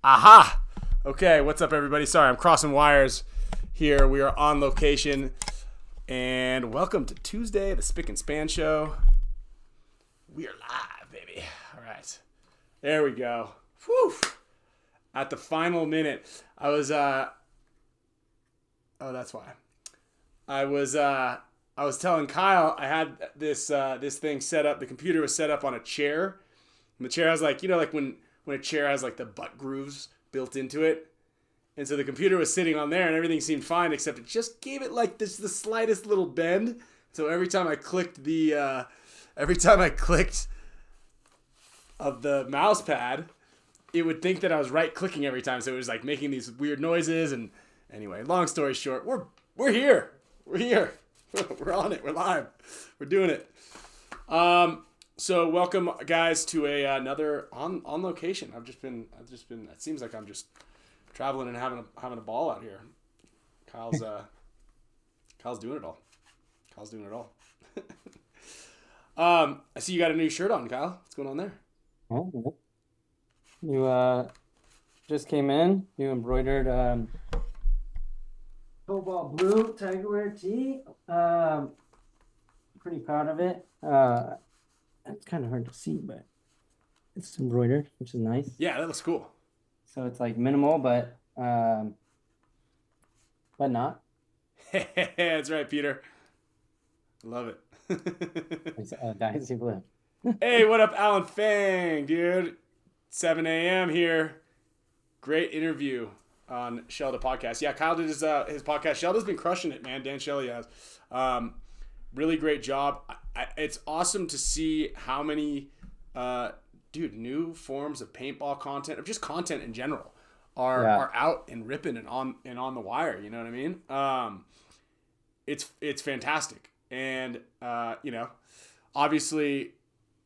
Aha! Okay, what's up, everybody? Sorry, I'm crossing wires here. We are on location, and welcome to Tuesday, the Spicka Span Show. We are live, baby. All right, there we go. Whew! At the final minute, I was oh, that's why. I was telling Kyle I had this thing set up. The computer was set up on a chair, and the chair has like like when a chair has like the butt grooves built into it. And so the computer was sitting on there and everything seemed fine, except it just gave it like the slightest little bend. So every time I clicked of the mouse pad, it would think that I was right clicking every time. So it was like making these weird noises. And anyway, long story short, we're here. We're here. We're on it. We're live. We're doing it. So welcome, guys, to another on location. I've just been. It seems like I'm just traveling and having a ball out here. Kyle's doing it all. Kyle's doing it all. I see you got a new shirt on, Kyle. What's going on there? Oh, you just came in. You embroidered cobalt blue tiger wear tee. Pretty proud of it. It's kind of hard to see, but it's embroidered, which is nice. Yeah, that looks cool. So it's like minimal, but not. That's right, Peter. Love it. It's Dynasty blue. Hey, what up, Alan Fang, dude? 7 a.m. here. Great interview on Shelda podcast. Yeah, Kyle did his podcast. Shelda's been crushing it, man. Dan Shelley has. Really great job. It's awesome to see how many, new forms of paintball content, or just content in general, are out and ripping and on the wire. You know what I mean? It's fantastic, and obviously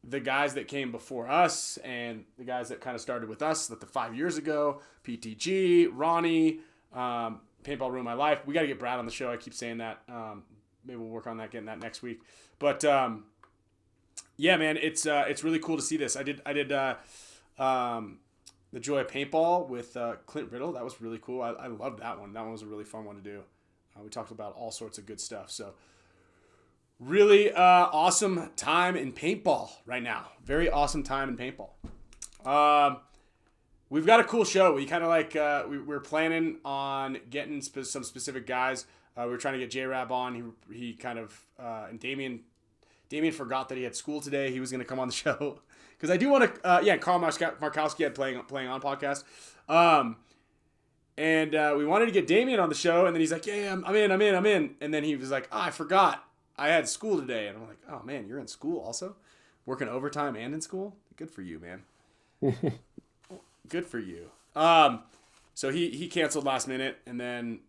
the guys that came before us and the guys that kind of started with us, like the 5 years ago, PTG, Ronnie, Paintball Ruined My Life. We got to get Brad on the show. I keep saying that. Maybe we'll work on that, getting that next week. But yeah, man, it's really cool to see this. I did the Joy of Paintball with Clint Riddle. That was really cool. I loved that one. That one was a really fun one to do. We talked about all sorts of good stuff. So really awesome time in paintball right now. Very awesome time in paintball. We've got a cool show. We kind of like we're planning on getting some specific guys. We were trying to get J-Rab on. He kind of and Damien forgot that he had school today. He was going to come on the show because I do want to. Carl Markowski had playing on podcast. And we wanted to get Damien on the show, and then he's like, "Yeah, I'm in." And then he was like, "I forgot I had school today." And I'm like, "Oh man, you're in school also, working overtime and in school. Good for you, man. Good for you." So he canceled last minute, and then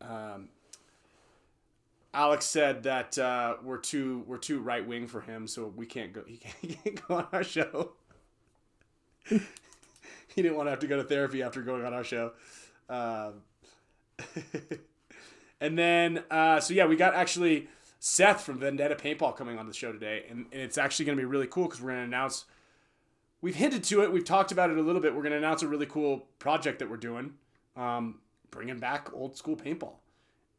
Alex said that we're too right wing for him, so we can't go. He can't go on our show. He didn't want to have to go to therapy after going on our show. And then we got actually Seth from Vendetta Paintball coming on the show today, and it's actually going to be really cool because we're going to announce. We've hinted to it. We've talked about it a little bit. We're going to announce a really cool project that we're doing, bringing back old school paintball.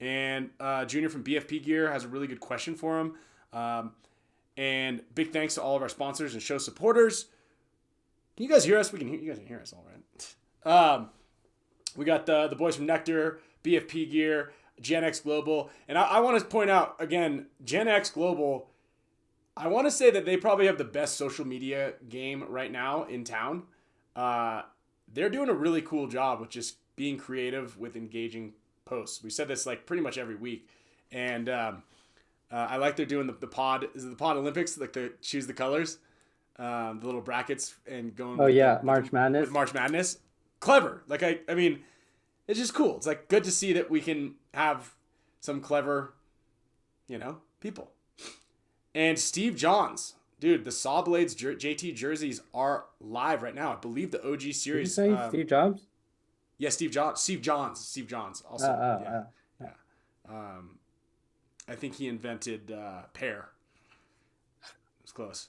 And Junior from BFP Gear has a really good question for him. And big thanks to all of our sponsors and show supporters. Can you guys hear us? You guys can hear us all right. We got the boys from NECTR, BFP Gear, Gen X Global. And I want to point out, again, Gen X Global, I want to say that they probably have the best social media game right now in town. They're doing a really cool job with just being creative with engaging posts. We said this like pretty much every week. And I like they're doing the pod. Is it the pod Olympics? Like the choose the colors, the little brackets and going. Oh, yeah. March Madness. With March Madness. Clever. Like, I mean, it's just cool. It's like good to see that we can have some clever, people. And Steve Johns, dude, the Saw Blades JT jerseys are live right now. I believe the OG series. Did you say Steve Jobs? Yeah, Steve Johns. Also, yeah. I think he invented pear. It was close.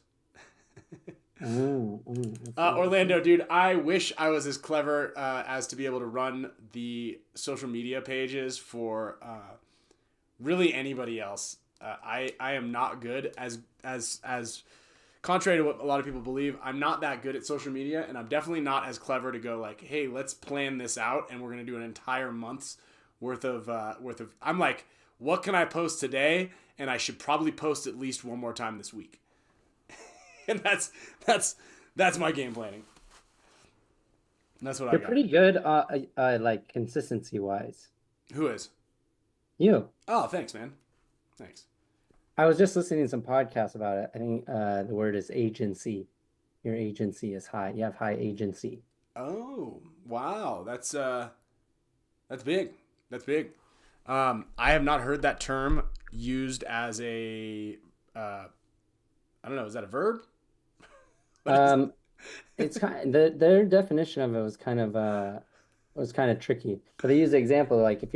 Let's see, let's see. Orlando, dude, I wish I was as clever as to be able to run the social media pages for really anybody else. I am not good as contrary to what a lot of people believe. I'm not that good at social media, and I'm definitely not as clever to go like, hey, let's plan this out, and we're gonna do an entire month's worth of. I'm like, what can I post today? And I should probably post at least one more time this week. And that's my game planning. That's what I You're got. pretty good, like consistency wise. Who is? You. Oh, thanks, man. Thanks. I was just listening to some podcasts about it. I think the word is agency. Your agency is high. You have high agency. Oh, wow. That's big. That's big. I have not heard that term used as a I don't know, is that a verb? What is Um, it's kind their definition of it was kind of tricky. But they use the example like if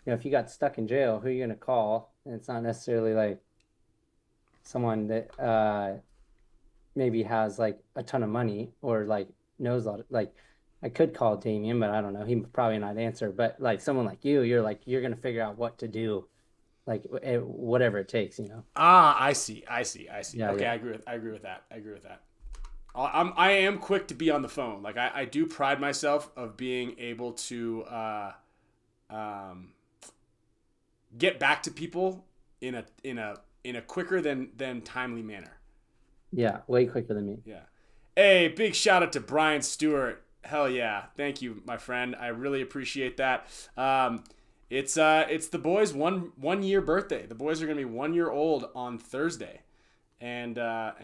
if you got stuck in jail, who are you gonna call? And it's not necessarily like someone that maybe has like a ton of money or like knows a lot of, like I could call Damien, but I don't know. He probably not answer. But like someone like you, you're gonna figure out what to do, like whatever it takes, you know. Ah, I see. I see. I see. Yeah, Okay, yeah. I agree with that. I agree with that. I am quick to be on the phone. Like I do pride myself of being able to um, get back to people in a quicker than timely manner. Yeah, way quicker than me. Yeah. Hey, big shout out to Brian Stewart. Hell yeah. Thank you, my friend. I really appreciate that. It's the boys' one year birthday. The boys are gonna be 1 year old on Thursday. And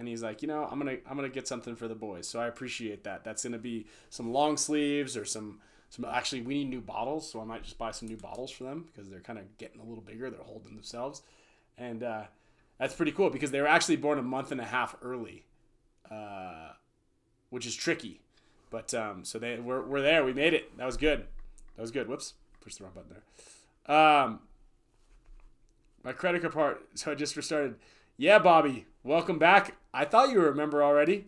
he's like, I'm gonna get something for the boys. So I appreciate that. That's gonna be some long sleeves or some actually we need new bottles, so I might just buy some new bottles for them because they're kind of getting a little bigger. They're holding themselves. And that's pretty cool because they were actually born a month and a half early, which is tricky. But so we're there. We made it. That was good. That was good. Whoops, pushed the wrong button there. My credit card part. So I just restarted. Yeah, Bobby, welcome back. I thought you were a member already,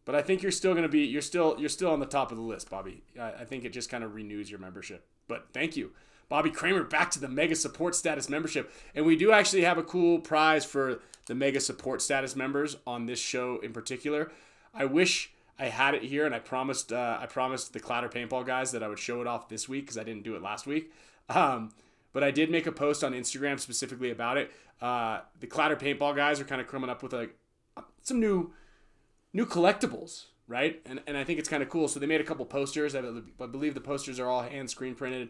but I think you're still gonna be. You're still on the top of the list, Bobby. I think it just kind of renews your membership. But thank you. Bobby Kramer back to the Mega Support Status membership. And we do actually have a cool prize for the Mega Support Status members on this show in particular. I wish I had it here, and I promised the Clatter Paintball guys that I would show it off this week because I didn't do it last week. But I did make a post on Instagram specifically about it. The Clatter Paintball guys are kind of coming up with some new collectibles, right? And I think it's kind of cool. So they made a couple posters. I believe the posters are all hand screen printed.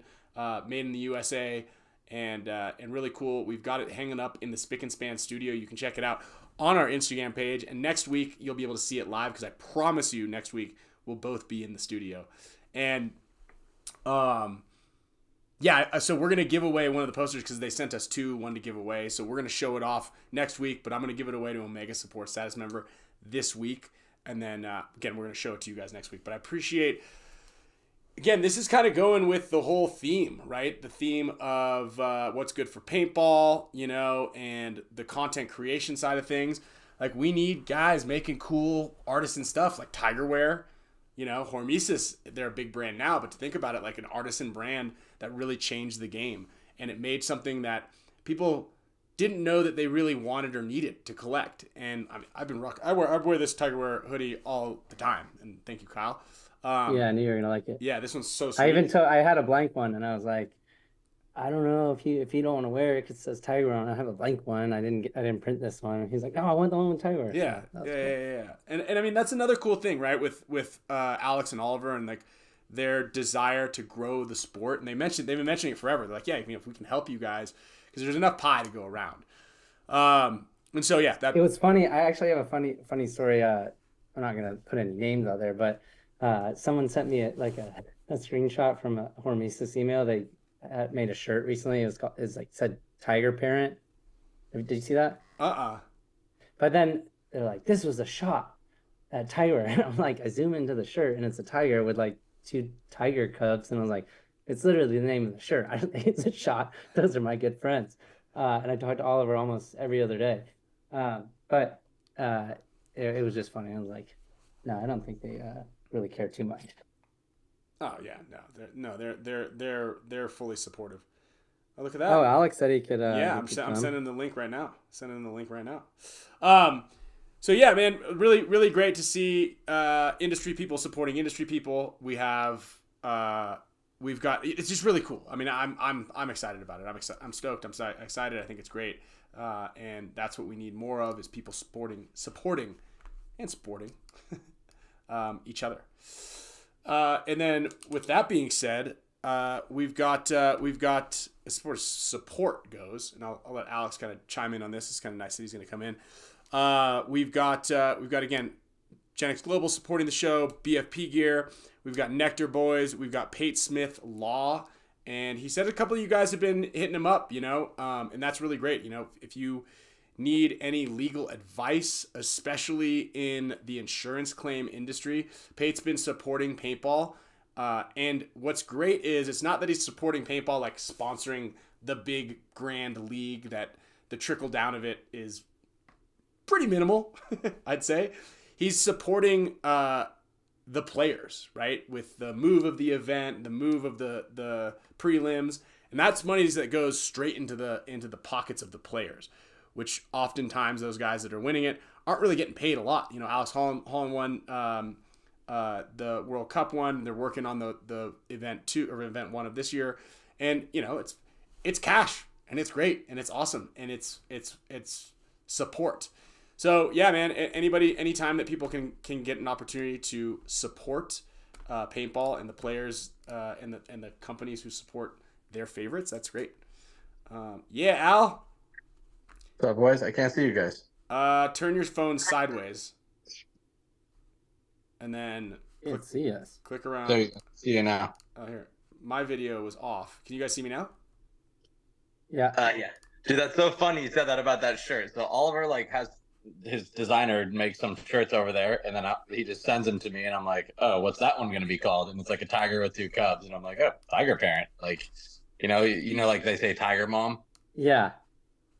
Made in the USA, and really cool. We've got it hanging up in the Spicka Span studio. You can check it out on our Instagram page. And next week you'll be able to see it live because I promise you next week we'll both be in the studio. And yeah, so we're gonna give away one of the posters because they sent us one to give away. So we're gonna show it off next week, but I'm gonna give it away to a Mega Support Status member this week, and then again we're gonna show it to you guys next week. But I appreciate. Again, this is kind of going with the whole theme, right? The theme of what's good for paintball, and the content creation side of things. Like, we need guys making cool artisan stuff like Tigerware, HORMESIS, they're a big brand now, but to think about it like an artisan brand that really changed the game. And it made something that people didn't know that they really wanted or needed to collect. And I've been rocking. I wear this Tigerware hoodie all the time. And thank you, Kyle. Yeah, I knew you were gonna like it. Yeah, this one's so sweet. I had a blank one, and I was like, I don't know if you don't want to wear it because it says Tiger on it. I have a blank one. I didn't print this one. He's like, oh, I want the one with Tiger. Yeah, So yeah. And I mean that's another cool thing, right? With Alex and Oliver and like their desire to grow the sport. And they've been mentioning it forever. They're like, yeah, if we can help you guys because there's enough pie to go around. And so yeah, it was funny. I actually have a funny story. I'm not gonna put any names out there, but someone sent me a screenshot from a HORMESIS email. They made a shirt recently. It's like said Tiger Parent. Did you see that? But then they're like, this was a shot at Tiger. And I'm like, I zoom into the shirt and it's a tiger with like two tiger cubs. And I was like, it's literally the name of the shirt. I don't think it's a shot. Those are my good friends. And I talk to Oliver almost every other day. But it was just funny. I was like, no, I don't think they really care too much. Oh yeah, they're fully supportive. Oh, look at that. Oh, Alex said he could. Yeah, He could I'm come. sending the link right now. Sending the link right now. So yeah, man, really, really great to see industry people supporting industry people. We've got, it's just really cool. I mean, I'm excited about it. I'm stoked. I'm excited. I think it's great, and that's what we need more of is people supporting each other. And then with that being said, we've got as far as support goes, and I'll let Alex kind of chime in on this. It's kind of nice that he's going to come in. We've got again, Gen X Global supporting the show, BFP Gear. We've got NECTR Boys. We've got Pate Smith Law, and he said a couple of you guys have been hitting him up, and that's really great. If you need any legal advice, especially in the insurance claim industry, Pate's been supporting paintball. And what's great is it's not that he's supporting paintball, like sponsoring the big grand league, that the trickle down of it is pretty minimal, I'd say. He's supporting the players, right? With the move of the event, the move of the prelims, and that's money that goes straight into the pockets of the players, which oftentimes those guys that are winning it aren't really getting paid a lot. Alex Holland won the World Cup one. They're working on the event 2 or event 1 of this year, and it's cash, and it's great, and it's awesome, and it's support. So yeah, man, anytime that people can get an opportunity to support paintball and the players and the companies who support their favorites, that's great. Yeah, Al. What's up, boys? I can't see you guys. Turn your phone sideways, and then Can't see us. click around. There you go. See you now. Oh, here. My video was off. Can you guys see me now? Yeah. Yeah. Dude, that's so funny you said that about that shirt. So Oliver has his designer make some shirts over there, and then he just sends them to me, and I'm like, oh, what's that one going to be called? And it's like a tiger with 2 cubs, and I'm like, oh, tiger parent. Like they say tiger mom. Yeah.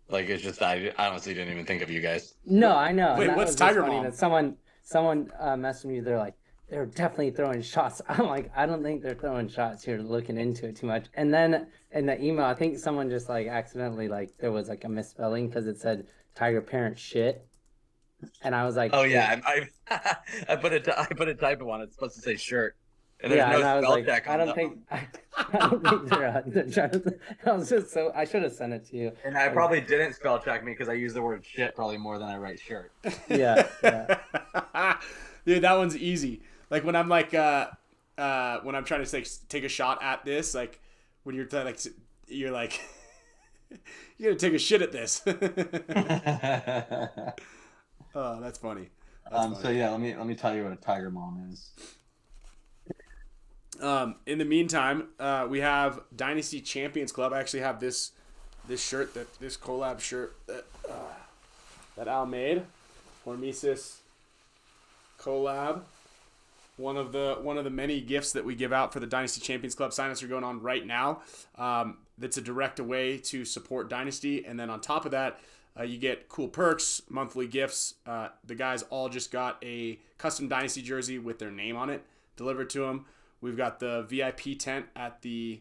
Like, it's just, I honestly didn't even think of you guys. No, I know. Wait, And that what's was just Tiger funny Mom? that someone messaged me. They're like, they're definitely throwing shots. I'm like, I don't think they're throwing shots. You're looking into it too much. And then in the email, I think someone just accidentally there was a misspelling because it said tiger parent shit. And I was like, Oh yeah, I put a typo on it. It's supposed to say shirt. And there's yeah, no and I was spell like, check I on don't that think one. I don't think they're trying to. I was just I should have sent it to you. And I probably didn't spell check me because I use the word shit probably more than I write shirt. Yeah. Dude, that one's easy. Like when I'm when I'm trying to take a shot at this, like when you're you're like you're gonna take a shit at this. Oh, that's funny. So yeah, let me tell you what a tiger mom is. In the meantime, we have Dynasty Champions Club. I actually have this shirt, this collab shirt that Al made. HORMESIS collab. One of the many gifts that we give out for the Dynasty Champions Club. Sign-ups are going on right now. That's a direct way to support Dynasty. And then on top of that, you get cool perks, monthly gifts. The guys all just got a custom Dynasty jersey with their name on it delivered to them. We've got the VIP tent at the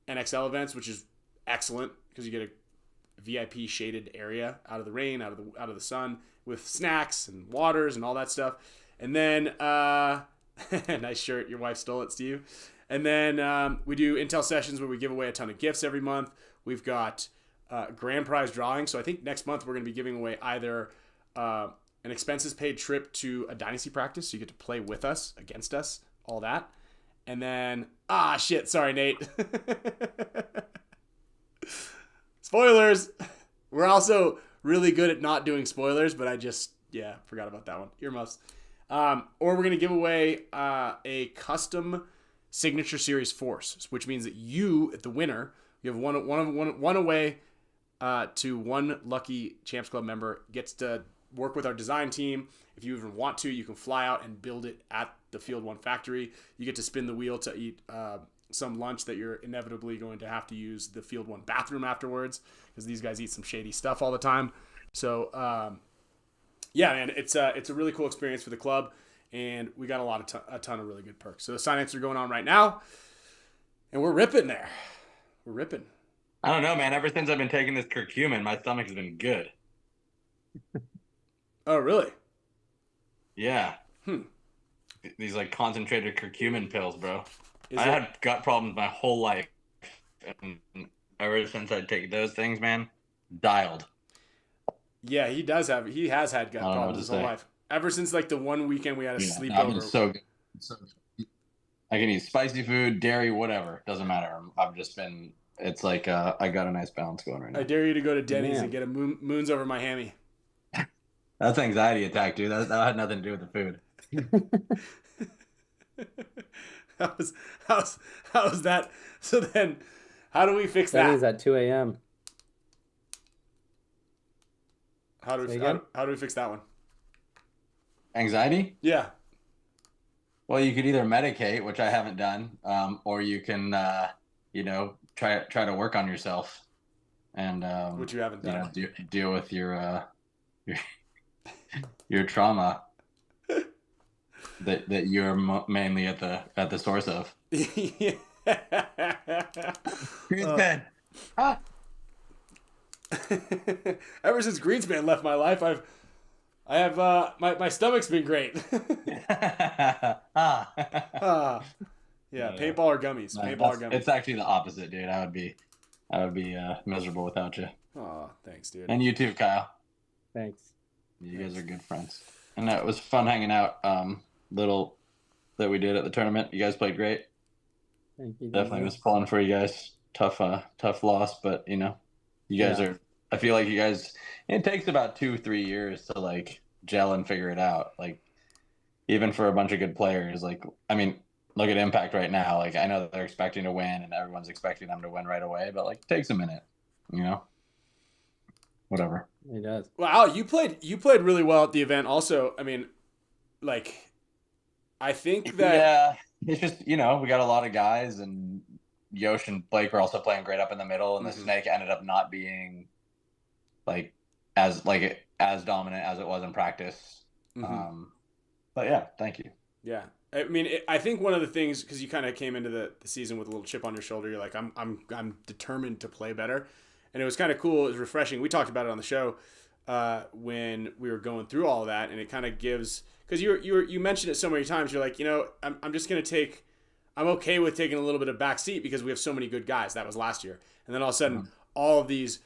NXL events, which is excellent because you get a VIP shaded area out of the rain, out of the sun, with snacks and waters and all that stuff. And then nice shirt. Your wife stole it, Steve. And then we do Intel sessions where we give away a ton of gifts every month. We've got grand prize drawing. So I think next month we're going to be giving away either an expenses paid trip to a Dynasty practice, so you get to play with us, against us, all that. And then, sorry, Nate. Spoilers. We're also really good at not doing spoilers, but I just, forgot about that one. Earmuffs. Or we're going to give away a custom signature series force, which means that you, the winner, you have one away to one lucky Champs Club member, gets to work with our design team. If you even want to, you can fly out and build it at the Field 1 factory. You get to spin the wheel to eat some lunch that you're inevitably going to have to use the Field 1 bathroom afterwards, because these guys eat some shady stuff all the time. So yeah, man, it's a really cool experience for the club, and we got a ton of really good perks. So the sign-ups are going on right now, and we're ripping there. We're ripping. I don't know, man. Ever since I've been taking this curcumin, my stomach has been good. Oh, really? Yeah. These like concentrated curcumin pills, bro. I Is had gut problems my whole life, and ever since I take those things, man, dialed. Yeah, he has had gut I don't know what problems to his whole say. life. Ever since like the one weekend we had a Yeah, sleepover. it's so good. It's so good. I can eat spicy food, dairy, whatever. Doesn't matter. I've just been. It's like I got a nice balance going right now. I dare you to go to Denny's Man. and get a moons over my hammy. That's an anxiety attack, dude. That had nothing to do with the food. How's that? So then, how do we fix Denny's that? at 2 a.m. How do Say we again? how do we fix that one? Anxiety? Yeah. Well, you could either medicate, which I haven't done, or you can, try to work on yourself, and Which you haven't done. deal with your your trauma that you're mainly at the source of. Greenspan. Ever since Greenspan left my life, I have my stomach's been great. Yeah, paintball or gummies. No, Paintball or gummies. it's actually the opposite, dude. I would be miserable without you. Oh, thanks, dude. And you too, Kyle. Thanks. You guys are good friends. And it was fun hanging out. Little that we did at the tournament. You guys played great. Thank you. Definitely was pulling for you guys. Tough loss, but you guys Yeah. are. I feel like you guys. It takes about 2-3 years to like gel and figure it out. Like even for a bunch of good players. Like I mean, look at Impact right now. Like I know that they're expecting to win, and everyone's expecting them to win right away. But like, it takes a minute. Whatever. It does. Wow, you played really well at the event. Also, I mean, like, I think that Yeah, it's just we got a lot of guys, and Yosh and Blake were also playing great up in the middle, and the Mhm. snake ended up not being as dominant as it was in practice. Mhm. But yeah, thank you. Yeah, I mean, I think one of the things, because you kind of came into the season with a little chip on your shoulder, you're like, I'm determined to play better, and it was kind of cool. It was refreshing. We talked about it on the show when we were going through all of that, and it kind of gives, because you mentioned it so many times. You're like, I'm just gonna take. I'm okay with taking a little bit of back seat because we have so many good guys. That was last year, and then all of a sudden, all of these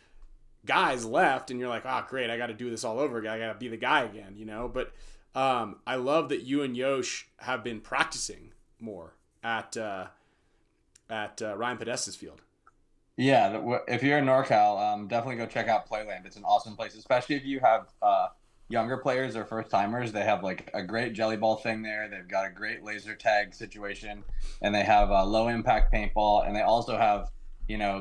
guys left, and you're like, great, I got to do this all over again. I got to be the guy again, But I love that you and Yosh have been practicing more at Ryan Podesta's field. Yeah, if you're in NorCal, definitely go check out Playland. It's an awesome place, especially if you have younger players or first timers. They have like a great jelly ball thing there. They've got a great laser tag situation, and they have low impact paintball, and they also have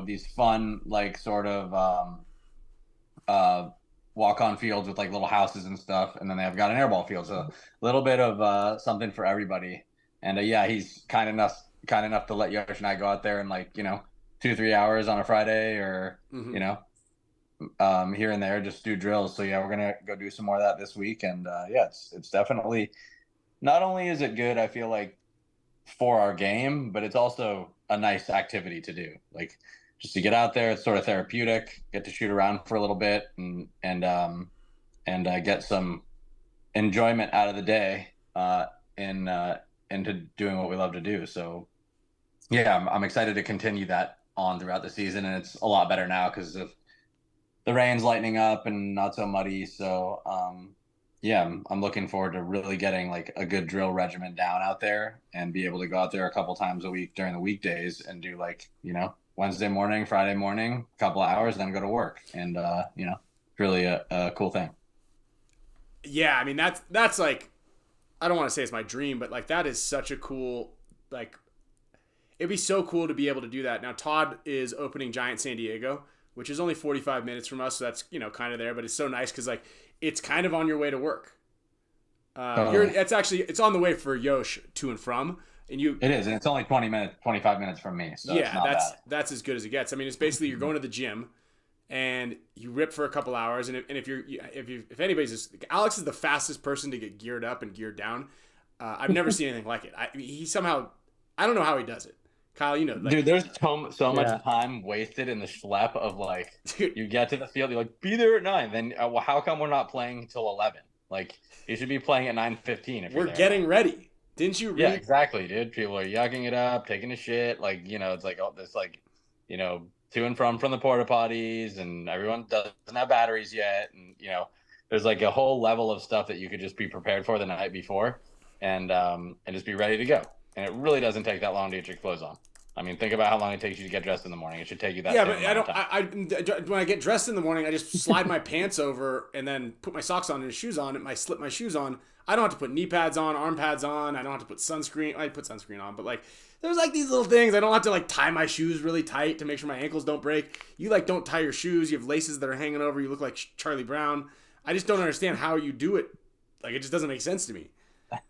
these fun like sort of walk on fields with like little houses and stuff, and then they've got an airball field, so a little bit of something for everybody. And yeah, he's kind enough to let Yosh and I go out there and 2-3 hours on a Friday, or here and there, just do drills. So yeah, we're gonna go do some more of that this week, and yeah, it's definitely, not only is it good, I feel like, for our game, but it's also a nice activity to do. Like just to get out there, it's sort of therapeutic. Get to shoot around for a little bit and get some enjoyment out of the day into doing what we love to do. So yeah, I'm excited to continue that on throughout the season, and it's a lot better now because of the rain's lightening up and not so muddy. So yeah, I'm looking forward to really getting like a good drill regimen down out there and be able to go out there a couple times a week during the weekdays and do Wednesday morning, Friday morning, a couple of hours, then go to work. And really a cool thing. Yeah, I mean that's like, I don't want to say it's my dream, but like that is such a cool, like, it'd be so cool to be able to do that. Now Todd is opening Giant San Diego, which is only 45 minutes from us, so that's kind of there, but it's so nice because like it's kind of on your way to work. It's on the way for Yosh to and from, and it is, and it's only 25 minutes from me. So yeah, it's not bad. that's as good as it gets. I mean, it's basically you're going to the gym, and you rip for a couple hours. And if anybody's just, Alex is the fastest person to get geared up and geared down. I've never seen anything like it. He somehow, I don't know how he does it. Kyle, you know, like, dude, there's so much time wasted in the schlep of like, dude, you get to the field, you're like, be there at 9. Then well, how come we're not playing until 11? Like, you should be playing at 9:15. We're getting ready. Didn't you read? Yeah, exactly, dude. People are yucking it up, taking a shit. Like, you know, it's like all this, like, you know, to and from the porta potties, and everyone doesn't have batteries yet. And, you know, there's like a whole level of stuff that you could just be prepared for the night before and just be ready to go. And it really doesn't take that long to get your clothes on. I mean, think about how long it takes you to get dressed in the morning. It should take you that. Yeah, but when I get dressed in the morning, I just slide my pants over and then put my socks on and shoes on. And I slip my shoes on. I don't have to put knee pads on, arm pads on. I don't have to put sunscreen. I put sunscreen on, but like there's like these little things. I don't have to like tie my shoes really tight to make sure my ankles don't break. You like don't tie your shoes. You have laces that are hanging over. You look like Charlie Brown. I just don't understand how you do it. Like it just doesn't make sense to me.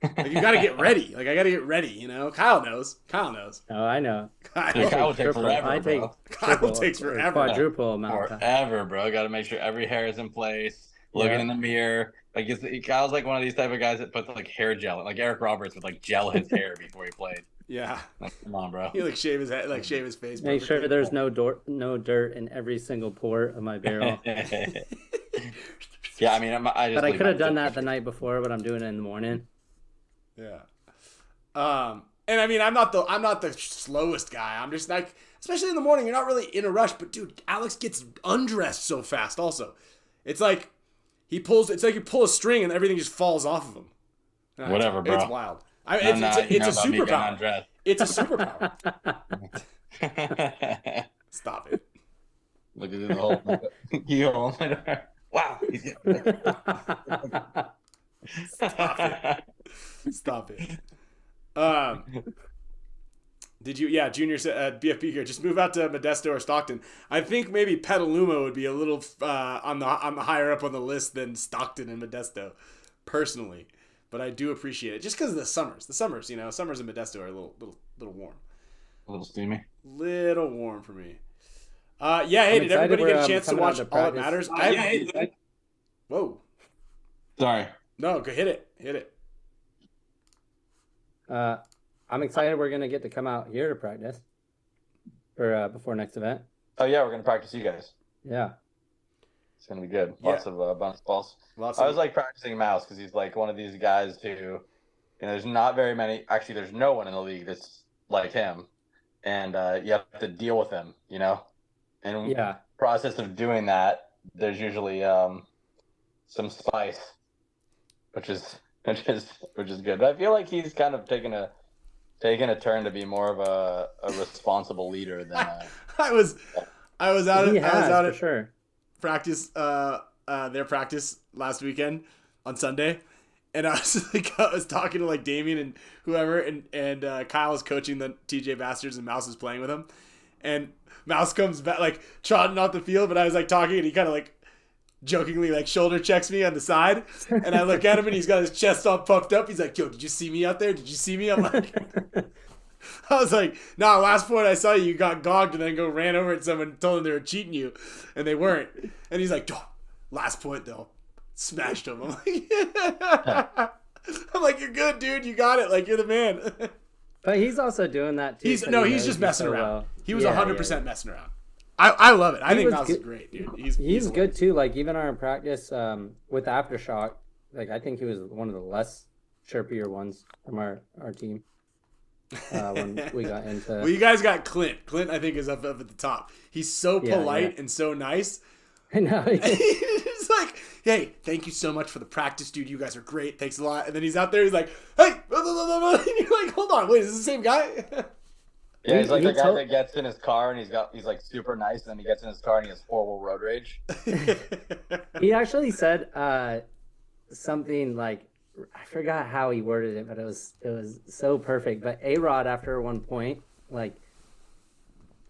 Like you got to get ready. Like I got to get ready. You know, Kyle knows. Oh, I know. Kyle will take forever. Kyle takes forever. Quadruple amount. Forever, bro. Got to make sure every hair is in place. Looking in the mirror. Like Kyle's like one of these type of guys that puts like hair gel. Like Eric Roberts would like gel his hair before he played. Yeah. Like, come on, bro. He like shave his head, like shave his face. Make sure there's no dirt in every single port of my barrel. Yeah, I mean, I could have done that the night before, but I'm doing it in the morning. Yeah. And I mean, I'm not the slowest guy. I'm just like, especially in the morning, you're not really in a rush. But dude, Alex gets undressed so fast. Also, it's like it's like you pull a string and everything just falls off of him. Whatever, bro. It's wild. It's a superpower. It's a superpower. Stop it. Look at the whole. Wow. Stop it. Did you? Yeah, Junior said BFP Gear. Just move out to Modesto or Stockton. I think maybe Petaluma would be a little on the higher up on the list than Stockton and Modesto, personally. But I do appreciate it just because of the summers. The summers, you know, summers in Modesto are a little warm. A little steamy. Little warm for me. Yeah. Hey, did everybody get a chance to watch All That Matters? Whoa. Sorry. No, go hit it. Hit it. I'm excited we're going to get to come out here to practice for before next event. Oh, yeah, we're going to practice you guys. Yeah. It's going to be good. Lots of bounce balls. I was like practicing Mouse because he's like one of these guys who, you know, there's not very many. Actually, there's no one in the league that's like him. And you have to deal with him, you know? And the process of doing that, there's usually some spice, which is good. But I feel like he's kind of taking a turn to be more of a responsible leader than I was out at sure. practice their practice last weekend on Sunday, and I was talking to like Damien and whoever, and Kyle was coaching the TJ Bastards and Mouse was playing with him, and Mouse comes back like trotting off the field, but I was like talking and he kind of like jokingly like shoulder checks me on the side, and I look at him and he's got his chest all puffed up. He's like, "Yo, did you see me out there? Did you see me?" I'm like, I was like, "Nah, last point I saw you got gogged and then ran over at someone and told them they were cheating you, and they weren't." And he's like, "Last point though, smashed him." I'm like, "You're good, dude. You got it. Like you're the man." But he's also doing that too. He's just messing around. Well. He was 100% messing around. I love it. I think Mouse is great, dude. He's good too. Like even our practice with Aftershock, like I think he was one of the less chirpier ones from our team when we got into. Well, you guys got Clint. Clint, I think, is up at the top. He's so polite and so nice. I know. He's like, "Hey, thank you so much for the practice, dude. You guys are great. Thanks a lot." And then he's out there. He's like, "Hey," and you're like, "Hold on, wait, is this the same guy?" Yeah, he's like the guy that gets in his car and he's like super nice, and then he gets in his car and he has horrible road rage. He actually said something like, I forgot how he worded it, but it was so perfect. But A-Rod after one point, like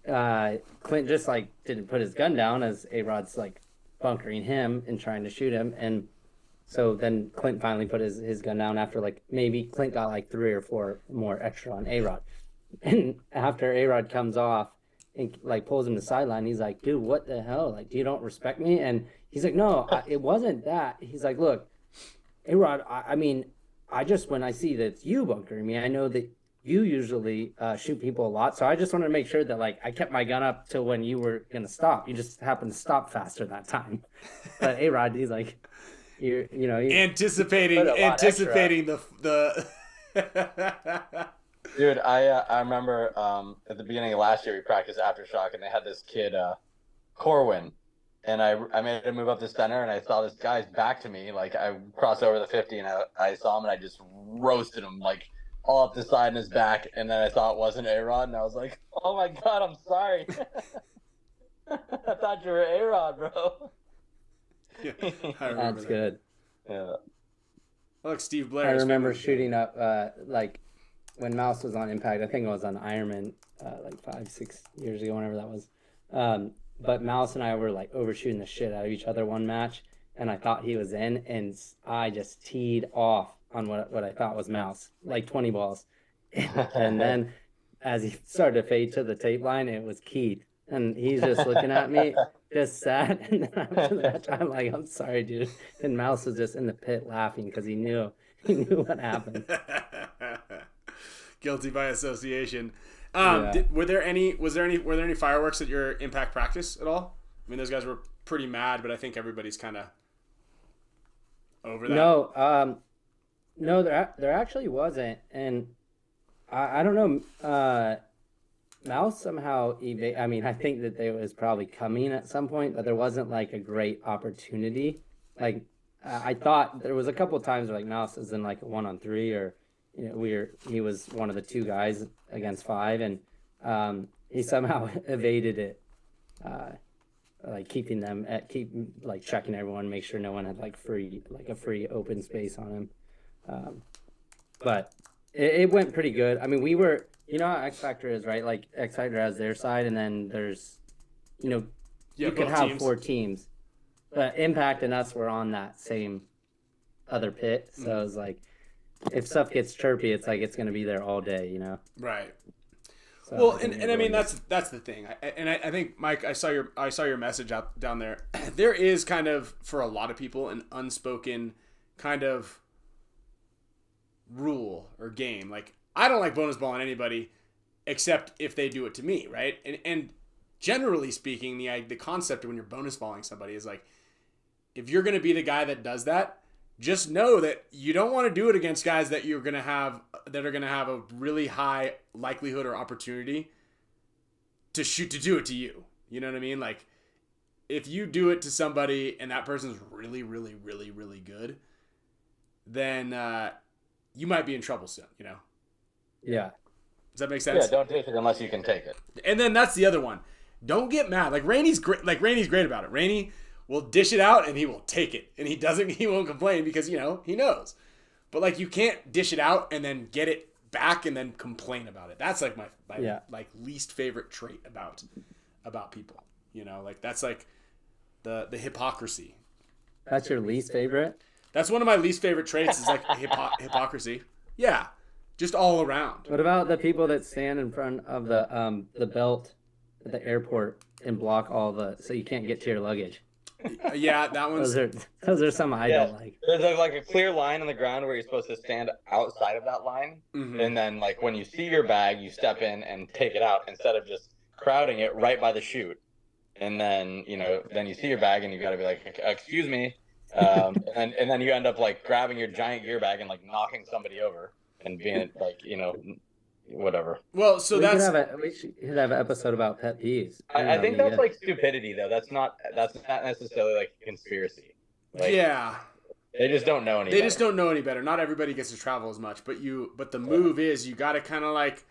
Clint just like didn't put his gun down as A-Rod's like bunkering him and trying to shoot him, and so then Clint finally put his gun down after like maybe Clint got like 3 or 4 more extra on A-Rod. And after A-Rod comes off, and like pulls him to the sideline. He's like, dude, what the hell? Like, you don't respect me? And he's like, no, it wasn't that. He's like, look, A-Rod, I mean, when I see that it's you bunkering me, I know that you usually shoot people a lot. So I just wanted to make sure that like I kept my gun up till when you were going to stop. You just happened to stop faster that time. But A-Rod, he's like, you know, anticipating the Dude, I remember at the beginning of last year we practiced aftershock and they had this kid Corwin, and I made him move up the center and I saw this guy's back to me, like I crossed over the 50 and I saw him and I just roasted him like all up the side in his back, and then I saw it wasn't A-Rod and I was like, oh my god, I'm sorry. I thought you were A-Rod, bro. Yeah, that's good. Yeah. Look, Steve Blair. I remember shooting up like when Mouse was on Impact. I think it was on Ironman like 5-6 years ago, whenever that was. But Mouse and I were like overshooting the shit out of each other one match, and I thought he was in, and I just teed off on what I thought was Mouse, like 20 balls. And then as he started to fade to the tape line, it was Keith. And he's just looking at me, just sad. And then after that, I'm like, I'm sorry, dude. And Mouse was just in the pit laughing because he knew what happened. Guilty by association. Yeah. Were there any fireworks at your Impact practice at all? I mean, those guys were pretty mad, but I think everybody's kind of over that. No, there actually wasn't, and I don't know. Mouse somehow I mean, I think that they was probably coming at some point, but there wasn't like a great opportunity. Like I thought there was a couple of times where like Mouse was in like a 1-on-3, or you know, he was one of the two guys against 5, and he somehow evaded it. Like keeping them like checking everyone, make sure no one had like a free open space on him. But it went pretty good. I mean, we were, you know how X Factor is, right? Like X Factor has their side, and then there's, you know, you could have teams. 4 teams. But Impact and us were on that same other pit, so it was like, if stuff gets chirpy, it's like it's going to be there all day, you know? Right. So well, and I mean that's the thing. I think, Mike, I saw your message out down there. There is kind of, for a lot of people, an unspoken kind of rule or game. Like, I don't like bonus balling anybody except if they do it to me, right? And generally speaking, the concept of when you're bonus balling somebody is like, if you're going to be the guy that does that, just know that you don't want to do it against guys that are going to have a really high likelihood or opportunity to do it to you. You know what I mean? Like, if you do it to somebody and that person's really, really, really, really good, then you might be in trouble soon, you know? Yeah. Does that make sense? Yeah, don't take it unless you can take it. And then that's the other one. Don't get mad. Like, Rainey's great. Like, Rainey's great about it. Rainey will dish it out and he will take it, and he won't complain because, you know, he knows. But like, you can't dish it out and then get it back and then complain about it. That's like my like least favorite trait about people, you know, like that's like the hypocrisy. That's your least favorite? That's one of my least favorite traits, is like hypocrisy. Yeah. Just all around. What about the people that stand in front of the belt at the airport and block so you can't get to your luggage? Yeah, that one's... Those are some I don't like. There's like a clear line on the ground where you're supposed to stand outside of that line. Mm-hmm. And then like when you see your bag, you step in and take it out instead of just crowding it right by the chute. And then, you know, then you see your bag and you got to be like, excuse me. And then you end up like grabbing your giant gear bag and like knocking somebody over and being like, you know, whatever. Well, so we should have an episode about pet peeves. I think that's like stupidity though. That's not necessarily like a conspiracy. Like, yeah. They just don't know any better. They just don't know any better. Not everybody gets to travel as much, but the move is you got to kind of like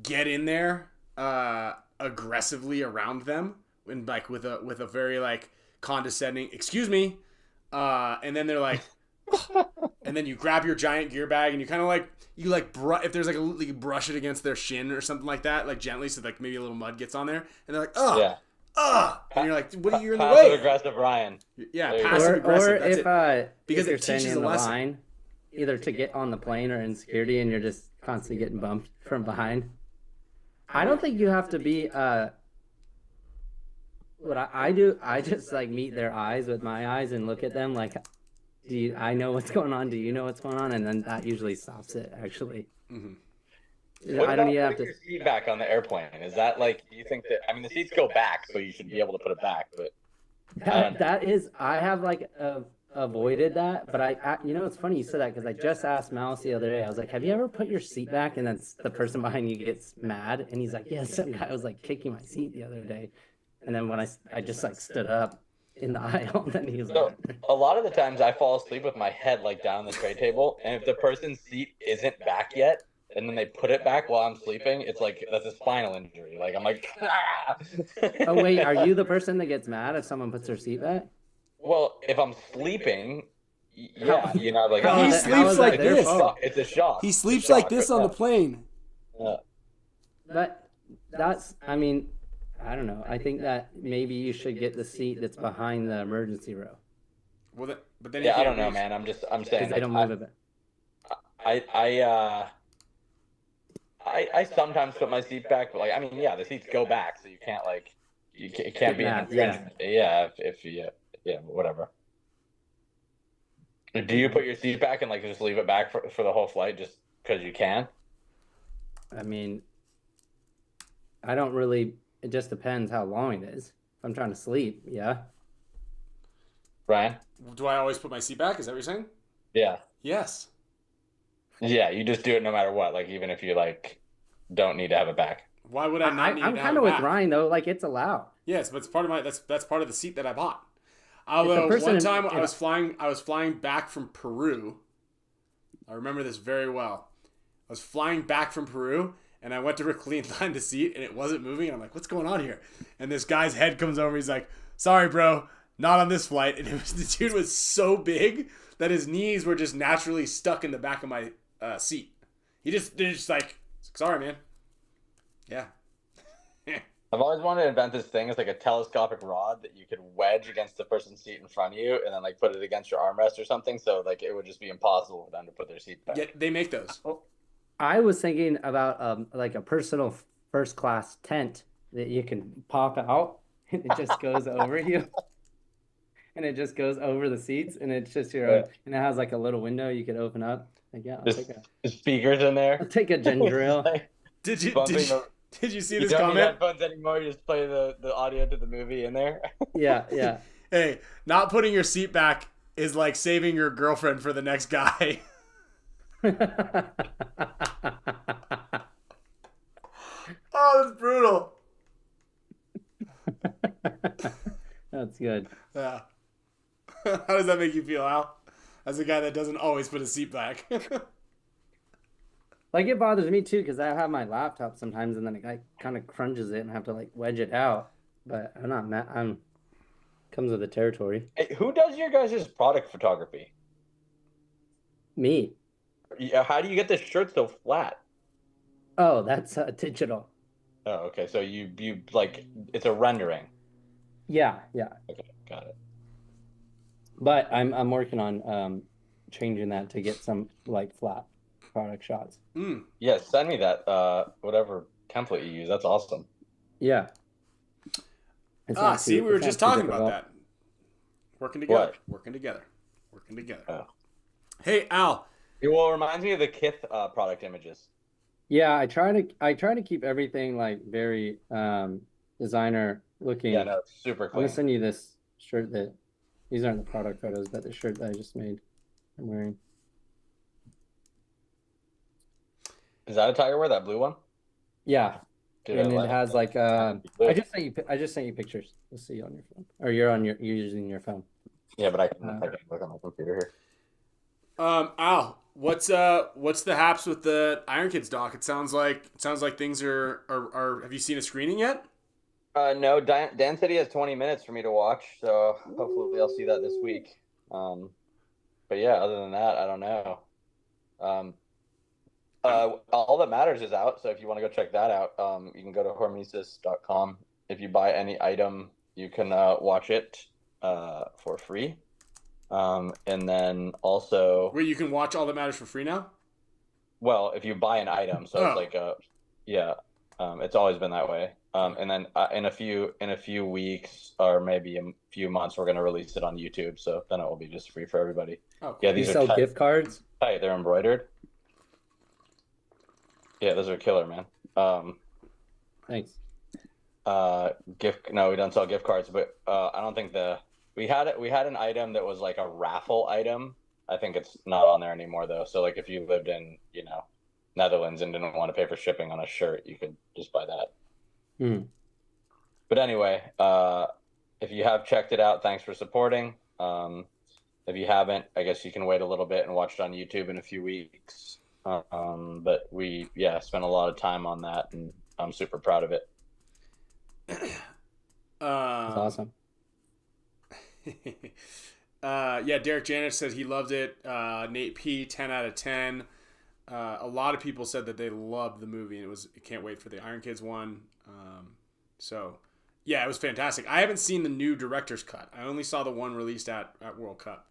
get in there aggressively around them, and like with a very like condescending, excuse me, and then they're like, and then you grab your giant gear bag and you kind of like if there's like you brush it against their shin or something like that, like gently, so like maybe a little mud gets on there, and they're like, and you're like, what are you in the way? Passive aggressive Ryan. Yeah, passive aggressive. Or that's it. Because it you're standing teaches in a the lesson. line, either to get on the plane or in security, and you're just constantly getting bumped from behind. I don't think you have to be what I do. I just like meet their eyes with my eyes and look at them like, I know what's going on? Do you know what's going on? And then that usually stops it, actually. What I don't about even have putting to. your seat back on the airplane? Is that like, do you think that, I mean, the seats go back, so you should be able to put it back, but That is, I have like avoided that, but you know, it's funny you said that because I just asked Mouse the other day. I was like, "Have you ever put your seat back?" And then the person behind you gets mad, and he's like, "Yeah, some guy was like kicking my seat the other day," and then when I just like stood up in the aisle, and then he was so like, a lot of the times I fall asleep with my head like down on the tray table, and if the person's seat isn't back yet, and then they put it back while I'm sleeping, it's like that's a spinal injury. Like I'm like, ah! "Oh wait, are you the person that gets mad if someone puts their seat back?" Well, if I'm sleeping, yeah, you know, like He sleeps like this. It's a shock. He It's a sleeps like shock, this but on the no. plane. But that's, I mean, I don't know. I think that maybe you should get the seat that's behind the emergency row Well, but then Yeah, you I can't don't know, reach. man. I'm saying because they don't move it back. I sometimes put my seat back, but like I mean, yeah, the seats go back, so you can't like it can't be an Get mad, yeah. infringement. Yeah, if yeah, whatever. Do you put your seat back and like just leave it back for the whole flight just because you can? I mean, I don't really. It just depends how long it is. If I'm trying to sleep, yeah. Ryan? Do I always put my seat back? Is that what you're saying? Yeah. Yes. Yeah, you just do it no matter what, like even if you like don't need to have it back. Why would I not need I'm to have kind it of with back? Ryan though. Like it's allowed. Yes, but it's part of my that's part of the seat that I bought. Although person- one time yeah. I was flying back from Peru. I remember this very well. I was flying back from Peru and I went to recline the seat and it wasn't moving and I'm like, what's going on here? And this guy's head comes over, he's like, sorry bro, not on this flight. And the dude was so big that his knees were just naturally stuck in the back of my seat. They're just like, sorry man. Yeah. I've always wanted to invent this thing. It's like a telescopic rod that you could wedge against the person's seat in front of you, and then like put it against your armrest or something. So like it would just be impossible for them to put their seat back. Yeah, they make those. I was thinking about like a personal first class tent that you can pop out and it just goes over you. And it just goes over the seats and it's just your own, and it has like a little window you could open up. Like, yeah, There's speakers in there. I'll take a ginger ale. Did you see You this don't need comment? headphones anymore. You just play the audio to the movie in there. Yeah. Hey, not putting your seat back is like saving your girlfriend for the next guy. Oh, that's brutal. That's good. Yeah. How does that make you feel, Al? As a guy that doesn't always put his seat back. Like it bothers me too because I have my laptop sometimes and then it like, kind of crunches it and I have to like wedge it out. But I'm not mad. Comes with the territory. Hey, who does your guys' product photography? Me. Yeah, how do you get this shirt so flat? Oh, that's digital. Oh, okay. So you like it's a rendering. Yeah. Okay, got it. But I'm working on changing that to get some like flat product shots. Yeah, send me that whatever template you use. That's awesome. Yeah. See, we were just talking about that. Working together. What? Working together. Oh. Hey, Al. Well, it reminds me of the Kith product images. Yeah, I try to keep everything like very designer looking. Yeah, no, it's super I'm clean. gonna send you this shirt that these aren't the product photos, but the shirt that I just made. I'm wearing. Is that a tiger wear? That blue one? Yeah, Dude, and I it like has it. like I just sent you pictures. You'll see on your phone, or you're using your phone. Yeah, but I can look on my computer here. Al, what's the haps with the Iron Kids doc? It sounds like things are. Have you seen a screening yet? No, Dan said he has 20 minutes for me to watch, so hopefully I'll see that this week. But yeah, other than that, I don't know. All That Matters is out, so if you want to go check that out, you can go to hormesis.com. If you buy any item, you can watch it for free. And then also, Where you can watch All That Matters for free now? well, if you buy an item, so it's like yeah. It's always been that way. And then in a few weeks or maybe a few months, we're gonna release it on YouTube. So then it will be just free for everybody. Oh, cool. Yeah, You these are sell tight. gift cards? Tight. They're embroidered. Yeah, those are killer, man. Thanks. No, we don't sell gift cards, but I don't think we had an item that was like a raffle item. I think it's not on there anymore though. So like if you lived in, Netherlands and didn't want to pay for shipping on a shirt, you could just buy that. But anyway, if you have checked it out, thanks for supporting. If you haven't, I guess you can wait a little bit and watch it on YouTube in a few weeks. But we spent a lot of time on that, and I'm super proud of it. That's awesome. Derek Janish said he loved it. Nate P, 10 out of 10. A lot of people said that they loved the movie, and it can't wait for the Iron Kids one. It was fantastic. I haven't seen the new director's cut. I only saw the one released at World Cup.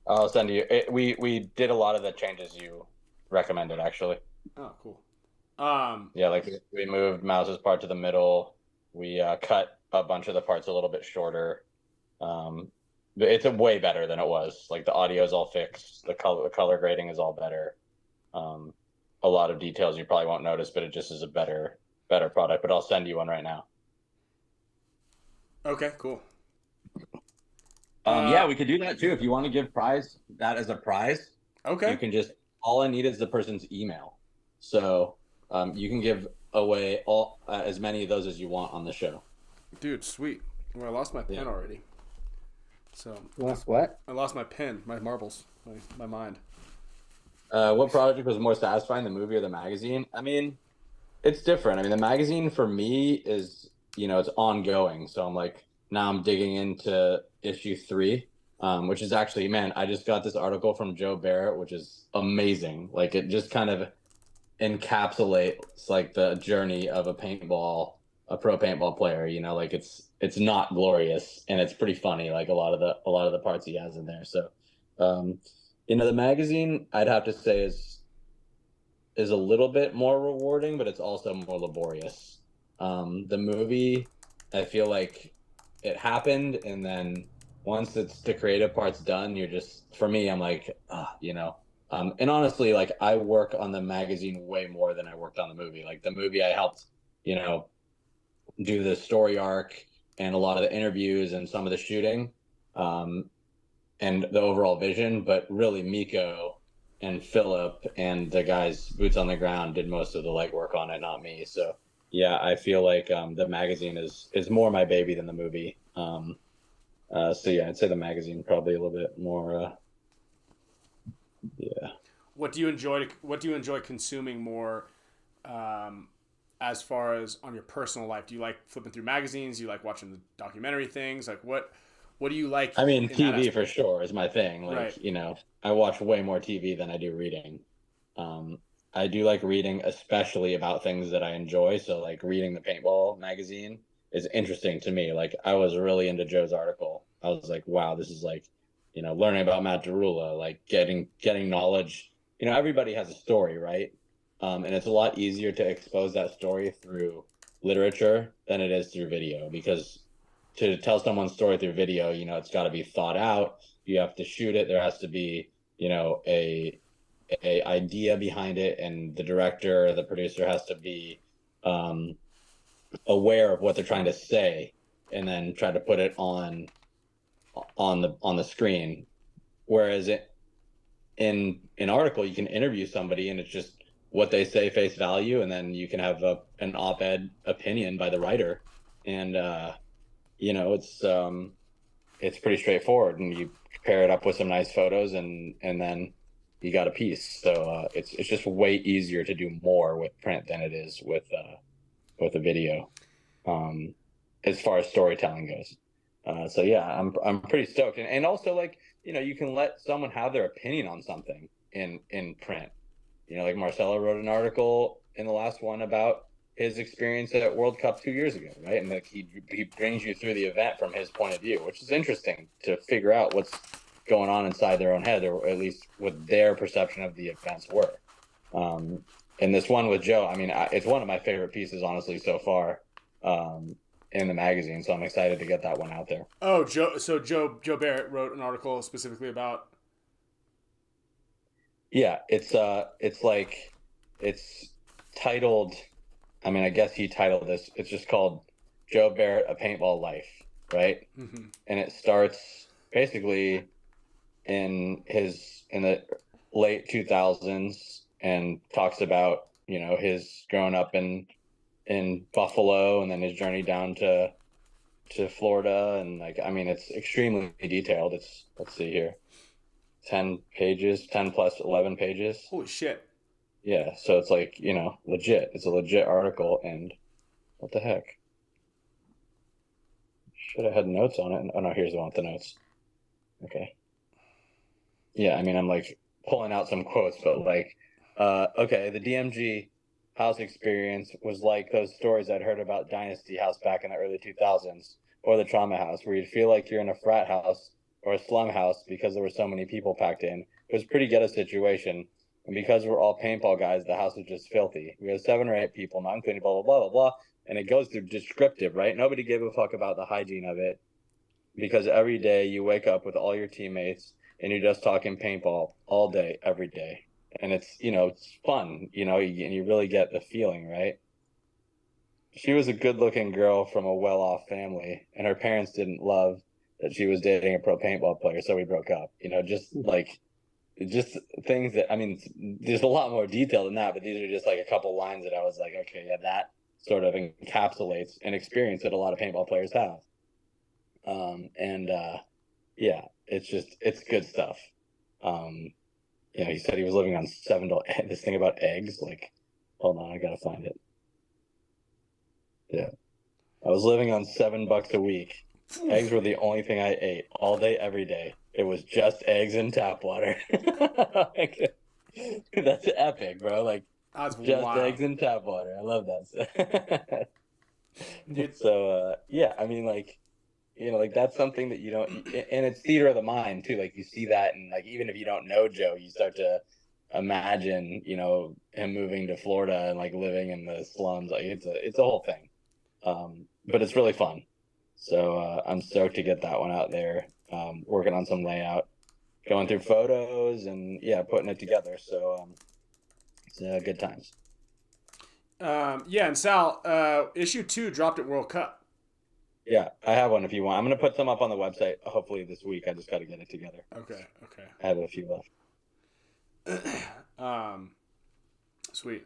I'll send you. We did a lot of the changes you recommended, actually. Oh, cool. We moved Mouse's part to the middle. We cut a bunch of the parts a little bit shorter. It's way better than it was. Like the audio is all fixed. The color grading is all better. A lot of details you probably won't notice, but it just is a better product. But I'll send you one right now. Okay, cool. We could do that too. If you want to give that as a prize, okay. You can all I need is the person's email. So you can give away as many of those as you want on the show. Dude, sweet. Well, I lost my pen already. So You lost what? I lost my pen, my marbles, my mind. What project was more satisfying, the movie or the magazine? I mean, it's different. I mean, the magazine for me is, it's ongoing. So now I'm digging into issue 3, which is actually, man, I just got this article from Joe Barrett, which is amazing. Like it just kind of encapsulates like the journey of a pro paintball player. It's not glorious, and it's pretty funny. Like a lot of the parts he has in there. So, the magazine I'd have to say is a little bit more rewarding, but it's also more laborious. The movie, I feel like it happened, and then once the creative part's done, for me, I'm like, and honestly, like I work on the magazine way more than I worked on the movie. Like the movie, I helped, do the story arc and a lot of the interviews and some of the shooting, and the overall vision. But really, Miko and Philip and the guys boots on the ground did most of the legwork on it, not me. So yeah, I feel like the magazine is more my baby than the movie. I'd say the magazine probably a little bit more. What do you enjoy consuming more, as far as on your personal life? Do you like flipping through magazines? Do you like watching the documentary things? Like what do you like? I mean, TV for sure is my thing. Like, right. I watch way more TV than I do reading. I do like reading, especially about things that I enjoy. So like reading the Paintball magazine is interesting to me. Like I was really into Joe's article. I was like, wow, this is like, learning about Matt Derula, like getting knowledge. Everybody has a story, right? And it's a lot easier to expose that story through literature than it is through video, because to tell someone's story through video, it's got to be thought out. You have to shoot it. There has to be, a idea behind it, and the director or the producer has to be aware of what they're trying to say, and then try to put it on the screen. Whereas in an article, you can interview somebody and it's just what they say face value, and then you can have an op-ed opinion by the writer, and it's pretty straightforward, and you pair it up with some nice photos, and then you got a piece. So it's just way easier to do more with print than it is with a video, as far as storytelling goes. I'm pretty stoked, and also like you can let someone have their opinion on something in print. Like Marcelo wrote an article in the last one about his experience at World Cup 2 years ago, right? And like he brings you through the event from his point of view, which is interesting to figure out what's going on inside their own head, or at least what their perception of the events were. And this one with Joe, I mean, it's one of my favorite pieces, honestly, so far, in the magazine. So I'm excited to get that one out there. Oh, Joe. So Joe Barrett wrote an article specifically about. Yeah, it's titled. I mean, I guess he titled this. It's just called Joe Barrett: A Paintball Life, right? Mm-hmm. And it starts basically in the late 2000s and talks about, you know, his growing up in Buffalo and then his journey down to Florida, and like, I mean, it's extremely detailed. It's, let's see here, 10 pages, 10 plus 11 pages. Holy shit. Yeah, so it's like, you know, legit. It's a legit article, and what the heck? Should have had notes on it. Oh no, here's the one with the notes. Okay. Yeah, I mean, I'm like pulling out some quotes, but like, okay, the DMG house experience was like those stories I'd heard about Dynasty House back in the early 2000s, or the Trauma House, where you'd feel like you're in a frat house or a slum house because there were so many people packed in. It was a pretty ghetto situation, and because we're all paintball guys, the house was just filthy. We had 7 or 8 people, not including blah, blah, blah, blah, blah, and it goes through descriptive, right? Nobody gave a fuck about the hygiene of it, because every day you wake up with all your teammates and you're just talking paintball all day, every day. And it's, you know, it's fun, you know, and you really get the feeling, right? She was a good-looking girl from a well-off family, and her parents didn't love that she was dating a pro paintball player, so we broke up. You know, just things that, I mean, there's a lot more detail than that, but these are just like a couple lines that I was like, okay, yeah, that sort of encapsulates an experience that a lot of paintball players have. Yeah, it's good stuff. You know, he said he was living on $7. This thing about eggs, like, hold on, I gotta find it. Yeah, I was living on $7 a week. Eggs were the only thing I ate all day, every day. It was just eggs and tap water. That's epic, bro. Like, That's just wild. eggs and tap water. I love that. So, yeah, I mean, like, you know, like, that's something that you don't, and it's theater of the mind too. Like, you see that, and like, even if you don't know Joe, you start to imagine, you know, him moving to Florida and like living in the slums. Like, it's a whole thing. But it's really fun. So I'm stoked to get that one out there. Working on some layout, going through photos, and yeah, putting it together. So it's good times. Yeah, and Sal, issue 2 dropped at World Cup. Yeah, I have one if you want. I'm going to put some up on the website hopefully this week. I just got to get it together. Okay. I have a few left. Sweet.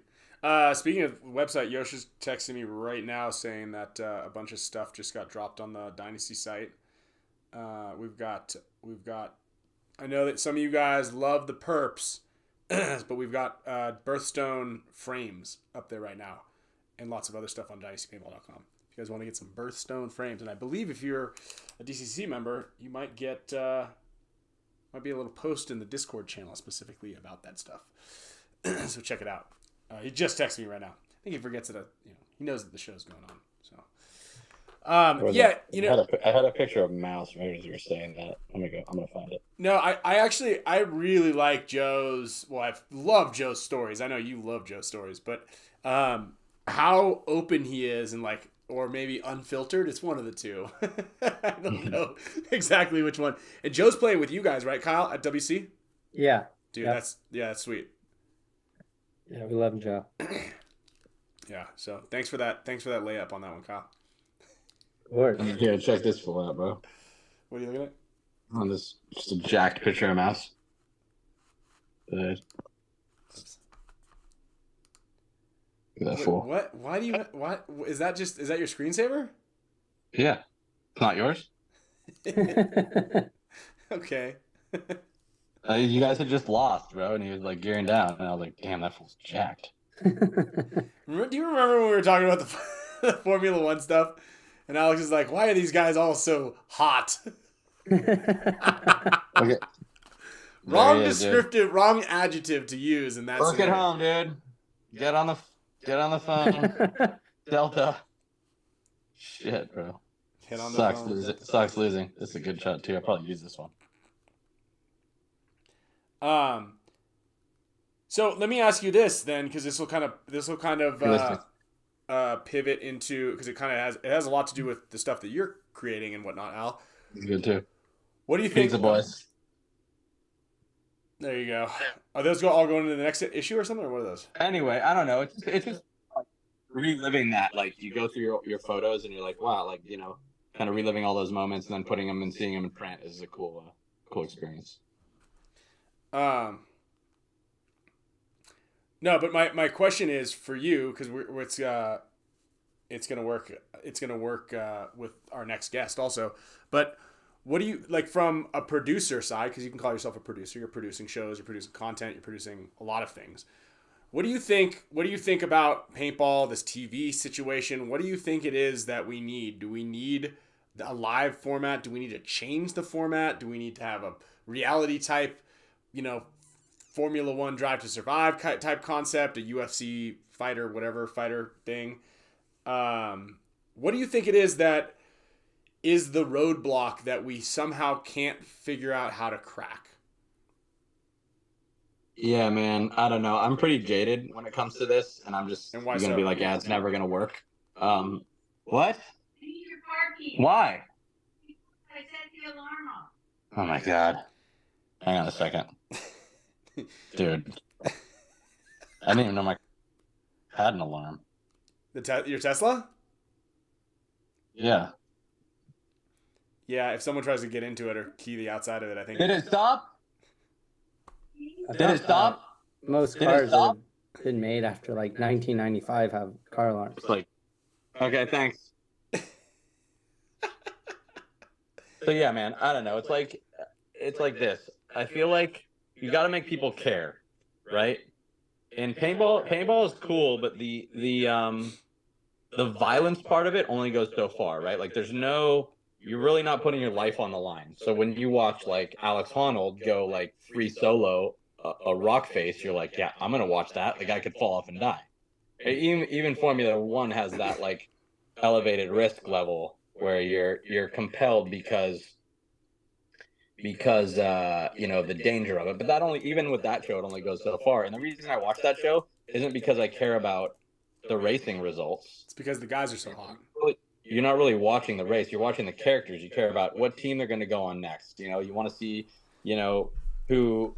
Speaking of website, Yoshi's texting me right now saying that a bunch of stuff just got dropped on the Dynasty site. We've got. I know that some of you guys love the perps, but we've got birthstone frames up there right now, and lots of other stuff on dynastypaintball.com. If you guys want to get some birthstone frames, and I believe if you're a DCC member, you might get might be a little post in the Discord channel specifically about that stuff. So check it out. He just texted me right now. I think he forgets that he knows that the show's going on. So, yeah, you know, I had a picture of a mouse right as you were saying that. I'm gonna find it. No, I really like Joe's. Well, I love Joe's stories. I know you love Joe's stories, but how open he is and like, or maybe unfiltered. It's one of the two. I don't know exactly which one. And Joe's playing with you guys, right, Kyle, at WC? Yeah. Dude, yep. that's sweet. Yeah, we love Joe. Yeah, so thanks for that layup on that one, Kyle. Of course. Here, check this fool out, bro. What are you looking at? On this, just a jacked picture of a mouse. Look at that fool. What? Why do you? What is that? Is that your screensaver? Yeah, it's not yours. Okay. You guys had just lost, bro, and he was like gearing down, and I was like, "Damn, that fool's jacked." Do you remember when we were talking about the Formula One stuff? And Alex is like, "Why are these guys all so hot?" Okay. Wrong descriptive, wrong adjective to use, and that's. Work at home, dude. Get on the phone. Delta. Shit, bro. Get on the Sucks phone. losing. Sucks losing. This is a good shot too. I'll probably use this one. So let me ask you this then, because this will kind of Listen, pivot into, because it has a lot to do with the stuff that you're creating and whatnot, Al. it's good too. What do you think? Pizza boys. There you go. Are those all going into the next issue or something, or what are those? Anyway, I don't know. It's just like reliving that. Like you go through your photos and you're like, wow, like kind of reliving all those moments and then putting them and seeing them in print is a cool experience. No, but my question is for you, because it's gonna work. It's gonna work with our next guest also. But what do you like from a producer side? Because you can call yourself a producer. You're producing shows. You're producing content. You're producing a lot of things. What do you think? What do you think about paintball? This TV situation. What do you think it is that we need? Do we need a live format? Do we need to change the format? Do we need to have a reality type, Formula One Drive to Survive type concept, a UFC fighter thing? What do you think it is that is the roadblock that we somehow can't figure out how to crack? Yeah, man. I don't know. I'm pretty jaded when it comes to this, and I'm just And why gonna so? be like, yeah, it's never gonna work. What? Why? I set the alarm off. Oh my god. Hang on a second. Dude. I didn't even know my had an alarm. Your Tesla? Yeah. Yeah, if someone tries to get into it or key the outside of it, I think. Did it stop? I Did it thought, stop? most Did it cars that stop? have been made after like 1995 have car alarms. It's like, okay, thanks. So yeah, man, I don't know. It's like this. I feel like you got to make people care, right? And paintball is cool, but the violence part of it only goes so far, right? Like you're really not putting your life on the line. So when you watch like Alex Honnold go like free solo a rock face, you're like, yeah, I'm gonna watch that. The guy could fall off and die. Even Formula One has that like elevated risk level where you're compelled because the danger of it. But that only, even with that show, it only goes so far. And the reason I watch that show isn't because I care about the racing results. It's because the guys are so hot. You're not really watching the race. You're watching the characters. You care about what team they're going to go on next. You want to see, who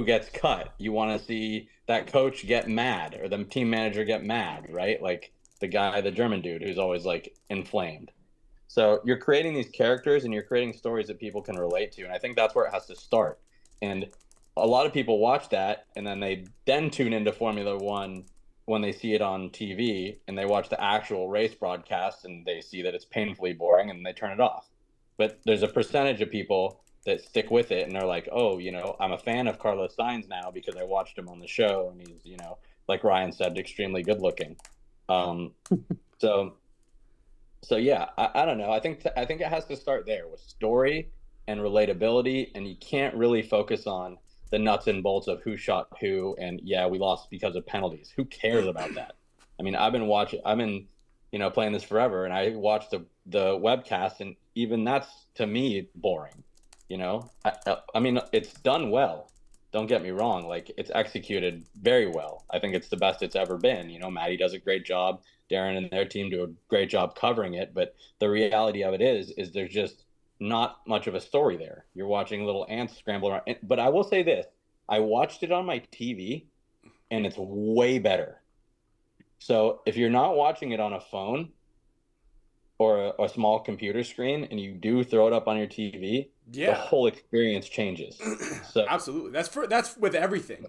gets cut. You want to see that coach get mad or the team manager get mad, right? Like the German dude who's always like inflamed. So you're creating these characters and you're creating stories that people can relate to. And I think that's where it has to start. And a lot of people watch that and then they tune into Formula One when they see it on TV and they watch the actual race broadcast and they see that it's painfully boring and they turn it off. But there's a percentage of people that stick with it and they're like, oh, I'm a fan of Carlos Sainz now because I watched him on the show and he's, like Ryan said, extremely good looking. So yeah, I don't know. I think it has to start there with story and relatability, and you can't really focus on the nuts and bolts of who shot who. And yeah, we lost because of penalties. Who cares about that? I mean, I've been playing this forever, and I watched the webcast, and even that's to me boring. I mean, it's done well. Don't get me wrong. Like, it's executed very well. I think it's the best it's ever been. Maddie does a great job. Darren and their team do a great job covering it. But the reality of it is there's just not much of a story there. You're watching little ants scramble around. But I will say this. I watched it on my TV, and it's way better. So if you're not watching it on a phone or a small computer screen and you do throw it up on your TV, the whole experience changes. So absolutely, that's with everything.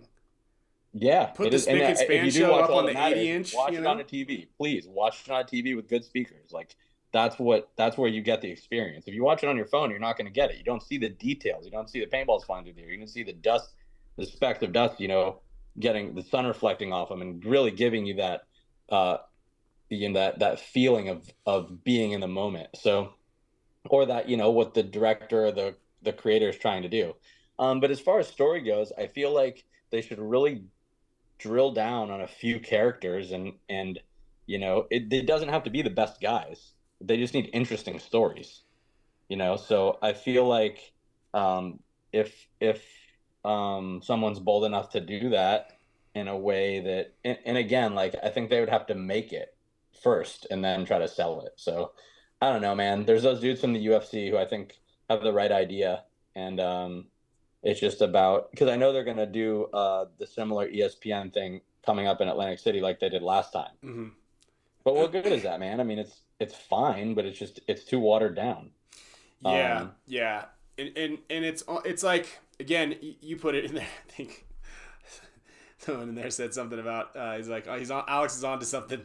Yeah, put the Spicka and Span Show up on the 80-inch. Watch it on a TV, please. Watch it on a TV with good speakers. Like that's where you get the experience. If you watch it on your phone, you're not going to get it. You don't see the details. You don't see the paintballs flying through there. You can see the dust, the specks of dust. Getting the sun reflecting off them and really giving you that, that feeling of being in the moment. So, or that what the director or the creator is trying to do. But as far as story goes, I feel like they should really drill down on a few characters and it doesn't have to be the best guys. They just need interesting stories. So I feel like if someone's bold enough to do that in a way that, and again, like I think they would have to make it first and then try to sell it. So I don't know, man. There's those dudes from the UFC who I think have the right idea, and it's just about, because I know they're gonna do the similar ESPN thing coming up in Atlantic City like they did last time. Mm-hmm. But what good is that, man? I mean, it's fine, but it's too watered down. Yeah, yeah, and it's like, again, you put it in there. I think someone in there said something about he's like, oh, Alex is on to something.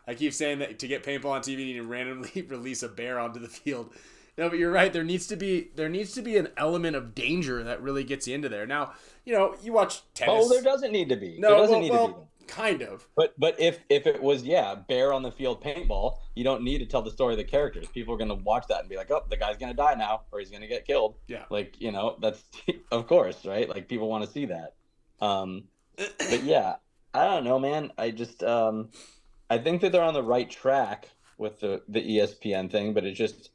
I keep saying that to get paintball on TV, you need to randomly release a bear onto the field. No, but you're right. There needs to be an element of danger that really gets you into there. Now, you watch tennis. Oh, there doesn't need to be. No, there doesn't need to be. Kind of. But if it was, bear on the field paintball, you don't need to tell the story of the characters. People are going to watch that and be like, oh, the guy's going to die now, or he's going to get killed. Yeah. Like, that's, of course, right? Like, people want to see that. But yeah, I don't know, man. I just, I think that they're on the right track with the ESPN thing, but it just,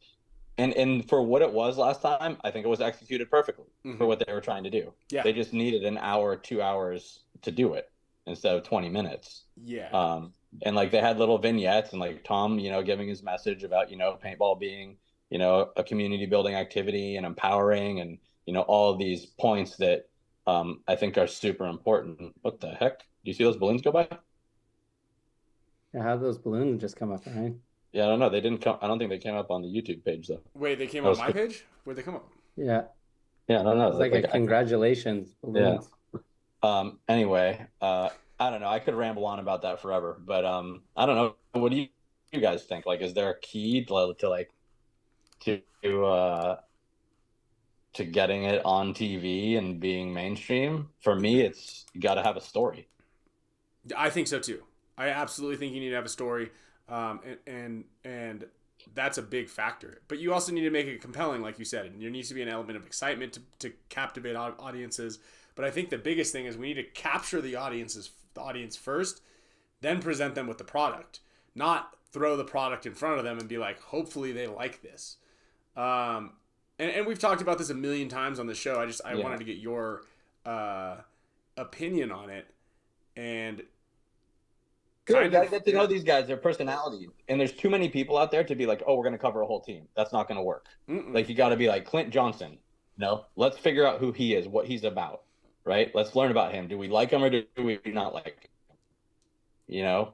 and for what it was last time, I think it was executed perfectly for what they were trying to do. Yeah. They just needed an hour, 2 hours to do it instead of 20 minutes. Yeah. And like they had little vignettes and like Tom, giving his message about, paintball being, a community building activity and empowering and, all of these points that I think are super important. What the heck? Do you see those balloons go by? Yeah, how those balloons just come up, right? Yeah, I don't know. They didn't come. I don't think they came up on the YouTube page though. Wait, they came on my page? Where'd they come up? Yeah. Yeah, I don't know. It's like a congratulations balloons. Yeah. Anyway, I don't know. I could ramble on about that forever, but I don't know. What do you guys think? Like, is there a key to getting it on TV and being mainstream? For me, it's you got to have a story. I think so too. I absolutely think you need to have a story, and that's a big factor. But you also need to make it compelling, like you said, and there needs to be an element of excitement to captivate audiences. But I think the biggest thing is we need to capture the audience first, then present them with the product, not throw the product in front of them and be like, hopefully they like this. And we've talked about this a million times on the show. I wanted to get your opinion on it, and good. You gotta get to know these guys, their personalities. And there's too many people out there to be like, oh, we're gonna cover a whole team. That's not gonna work. Like you gotta be like Clint Johnson. No, let's figure out who he is, what he's about. Right? Let's learn about him. Do we like him or do we not like him?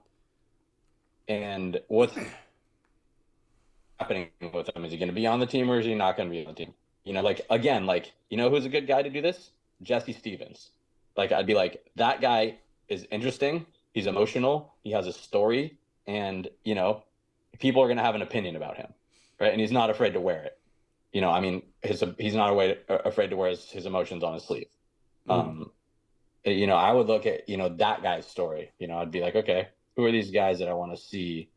And what's happening with him? Is he going to be on the team or is he not going to be on the team? Who's a good guy to do this? Jesse Stevens. Like, I'd be like, that guy is interesting. He's emotional. He has a story. And, people are going to have an opinion about him. Right? And he's not afraid to wear it. He's not afraid to wear his emotions on his sleeve. I would look at, that guy's story, I'd be like, okay, who are these guys that I want to see,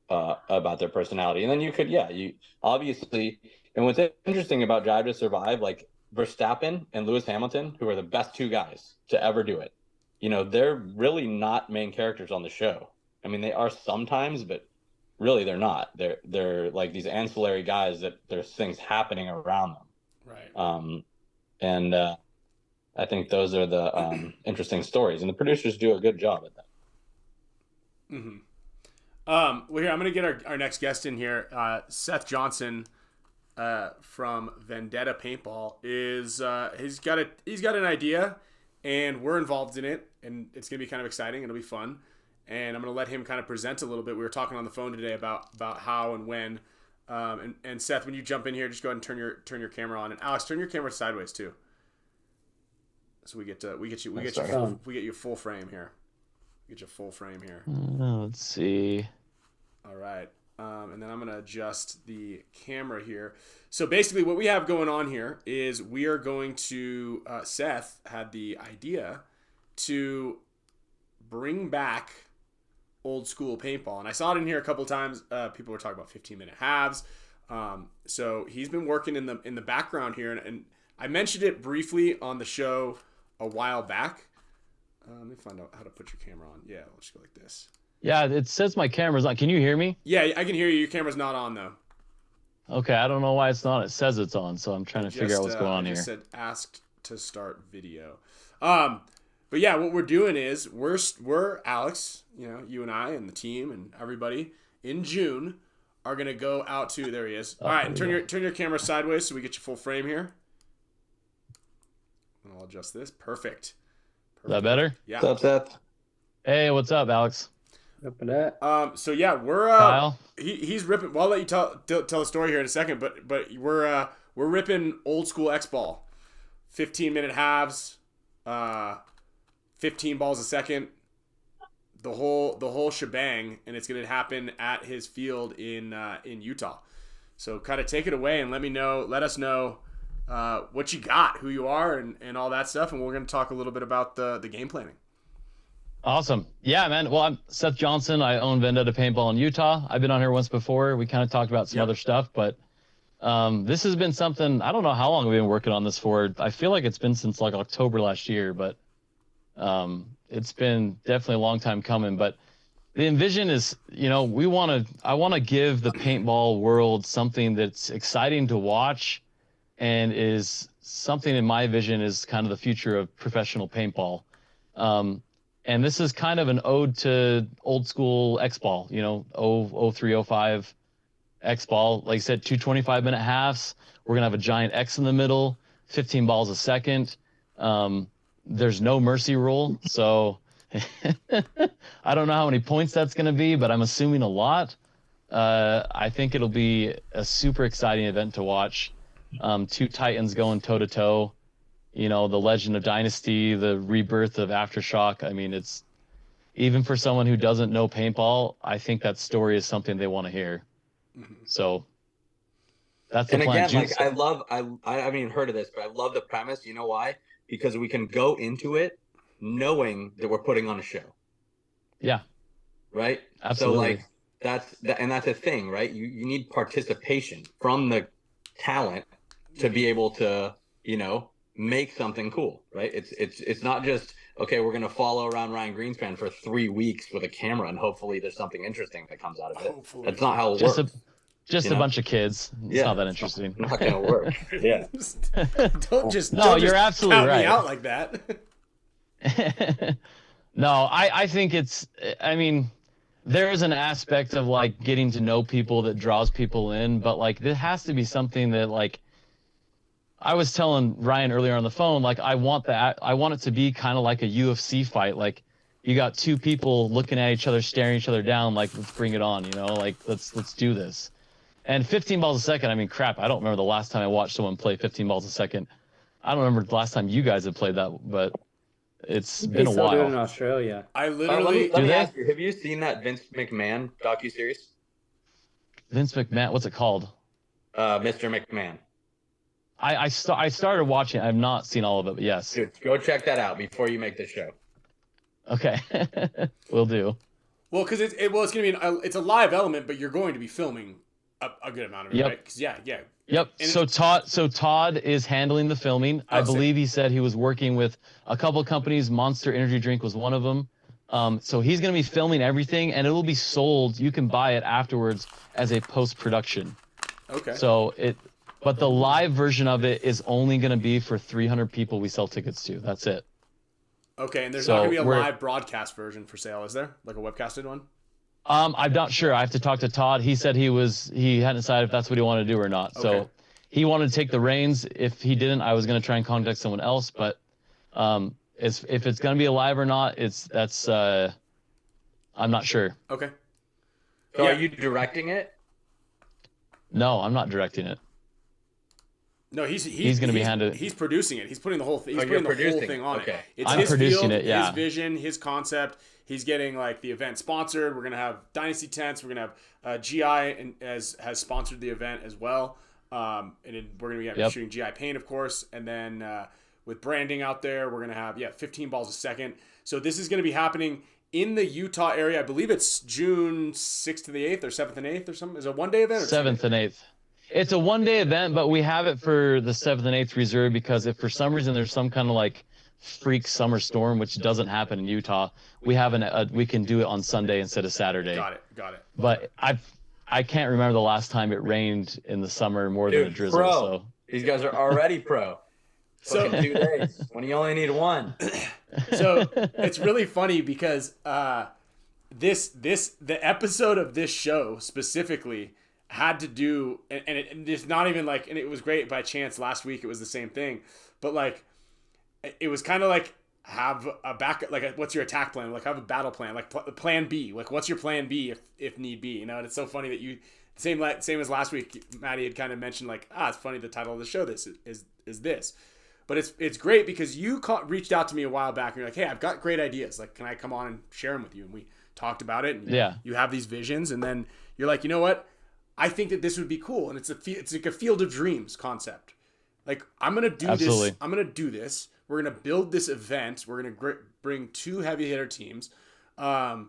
about their personality? And then you could, you obviously, and what's interesting about Drive to Survive, like Verstappen and Lewis Hamilton, who are the best two guys to ever do it, they're really not main characters on the show. I mean, they are sometimes, but really they're not. They're like these ancillary guys that there's things happening around them. Right. And I think those are the interesting stories, and the producers do a good job at that. Mm-hmm. Well, here I'm going to get our next guest in here. Seth Johnson from Vendetta Paintball is he's got an idea, and we're involved in it, and it's going to be kind of exciting. It'll be fun, and I'm going to let him kind of present a little bit. We were talking on the phone today about how and when. And Seth, when you jump in here, just go ahead and turn your camera on. And Alex, turn your camera sideways too. So we get you full frame here. Get you full frame here. Let's see. All right. And then I'm gonna adjust the camera here. So basically, what we have going on here is we are going to. Seth had the idea to bring back old school paintball, and I saw it in here a couple times. People were talking about 15-minute halves. So he's been working in the background here, and I mentioned it briefly on the show a while back. Let me find out how to put your camera on. Yeah, let's go like this. Yeah, it says my camera's on. Can you hear me? Yeah, I can hear you. Your camera's not on though. Okay, I don't know why it's not. It says it's on, so I'm trying to figure out what's going on I here. just said asked to start video. But yeah, what we're doing is we're Alex, you and I and the team and everybody in June are gonna go out to. There he is. All right, and turn your camera sideways so we get you full frame here. And I'll adjust this. Perfect. Is that better? Yeah. What's up, Seth? Hey, what's up, Alex? Up at that. So yeah, we're Kyle? he's ripping. Well, I'll let you tell the story here in a second, but we're ripping old school X ball, 15-minute halves, 15 balls a second, the whole shebang, and it's gonna happen at his field in Utah. So kind of take it away and let us know what you got, who you are, and all that stuff, and we're gonna talk a little bit about the game planning. Awesome. Yeah, man. Well, I'm Seth Johnson. I own Vendetta Paintball in Utah. I've been on here once before. We kind of talked about some other stuff, but this has been something, I don't know how long we've been working on this for. I feel like it's been since like October last year, but it's been definitely a long time coming. But the envision is, I want to give the paintball world something that's exciting to watch and is something in my vision is kind of the future of professional paintball. And this is kind of an ode to old school X-ball, 03, 05 X-ball. Like I said, 2 25-minute halves. We're going to have a giant X in the middle, 15 balls a second. There's no mercy rule. So I don't know how many points that's going to be, but I'm assuming a lot. I think it'll be a super exciting event to watch. 2 Titans going toe-to-toe. The legend of Dynasty, the rebirth of Aftershock. I mean, it's even for someone who doesn't know paintball, I think that story is something they want to hear. Mm-hmm. So that's the plan. And again, I haven't even heard of this, but I love the premise. You know why? Because we can go into it knowing that we're putting on a show. Yeah. Right? Absolutely. So that's a thing, right? You need participation from the talent to be able to, make something cool, right? It's not just, okay, we're going to follow around Ryan Greenspan for 3 weeks with a camera and hopefully there's something interesting that comes out of it. Hopefully. That's not how it works. Just a bunch of kids. It's not that interesting. Not going to work. Yeah. Don't you're absolutely count right. me out like that. No, I think there is an aspect of like getting to know people that draws people in, but like there has to be something that like, I was telling Ryan earlier on the phone, like I want it to be kind of like a UFC fight. Like you got 2 people looking at each other, staring each other down, like let's bring it on, like let's do this. And 15 balls a second, I mean, crap, I don't remember the last time I watched someone play 15 balls a second. I don't remember the last time you guys have played that, but it's been a while. They still do it in Australia. I literally... let me ask you, have you seen that Vince McMahon docuseries? Vince McMahon, what's it called? Mr. McMahon. I started watching. I've not seen all of it, but yes. Dude, go check that out before you make the show. Okay, will do. Well, because it's gonna be it's a live element, but you're going to be filming a good amount of it, right? 'Cause yeah. Yep. So Todd is handling the filming. I believe he said he was working with a couple companies. Monster Energy Drink was one of them. So he's gonna be filming everything, and it will be sold. You can buy it afterwards as a post-production. Okay. But the live version of it is only going to be for 300 people we sell tickets to. That's it. Okay, and there's not going to be a live broadcast version for sale, is there? Like a webcasted one? I'm not sure. I have to talk to Todd. He said he hadn't decided if that's what he wanted to do or not. Okay. So he wanted to take the reins. If he didn't, I was going to try and contact someone else. But if it's going to be a live or not, I'm not sure. Okay. So are you directing it? No, I'm not directing it. No, he's going to be handed. He's producing it. He's putting the whole thing. He's putting the whole thing on it. It's I'm his producing field, it. Yeah. His vision, his concept. He's getting like the event sponsored. We're gonna have Dynasty tents. We're gonna have GI has sponsored the event as well. And then we're gonna be shooting GI paint, of course. And then with branding out there, we're gonna have 15 balls a second. So this is gonna be happening in the Utah area. I believe it's June 6th to the 8th or 7th and 8th or something. Is it a 1-day event? Or 7th and 8th. It's a 1-day event, but we have it for the 7th and 8th reserved because if for some reason there's some kind of like freak summer storm, which doesn't happen in Utah, we have we can do it on Sunday instead of Saturday. Got it. But I can't remember the last time it rained in the summer more than a drizzle. Pro. So these guys are already pro. So Fucking 2 days when you only need one. So it's really funny because the episode of this show specifically had to do, and it's not even like, and it was great by chance last week. It was the same thing, but like, it was kind of like have a back, like what's your attack plan? Like have a battle plan, like plan B. Like what's your plan B if need be? You know, and it's so funny that you same as last week. Maddie had kind of mentioned like, it's funny the title of the show this is this. But it's great because you reached out to me a while back and you're like, hey, I've got great ideas. Like, can I come on and share them with you? And we talked about it. And you have these visions. And then you're like, you know what? I think that this would be cool. And it's like a field of dreams concept. Like, I'm going to do this. I'm going to do this. We're going to build this event. We're going to bring 2 heavy hitter teams. And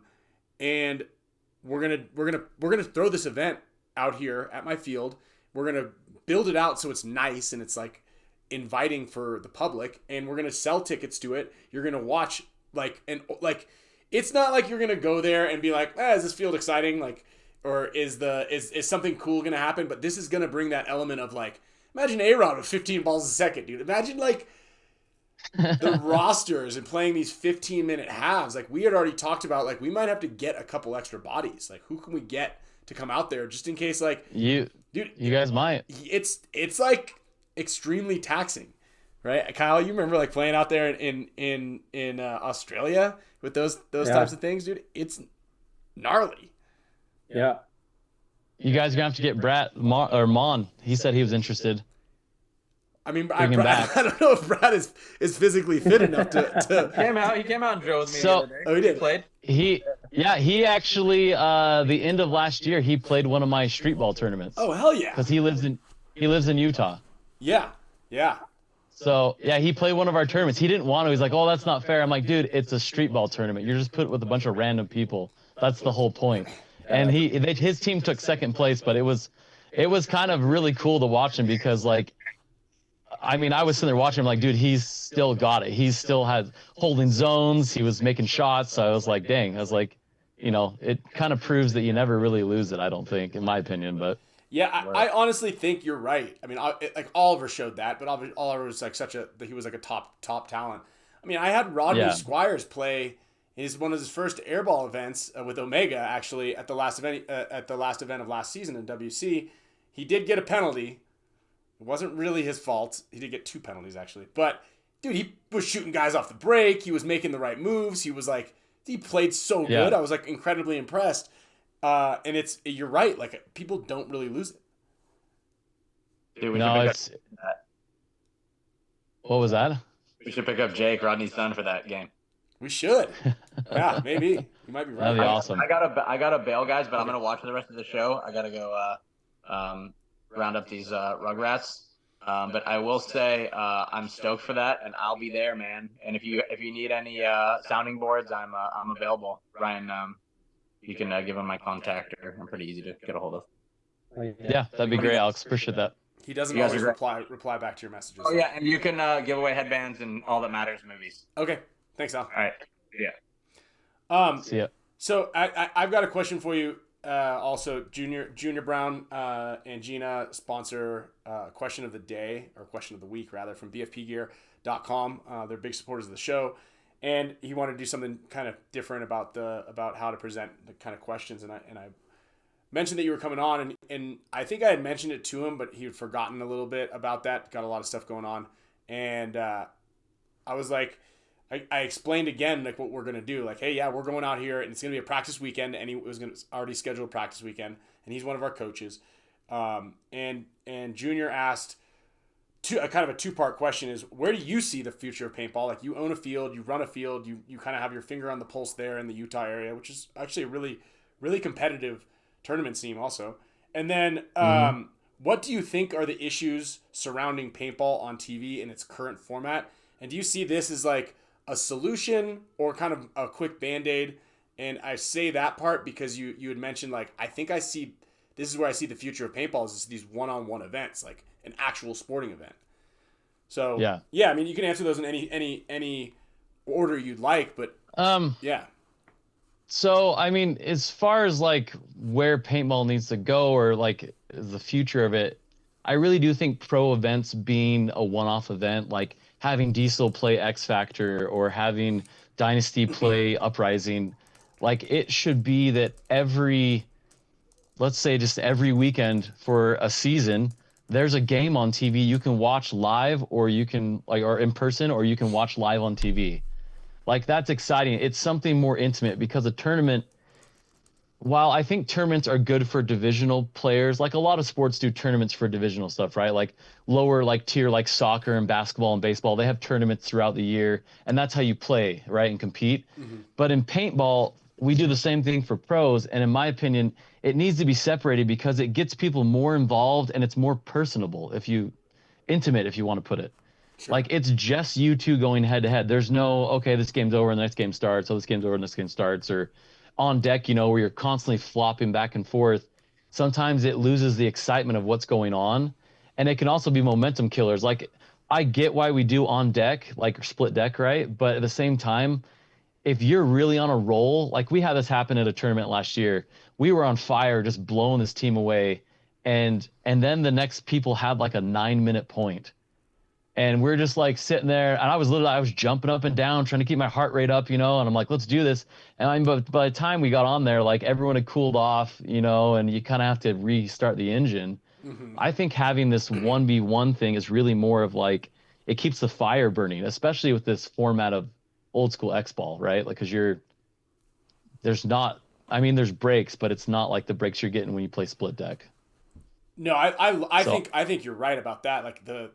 we're going to throw this event out here at my field. We're going to build it out so it's nice and it's like inviting for the public, and we're going to sell tickets to it. You're going to watch it's not like you're going to go there and be like, is this field exciting? Like, or is something cool going to happen? But this is going to bring that element of like, imagine A-Rod with 15 balls a second, dude. Imagine like the rosters and playing these 15-minute halves. Like we had already talked about, like we might have to get a couple extra bodies. Like who can we get to come out there just in case, like you guys might. It's like extremely taxing, right? Kyle, you remember like playing out there in Australia with those types of things, dude? It's gnarly. Yeah. You guys are gonna have to get Brad or Mon. He said he was interested. I mean, Bring him back. I don't know if Brad is physically fit enough to... He came out and drove with me So- the other day. Oh, he did? Played? He actually the end of last year he played one of my street ball tournaments. Oh, hell yeah. Because he lives in Utah. Yeah. So yeah, he played one of our tournaments. He didn't want to. He's like, "Oh, that's not fair." I'm like, "Dude, it's a street ball tournament. You're just put with a bunch of random people. That's the whole point." And his team took second place, but it was kind of really cool to watch him because like, I mean, I was sitting there watching him like, dude, he's still got it. He still had holding zones. He was making shots. So I was like, dang. I was like, it kind of proves that you never really lose it. I don't think, in my opinion, but. Yeah, I honestly think you're right. I mean, like Oliver showed that, but Oliver was like he was like a top talent. I mean, I had Rodney Squires play one of his first airball events with Omega actually at the last event of last season in WC. He did get a penalty. It wasn't really his fault. He did get 2 penalties actually, but dude, he was shooting guys off the break. He was making the right moves. He played so good. I was like incredibly impressed. And you're right. Like people don't really lose it. Dude, What was that? We should pick up Jake, Rodney's son, for that game. We should. Yeah, maybe. You might be right. That'd be awesome. I got a bail, guys, but I'm gonna watch the rest of the show. I gotta go round up these rugrats. But I will say I'm stoked for that, and I'll be there, man. And if you need any sounding boards, I'm available. Ryan, you can give him my contact, or I'm pretty easy to get a hold of. Yeah, that'd be great, Alex. Appreciate that. He doesn't always reply back to your messages. Oh yeah, and you can give away headbands and all that matters movies. Okay, thanks, Al. All right. Yeah. See ya. So I've got a question for you. Also, Junior Brown and Gina sponsor question of the day, or question of the week rather, from BFPgear.com. They're big supporters of the show, and he wanted to do something kind of different about how to present the kind of questions. And I mentioned that you were coming on, and I think I had mentioned it to him, but he had forgotten a little bit about that. Got a lot of stuff going on, and I was like, I explained again like what we're gonna do. Like, hey, yeah, we're going out here, and it's gonna be a practice weekend, and he was gonna already schedule a practice weekend, and he's one of our coaches. And Junior asked kind of a 2-part question: is where do you see the future of paintball? Like, you own a field, you run a field, you kind of have your finger on the pulse there in the Utah area, which is actually a really, really competitive tournament scene also. And then what do you think are the issues surrounding paintball on TV in its current format? And do you see this as like a solution or kind of a quick Band-Aid? And I say that part because you had mentioned, like, I think this is where I see the future of paintball is these one-on-one events, like an actual sporting event. So yeah, I mean, you can answer those in any order you'd like, but yeah. So, I mean, as far as like where paintball needs to go or like the future of it, I really do think pro events being a one-off event, like having Diesel play X Factor or having Dynasty play Uprising, like it should be that let's say just every weekend for a season, there's a game on TV you can watch live or you can or in person, or you can watch live on TV. Like that's exciting. It's something more intimate because a tournament, while I think tournaments are good for divisional players, like a lot of sports do tournaments for divisional stuff, right? Like lower like tier like soccer and basketball and baseball, they have tournaments throughout the year, and that's how you play, right, and compete. But in paintball, we do the same thing for pros, and in my opinion, it needs to be separated because it gets people more involved and it's more personable, intimate, if you want to put it. Like it's just you two going head to head. There's no, okay, this game's over and the next game starts, so this game's over and this game starts, or on deck, where you're constantly flopping back and forth. Sometimes it loses the excitement of what's going on, and it can also be momentum killers. Like I get why we do on deck, like split deck, right? But at the same time, if you're really on a roll, like we had this happen at a tournament last year, we were on fire, just blowing this team away, and then the next people had like a 9-minute point. And we're just like sitting there, and I was jumping up and down, trying to keep my heart rate up, and I'm like, let's do this. And but by the time we got on there, like everyone had cooled off, and you kind of have to restart the engine. I think having this 1v1 thing is really more of like, it keeps the fire burning, especially with this format of old school X-ball, right? Like, because there's breaks, but it's not like the breaks you're getting when you play split deck. No, I think you're right about that. Like the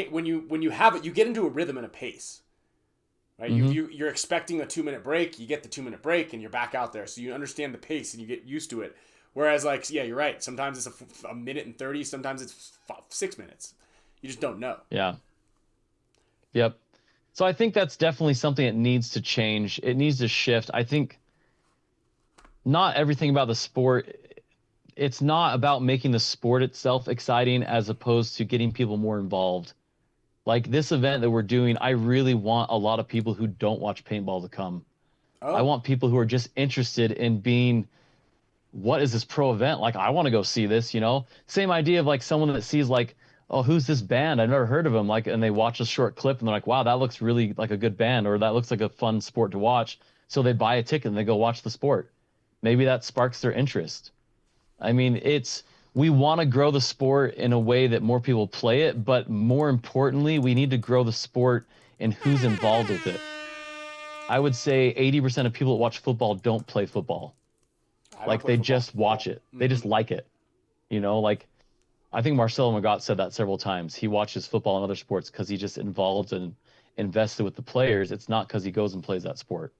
when you have it, you get into a rhythm and a pace, right? You're expecting a 2-minute break, you get the 2-minute break, and you're back out there, so you understand the pace and you get used to it. Whereas, like, yeah, you're right. Sometimes it's a minute and 30. Sometimes it's 6 minutes. You just don't know. Yeah. Yep. So I think that's definitely something that needs to change. It needs to shift. I think not everything about the sport, it's not about making the sport itself exciting as opposed to getting people more involved. Like this event that we're doing, I really want a lot of people who don't watch paintball to come. Oh. I want people who are just interested in being, what is this pro event? Like, I want to go see this, Same idea of like someone that sees like, oh, who's this band? I've never heard of them. Like, and they watch a short clip and they're like, wow, that looks really like a good band, or that looks like a fun sport to watch. So they buy a ticket and they go watch the sport. Maybe that sparks their interest. I mean, we want to grow the sport in a way that more people play it, but more importantly, we need to grow the sport in who's involved with it. I would say 80% of people that watch football don't play football. Like they just watch it. They just like it. Like I think Marcelo Magat said that several times. He watches football and other sports because he's just involved and invested with the players. It's not because he goes and plays that sport.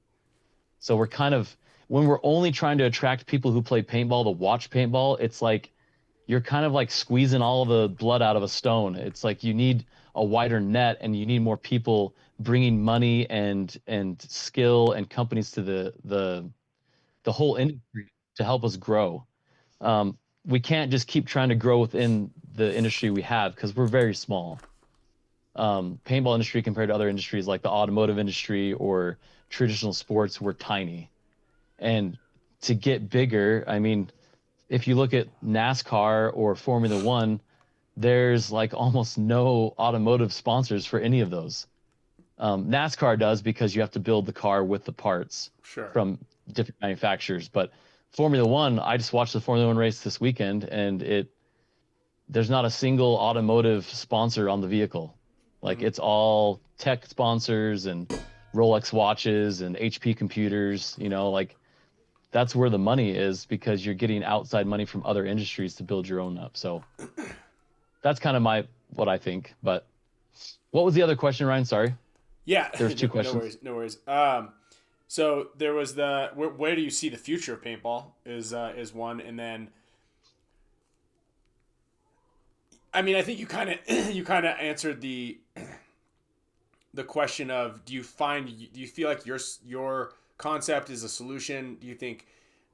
So we're kind of, when we're only trying to attract people who play paintball to watch paintball, it's like you're kind of like squeezing all the blood out of a stone. It's like you need a wider net, and you need more people bringing money and skill and companies to the whole industry to help us grow. We can't just keep trying to grow within the industry we have because we're very small. Paintball industry compared to other industries like the automotive industry or traditional sports, we're tiny. And to get bigger, I mean, if you look at NASCAR or Formula One, there's like almost no automotive sponsors for any of those. NASCAR does because you have to build the car with the parts from different manufacturers. But Formula One, I just watched the Formula One race this weekend, and there's not a single automotive sponsor on the vehicle. Like it's all tech sponsors and Rolex watches and HP computers, like that's where the money is, because you're getting outside money from other industries to build your own up. So that's kind of what I think. But what was the other question, Ryan? Sorry. Yeah. There's two questions. No worries. So there was where do you see the future of paintball is one. And then, I mean, I think you kind of answered the question of, do you feel like your concept is a solution? Do you think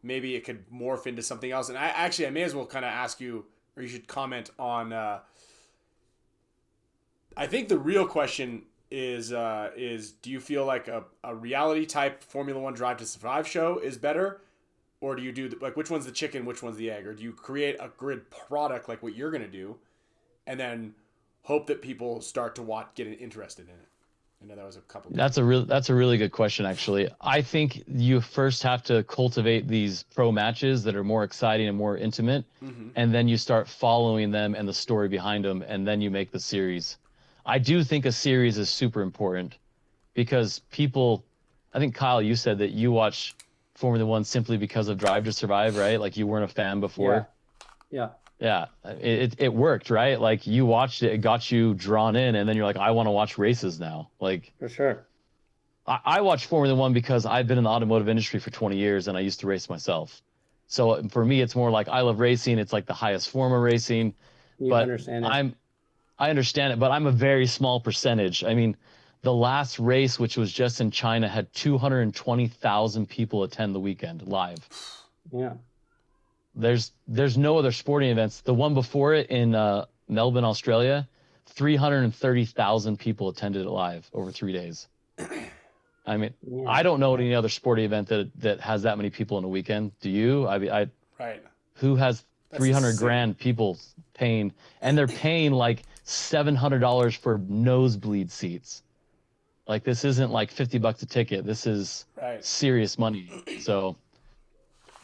maybe it could morph into something else? And I may as well kind of ask you, or you should comment on, I think the real question is do you feel like a reality type Formula One Drive to Survive show is better, Or do you do like which one's the chicken, which one's the egg, or do you create a grid product like what you're gonna do, and then hope that people start to get interested in it? I know that was a couple. That's a really good question, actually. I think you first have to cultivate these pro matches that are more exciting and more intimate, and then you start following them and the story behind them, and then you make the series. I do think a series is super important because people, I think Kyle, you said that you watch Formula One simply because of Drive to Survive, right? Like you weren't a fan before. Yeah. Yeah, it worked, right? Like you watched it, it got you drawn in, and then you're like, I want to watch races now. Like For sure. I watch Formula One because I've been in the automotive industry for 20 years and I used to race myself. So for me, it's more like I love racing. It's like the highest form of racing. You But understand it. I understand it, but I'm a very small percentage. I mean, the last race, which was just in China, had 220,000 people attend the weekend live. Yeah. There's no other sporting events. The one before it in Melbourne, Australia, 330,000 people attended it live over 3 days. I mean, Yeah. I don't know any other sporting event that has that many people in a weekend. Do you? I mean, Right. who has That's 300 insane. grand people paying, and they're paying like $700 for nosebleed seats. Like this isn't like $50 a ticket. This is Right. serious money. So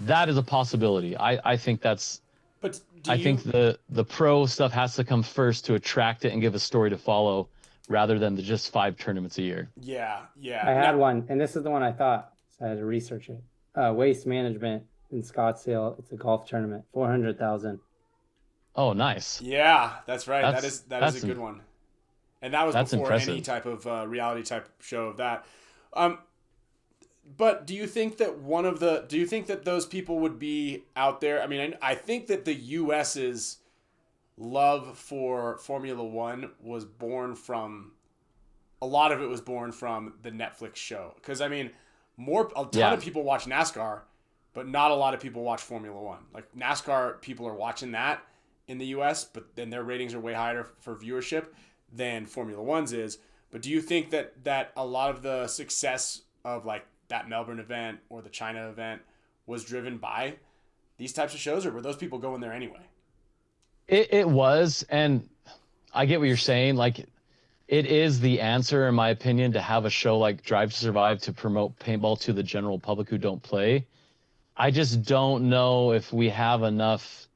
that is a possibility. I think that's. But I think the pro stuff has to come first to attract it and give a story to follow, rather than the just 5 tournaments a year. Yeah. I had one, and this is the one I thought, so I had to research it. Waste Management in Scottsdale. It's a golf tournament, 400,000. Oh, nice. Yeah, that's right. That is That's a good one. And that was that's before any impressive. type of reality type show of that. But do you think that those people would be out there? I mean, I think that the US's love for Formula One was born from, a lot of it was born from the Netflix show. Because, I mean, a ton of people watch NASCAR, but not a lot of people watch Formula One. Like, NASCAR, people are watching that in the US, but then their ratings are way higher for viewership than Formula One's is. But do you think that a lot of the success of, like, that Melbourne event or the China event was driven by these types of shows, or were those people going there anyway? It was, and I get what you're saying. Like, it is the answer, in my opinion, to have a show like Drive to Survive to promote paintball to the general public who don't play. I just don't know if we have enough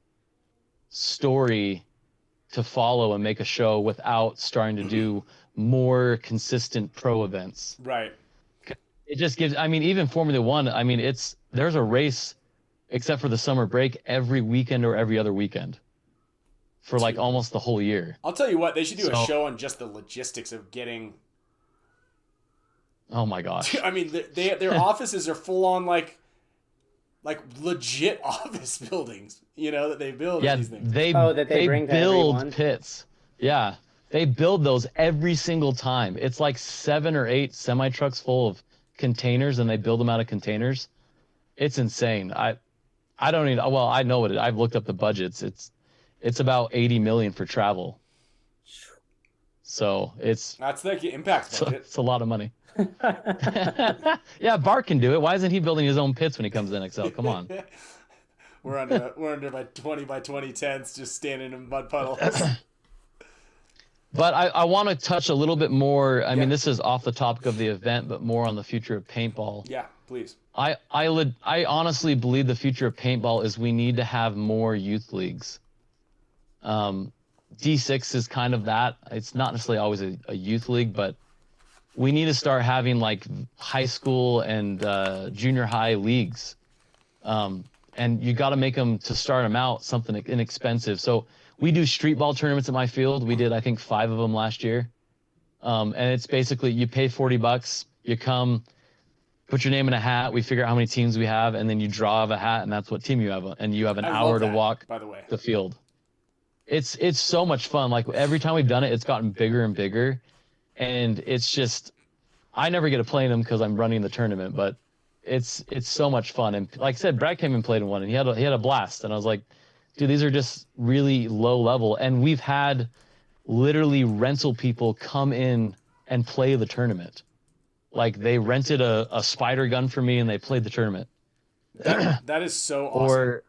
story to follow and make a show without starting to do more consistent pro events. Right. It just gives, I mean, even Formula One, I mean, there's a race, except for the summer break, every weekend or every other weekend for like almost the whole year. I'll tell you what, they should do a So- show on just the logistics of getting. Oh my gosh. I mean, their offices are full on like legit office buildings, that they build Yeah, these things. That they bring to build everyone? pits. Yeah, they build those every single time. It's like 7 or 8 semi trucks full of containers, and they build them out of containers. It's insane. I don't even. Well, I know it. I've looked up the budgets. It's about 80 million for travel. So That's the impact budget. it's a lot of money. Yeah, Bart can do it. Why isn't he building his own pits when he comes in XL? Come on. We're under by 20 by 20 tents, just standing in mud puddles. But I want to touch a little bit more. I mean, this is off the topic of the event, but more on the future of paintball. Yeah, please. I honestly believe the future of paintball is we need to have more youth leagues. D6 is kind of that. It's not necessarily always a youth league, but we need to start having like high school and junior high leagues. And you got to make them, to start them out, something inexpensive. So we do street ball tournaments at my field. We did, I think, 5 of them last year. And it's basically you pay $40, you come, put your name in a hat. We figure out how many teams we have, and then you draw of a hat, and that's what team you have. And you have an I hour love to that, walk by the way. the field. It's so much fun. Like every time we've done it, it's gotten bigger and bigger, and it's just, I never get to play in them because I'm running the tournament, but it's so much fun. And like I said, Brad came and played in one, and he had a blast. And I was like, dude, these are just really low level. And we've had literally rental people come in and play the tournament. Like they rented a spider gun for me, and they played the tournament. That is so awesome. Or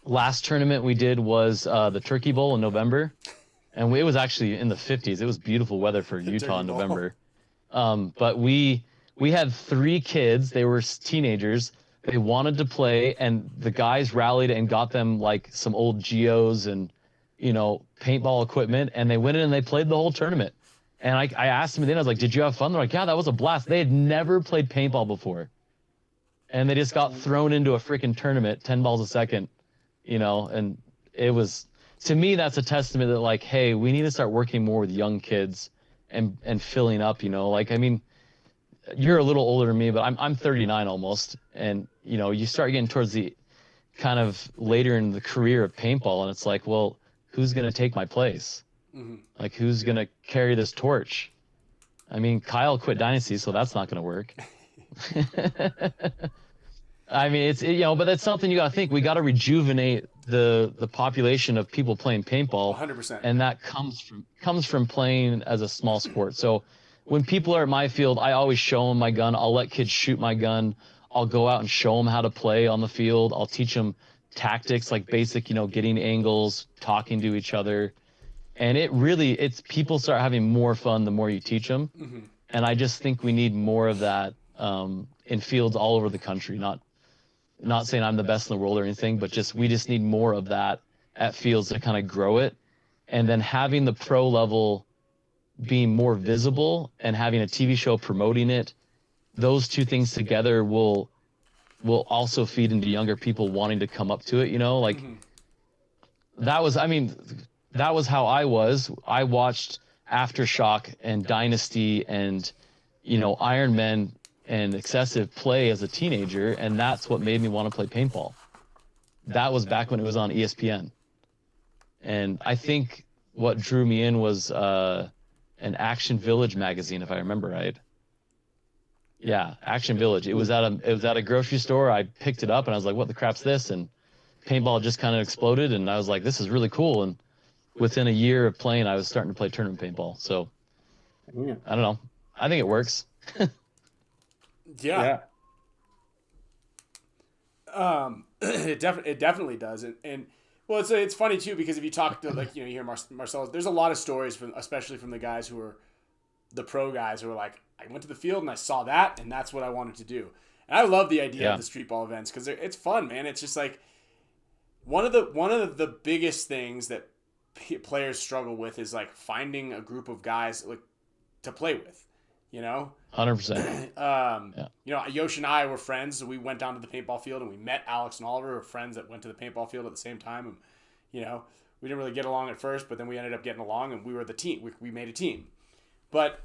last tournament we did was the Turkey Bowl in November, and it was actually in the 50s. It was beautiful weather for Utah in November. But we had 3 kids. They were teenagers. They wanted to play, and the guys rallied and got them like some old geos and, you know, paintball equipment, and they went in and they played the whole tournament. And I asked them, and then I was like, "Did you have fun?" They're like, "Yeah, that was a blast." They had never played paintball before, and they just got thrown into a freaking tournament, 10 balls a second, you know. And it was, to me, that's a testament that, like, hey, we need to start working more with young kids and filling up, you know. Like, I mean, you're a little older than me, but I'm 39 almost, and you know, you start getting towards the kind of later in the career of paintball, and it's like, well, who's gonna take my place? Mm-hmm. Like, who's gonna carry this torch? I mean, Kyle quit Dynasty, so that's not gonna work. I mean, it's, you know, but that's something you gotta think. We gotta rejuvenate the population of people playing paintball, 100%. and that comes from playing as a small sport. So when people are at my field, I always show them my gun. I'll let kids shoot my gun. I'll go out and show them how to play on the field. I'll teach them tactics, like basic, you know, getting angles, talking to each other. And it's people start having more fun the more you teach them. Mm-hmm. And I just think we need more of that in fields all over the country. Not saying I'm the best in the world or anything, but we just need more of that at fields to kind of grow it. And then having the pro level being more visible and having a TV show promoting it, those two things together will also feed into younger people wanting to come up to it, you know. Like, that was how I was. I watched Aftershock and Dynasty and, you know, Iron Men and Excessive play as a teenager, and that's what made me want to play paintball. That was back when it was on ESPN. And I think what drew me in was an Action Village magazine, if I remember right. Yeah, Action Village. It was at a grocery store. I picked it up and I was like, "What the crap's this?" And paintball just kind of exploded, and I was like, "This is really cool." And within a year of playing, I was starting to play tournament paintball. So Yeah. I don't know. I think it works. Yeah. It definitely does, and well, it's funny too, because if you talk to, like, you know, you hear Marcelo, there's a lot of stories especially from the guys who are the pro guys who are like, I went to the field and I saw that, and that's what I wanted to do. And I love the idea of the street ball events because it's fun, man. It's just like one of the biggest things that players struggle with is like finding a group of guys like to play with, you know. 100%. You know, Yosh and I were friends, so we went down to the paintball field and we met Alex and Oliver, were friends that went to the paintball field at the same time. And, you know, we didn't really get along at first, but then we ended up getting along, and we were the team. We made a team. But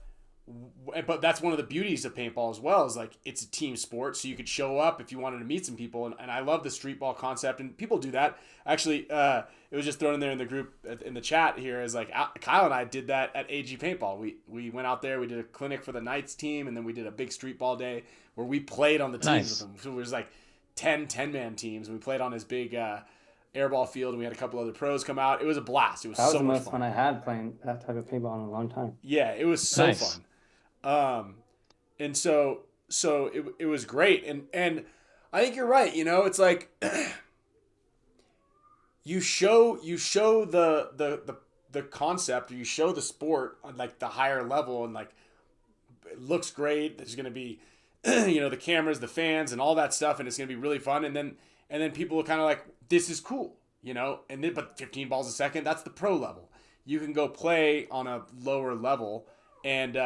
that's one of the beauties of paintball as well, is like it's a team sport, so you could show up if you wanted to meet some people. And I love the street ball concept, and people do that. Actually, it was just thrown in there in the group, in the chat here, is like Kyle and I did that at AG Paintball. We went out there, we did a clinic for the Knights team, and then we did a big street ball day where we played on the teams with them. So it was like 10-man teams, and we played on this big airball field, and we had a couple other pros come out. It was a blast. It was so much fun. That was the most fun I had playing that type of paintball in a long time. Yeah, it was so fun. And so it was great. And I think you're right. You know, it's like you show the concept, or you show the sport on like the higher level, and like it looks great. There's going to be, you know, the cameras, the fans, and all that stuff, and it's going to be really fun. And then people are kind of like, this is cool, you know. And then, but 15 balls a second, that's the pro level. You can go play on a lower level and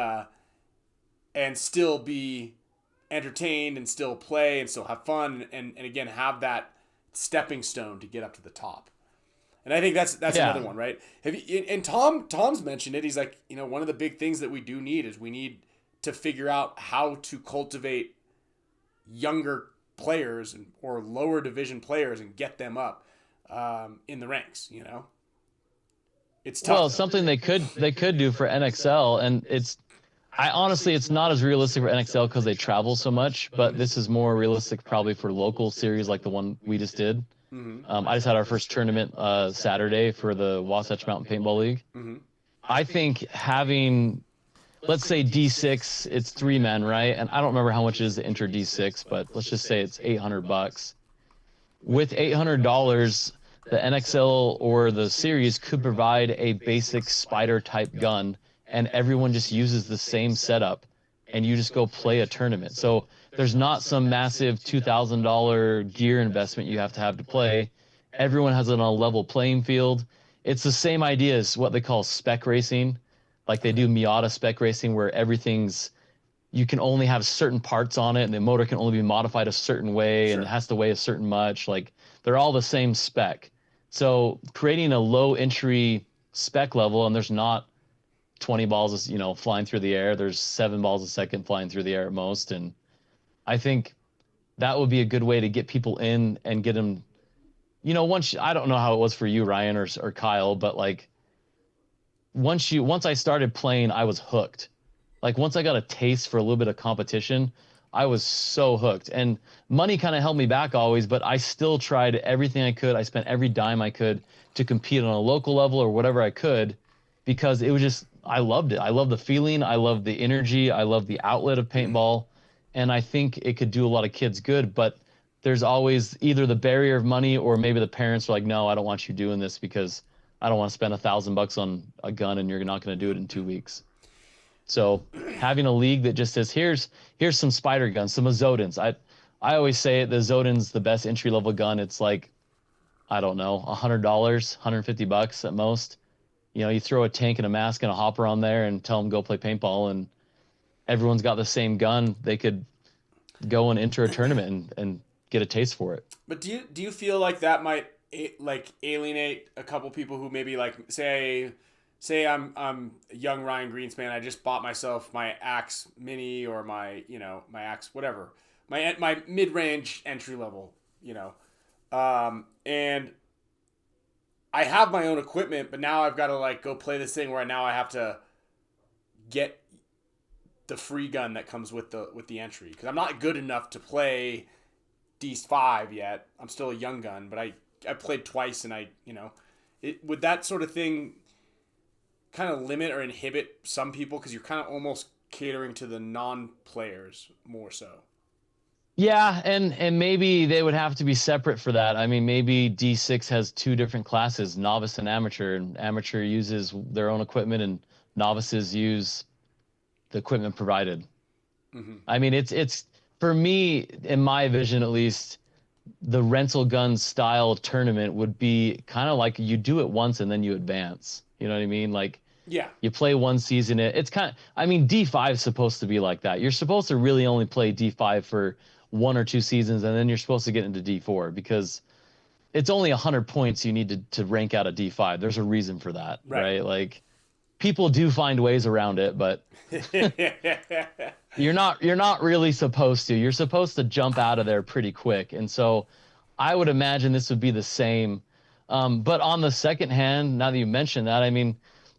still be entertained, and still play, and still have fun, and again have that stepping stone to get up to the top. And I think that's another one, right? And Tom's mentioned it. He's like, you know, one of the big things that we do need is we need to figure out how to cultivate younger players or lower division players and get them up in the ranks. You know, it's tough. Well, something they could do for NXL, and honestly, it's not as realistic for NXL because they travel so much, but this is more realistic probably for local series like the one we just did. Mm-hmm. I just had our first tournament Saturday for the Wasatch Mountain Paintball League. Mm-hmm. I think having, let's say D6, it's 3 men, right? And I don't remember how much is the inter D6, but let's just say it's $800. With $800, the NXL or the series could provide a basic spider type gun, and everyone just uses the same setup, and you just go play a tournament. So there's not some massive $2,000 gear investment you have to play. Everyone has it on a level playing field. It's the same idea as what they call spec racing. Like they do Miata spec racing, where you can only have certain parts on it, and the motor can only be modified a certain way, and it has to weigh a certain much. Like they're all the same spec. So creating a low entry spec level, and there's not 20 balls, flying through the air. There's 7 balls a second flying through the air at most. And I think that would be a good way to get people in and get them, I don't know how it was for you, Ryan or Kyle, but like once I started playing, I was hooked. Like once I got a taste for a little bit of competition, I was so hooked. And money kind of held me back always, but I still tried everything I could. I spent every dime I could to compete on a local level or whatever I could, because it was just, I loved it. I love the feeling. I love the energy. I love the outlet of paintball. And I think it could do a lot of kids good, but there's always either the barrier of money, or maybe the parents are like, no, I don't want you doing this because I don't want to spend $1,000 on a gun and you're not going to do it in 2 weeks. So having a league that just says, here's some spider guns, some Azodins. I always say the Azodin's the best entry level gun. It's like, I don't know, $100, $150 at most. You throw a tank and a mask and a hopper on there and tell them go play paintball, and everyone's got the same gun. They could go and enter a tournament and get a taste for it. But do you feel like that might alienate a couple people who maybe like say I'm young Ryan Greenspan. I just bought myself my Axe Mini or my Axe whatever, my mid range entry level, and I have my own equipment, but now I've got to like go play this thing where now I have to get the free gun that comes with the entry, because I'm not good enough to play D5 yet. I'm still a young gun, but I played twice, and would that sort of thing kind of limit or inhibit some people, because you're kind of almost catering to the non-players more so? Yeah, and maybe they would have to be separate for that. I mean, maybe D6 has 2 different classes, novice and amateur uses their own equipment, and novices use the equipment provided. Mm-hmm. I mean, it's for me, in my vision at least, the rental gun style tournament would be kind of like you do it once and then you advance. You know what I mean? Like, yeah, you play one season. It's kind of, I mean, D5 is supposed to be like that. You're supposed to really only play D5 for 1 or 2 seasons, and then you're supposed to get into D4, because it's only 100 points you need to rank out a D5. There's a reason for that, right? Like, people do find ways around it, but you're not really supposed to. You're supposed to jump out of there pretty quick. And so I would imagine this would be the same. But on the second hand, now that you mentioned that, I mean,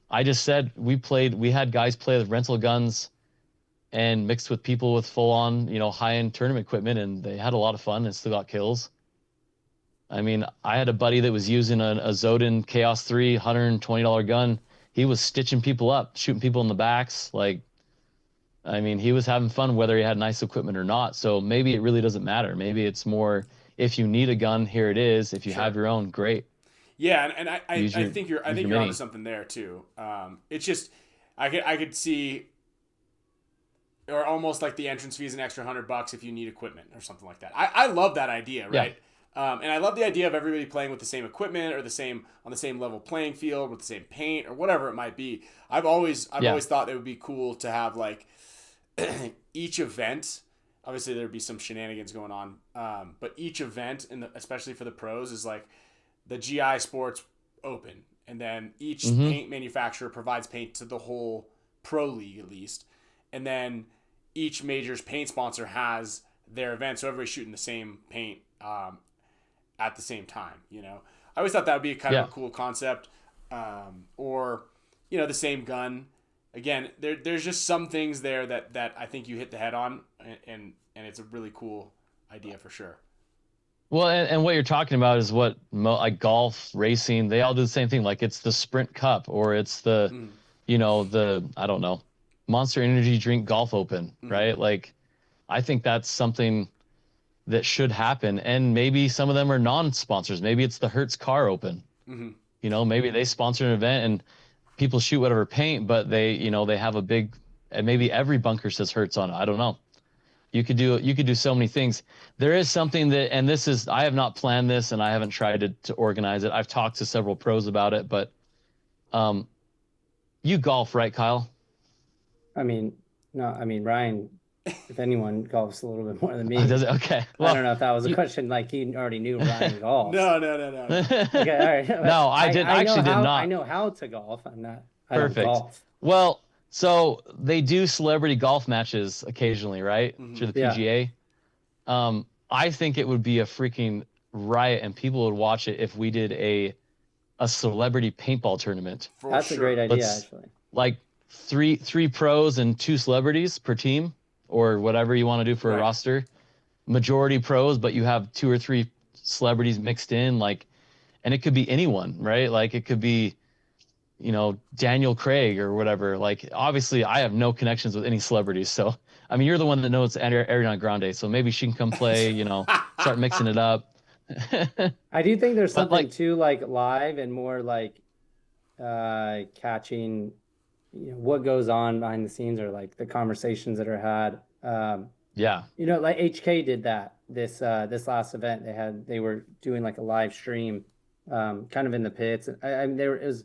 I just said we had guys play with rental guns and mixed with people with full-on, high-end tournament equipment, and they had a lot of fun and still got kills. I mean, I had a buddy that was using a Zodin Chaos 3 $120 gun. He was stitching people up, shooting people in the backs. Like, I mean, he was having fun whether he had nice equipment or not. So maybe it really doesn't matter. Maybe it's more, if you need a gun, here it is. If you have your own, great. Yeah, and I think you're onto something there too. It's just I could see, or almost like the entrance fee is an extra $100 if you need equipment or something like that. I love that idea, right? Yeah. And I love the idea of everybody playing with the same equipment or on the same level playing field with the same paint or whatever it might be. I've always thought it would be cool to have like each event. Obviously, there'd be some shenanigans going on, but each event, especially for the pros, is like the GI Sports Open, and then each paint manufacturer provides paint to the whole pro league at least, and then each major's paint sponsor has their event, so everybody's shooting the same paint at the same time. I always thought that would be kind of a cool concept, or the same gun. Again, there's just some things there that I think you hit the head on, and it's a really cool idea for sure. Well, and what you're talking about is what, like golf, racing, they all do the same thing. Like it's the Sprint Cup, or it's the, I don't know, Monster Energy Drink Golf Open, right? Like, I think that's something that should happen. And maybe some of them are non-sponsors. Maybe it's the Hertz Car Open. You know, maybe they sponsor an event and people shoot whatever paint, but they, you know, they have a big, and maybe every bunker says Hertz on it. I don't know. You could do so many things. There is something that, and this is, I have not planned this and I haven't tried to organize it. I've talked to several pros about it, but you golf, right, Kyle? I mean, no, I mean, Ryan, if anyone golfs a little bit more than me. Oh, does it? Okay. Well, I don't know if that was a question, like he already knew Ryan golf. No. Okay, all right. No, I actually did not. I know how to golf. I don't Perfect. golf. Well, so they do celebrity golf matches occasionally, right? Through the PGA. I think it would be a freaking riot and people would watch it if we did a celebrity paintball tournament. That's a great idea, actually. Like three pros and 2 celebrities per team, or whatever you want to do for a roster. Majority pros, but you have 2 or 3 celebrities mixed in, like, and it could be anyone, right? Like it could be, you know, Daniel Craig or whatever. Like, obviously I have no connections with any celebrities. So, I mean, you're the one that knows Ariana Grande. So maybe she can come play, you know, start mixing it up. I do think there's something too, like live and more like catching, you know, what goes on behind the scenes or like the conversations that are had. You know, like HK did that this last event. They were doing like a live stream, kind of in the pits. I mean, there was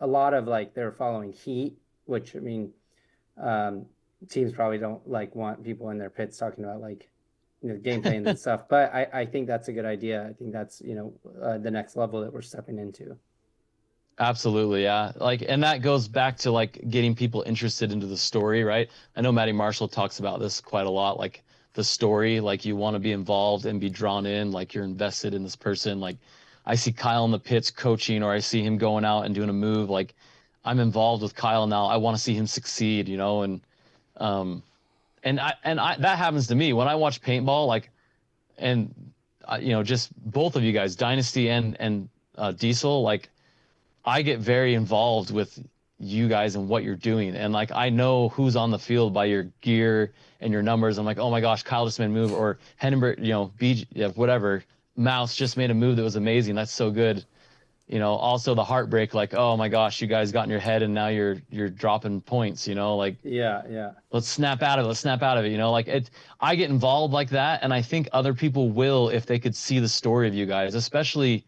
a lot of like, they were following heat, which, I mean, teams probably don't like want people in their pits talking about like, you know, gameplay and that stuff. But I think that's a good idea. I think that's, you know, the next level that we're stepping into. Absolutely, yeah. Like, and that goes back to like getting people interested into the story, right? I know Matty Marshall talks about this quite a lot, like the story, like you want to be involved and be drawn in, like you're invested in this person. Like I see Kyle in the pits coaching, or I see him going out and doing a move. Like I'm involved with Kyle now. I want to see him succeed, you know, and that happens to me when I watch paintball, like, and you know, just both of you guys, Dynasty and Diesel, like, I get very involved with you guys and what you're doing. And like, I know who's on the field by your gear and your numbers. I'm like, oh my gosh, Kyle just made a move, or Hendenberg, you know, whatever, Mouse just made a move that was amazing. That's so good. You know, also the heartbreak, like, oh my gosh, you guys got in your head and now you're dropping points, you know, like, yeah. Let's snap out of it. You know, like I get involved like that. And I think other people will, if they could see the story of you guys, especially,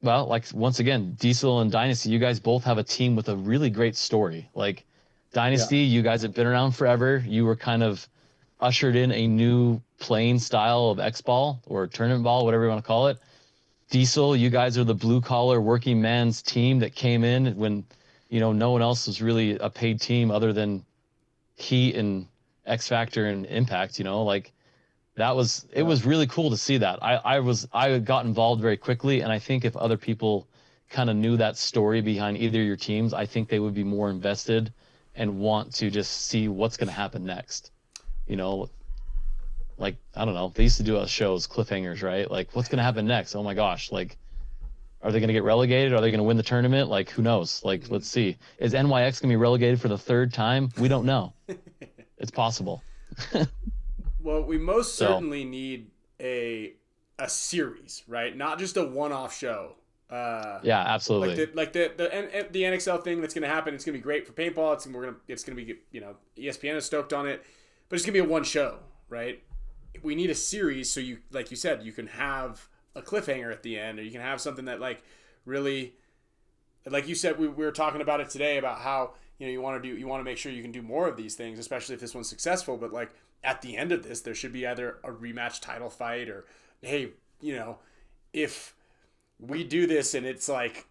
well, like, once again, Diesel and Dynasty, you guys both have a team with a really great story. Like Dynasty, you guys have been around forever. You were kind of ushered in a new playing style of X-ball or tournament ball, whatever you want to call it. Diesel, you guys are the blue collar working man's team that came in when, you know, no one else was really a paid team other than Heat and X Factor and Impact, you know, like, it was really cool to see that. I got involved very quickly, and I think if other people kind of knew that story behind either of your teams, I think they would be more invested and want to just see what's going to happen next. You know, like, I don't know, they used to do shows, cliffhangers, right? Like, what's going to happen next? Oh my gosh, like, are they going to get relegated? Are they going to win the tournament? Like, who knows? Like, let's see. Is NYX going to be relegated for the 3rd time? We don't know. It's possible. Well, we most certainly need a series, right? Not just a one-off show. Yeah, absolutely. Like the NXL thing that's going to happen. It's going to be great for paintball. It's going to be, you know, ESPN is stoked on it, but it's going to be a one show, right? We need a series, so you, like you said, you can have a cliffhanger at the end, or you can have something that like really, like you said, we were talking about it today about how, you know, you want to make sure you can do more of these things, especially if this one's successful. But like, at the end of this, there should be either a rematch title fight, or, hey, you know, if we do this and it's like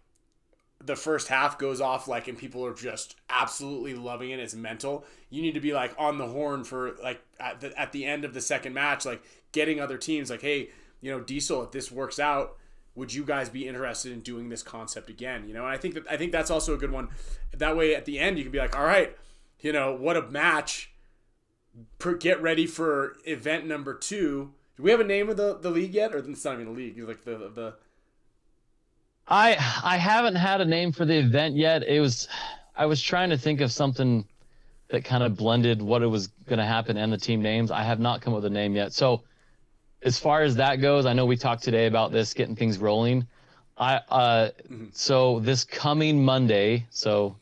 the first half goes off, like, and people are just absolutely loving it, it's mental, you need to be like on the horn for like at the end of the second match, like getting other teams like, hey, you know, Diesel, if this works out, would you guys be interested in doing this concept again? You know, and I think that's also a good one. That way at the end you can be like, all right, you know, what a match. Get ready for event number 2. Do we have a name of the league yet? Or it's not even a league. It's like the I haven't had a name for the event yet. I was trying to think of something that kind of blended what it was going to happen and the team names. I have not come up with a name yet. So as far as that goes, I know we talked today about this, getting things rolling. So this coming Monday, so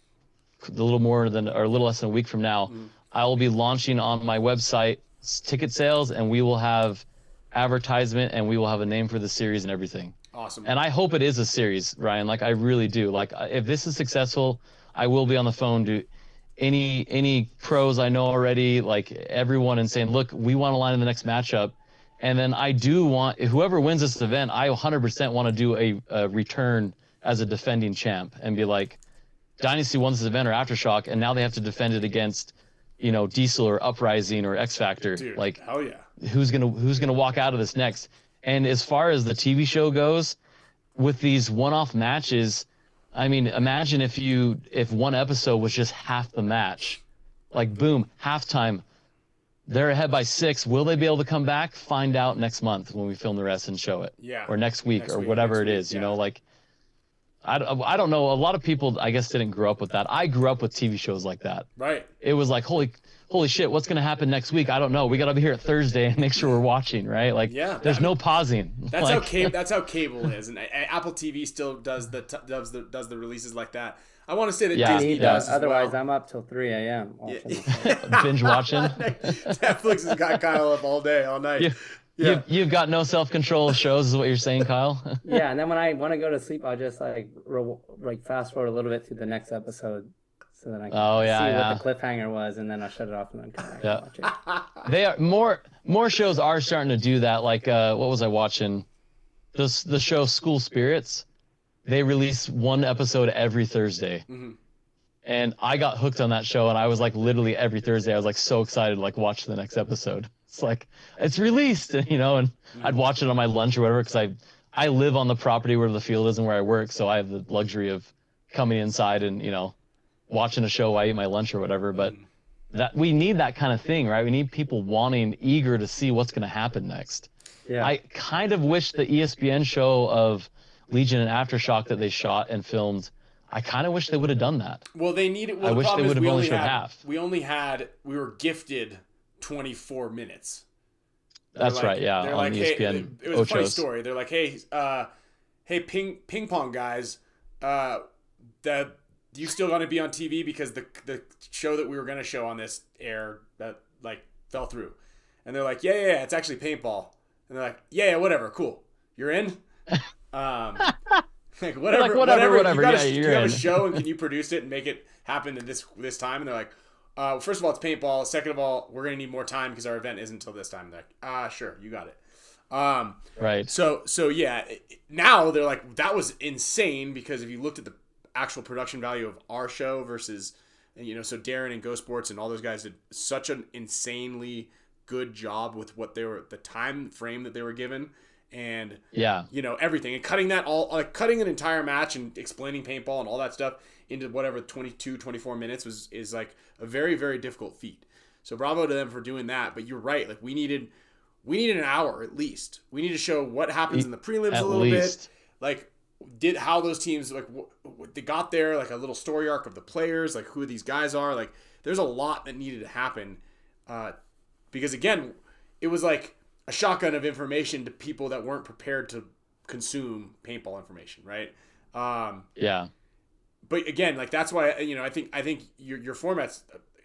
a little more than, or a little less than a week from now, I will be launching on my website ticket sales, and we will have advertisement, and we will have a name for the series and everything. Awesome. And I hope it is a series, Ryan. Like, I really do. Like, if this is successful, I will be on the phone to any pros I know already, like everyone, and saying, look, we want to line in the next matchup. And then I do want, whoever wins this event, I 100% want to do a return as a defending champ and be like, Dynasty won this event or Aftershock, and now they have to defend it against, Diesel or Uprising or X Factor. Dude, like, hell yeah. Who's gonna walk out of this next? And as far as the TV show goes, with these one-off matches, I mean, imagine if one episode was just half the match, like boom, halftime. They're ahead by 6. Will they be able to come back? Find out next month when we film the rest and show it. Yeah. Or next week or whatever it is. Yeah. Like, I don't know. A lot of people, I guess, didn't grow up with that. I grew up with TV shows like that. Right. It was like, holy shit, what's going to happen next week? I don't know. We got to be here at Thursday and make sure we're watching, right? Like, there's no pausing. That's like, that's how cable is, and Apple TV still does the releases like that. I want to say that Disney does. Otherwise, as well. I'm up till 3 a.m. watching. binge watching. Netflix has got Kyle up all day, all night. You've got no self-control of shows, is what you're saying, Kyle. Yeah, and then when I want to go to sleep, I'll just like fast forward a little bit to the next episode, so that I can see what the cliffhanger was, and then I'll shut it off and then come back and watch it. They are more shows are starting to do that. Like, what was I watching? The show School Spirits. They release one episode every Thursday. And I got hooked on that show, and I was like, literally every Thursday, I was like so excited to like watch the next episode. It's like, it's released, and I'd watch it on my lunch or whatever, because I live on the property where the field is and where I work, so I have the luxury of coming inside and watching a show while I eat my lunch or whatever. But that we need that kind of thing, right? We need people eager to see what's going to happen next. Yeah. I kind of wish the ESPN show of Legion and Aftershock that they shot and filmed, I kind of wish they would have done that. Well, they needed. Well, I wish they would have only showed half. We were gifted 24 minutes. That's right, yeah. They're on like, ESPN. It was a funny story. They're like, hey, ping pong guys, that you still going to be on TV because the show that we were going to show on this air that like fell through, and they're like, yeah, it's actually paintball, and they're like, yeah, whatever, cool, you're in. Like whatever. You have a show, and can you produce it and make it happen in this time? And they're like, first of all, it's paintball. Second of all, we're gonna need more time because our event isn't until this time. They're like, sure, you got it. Right. So yeah. Now they're like, that was insane, because if you looked at the actual production value of our show versus, so Darren and Go Sports and all those guys did such an insanely good job with what they were, the time frame that they were given. And everything, and cutting an entire match and explaining paintball and all that stuff into whatever 22, 24 minutes is like a very, very difficult feat. So bravo to them for doing that. But you're right, like we needed an hour at least. We need to show what happens in the prelims a little bit, like how those teams like they got there, like a little story arc of the players, like who these guys are. Like there's a lot that needed to happen, because again, it was like a shotgun of information to people that weren't prepared to consume paintball information, right? But again, like that's why I think your format's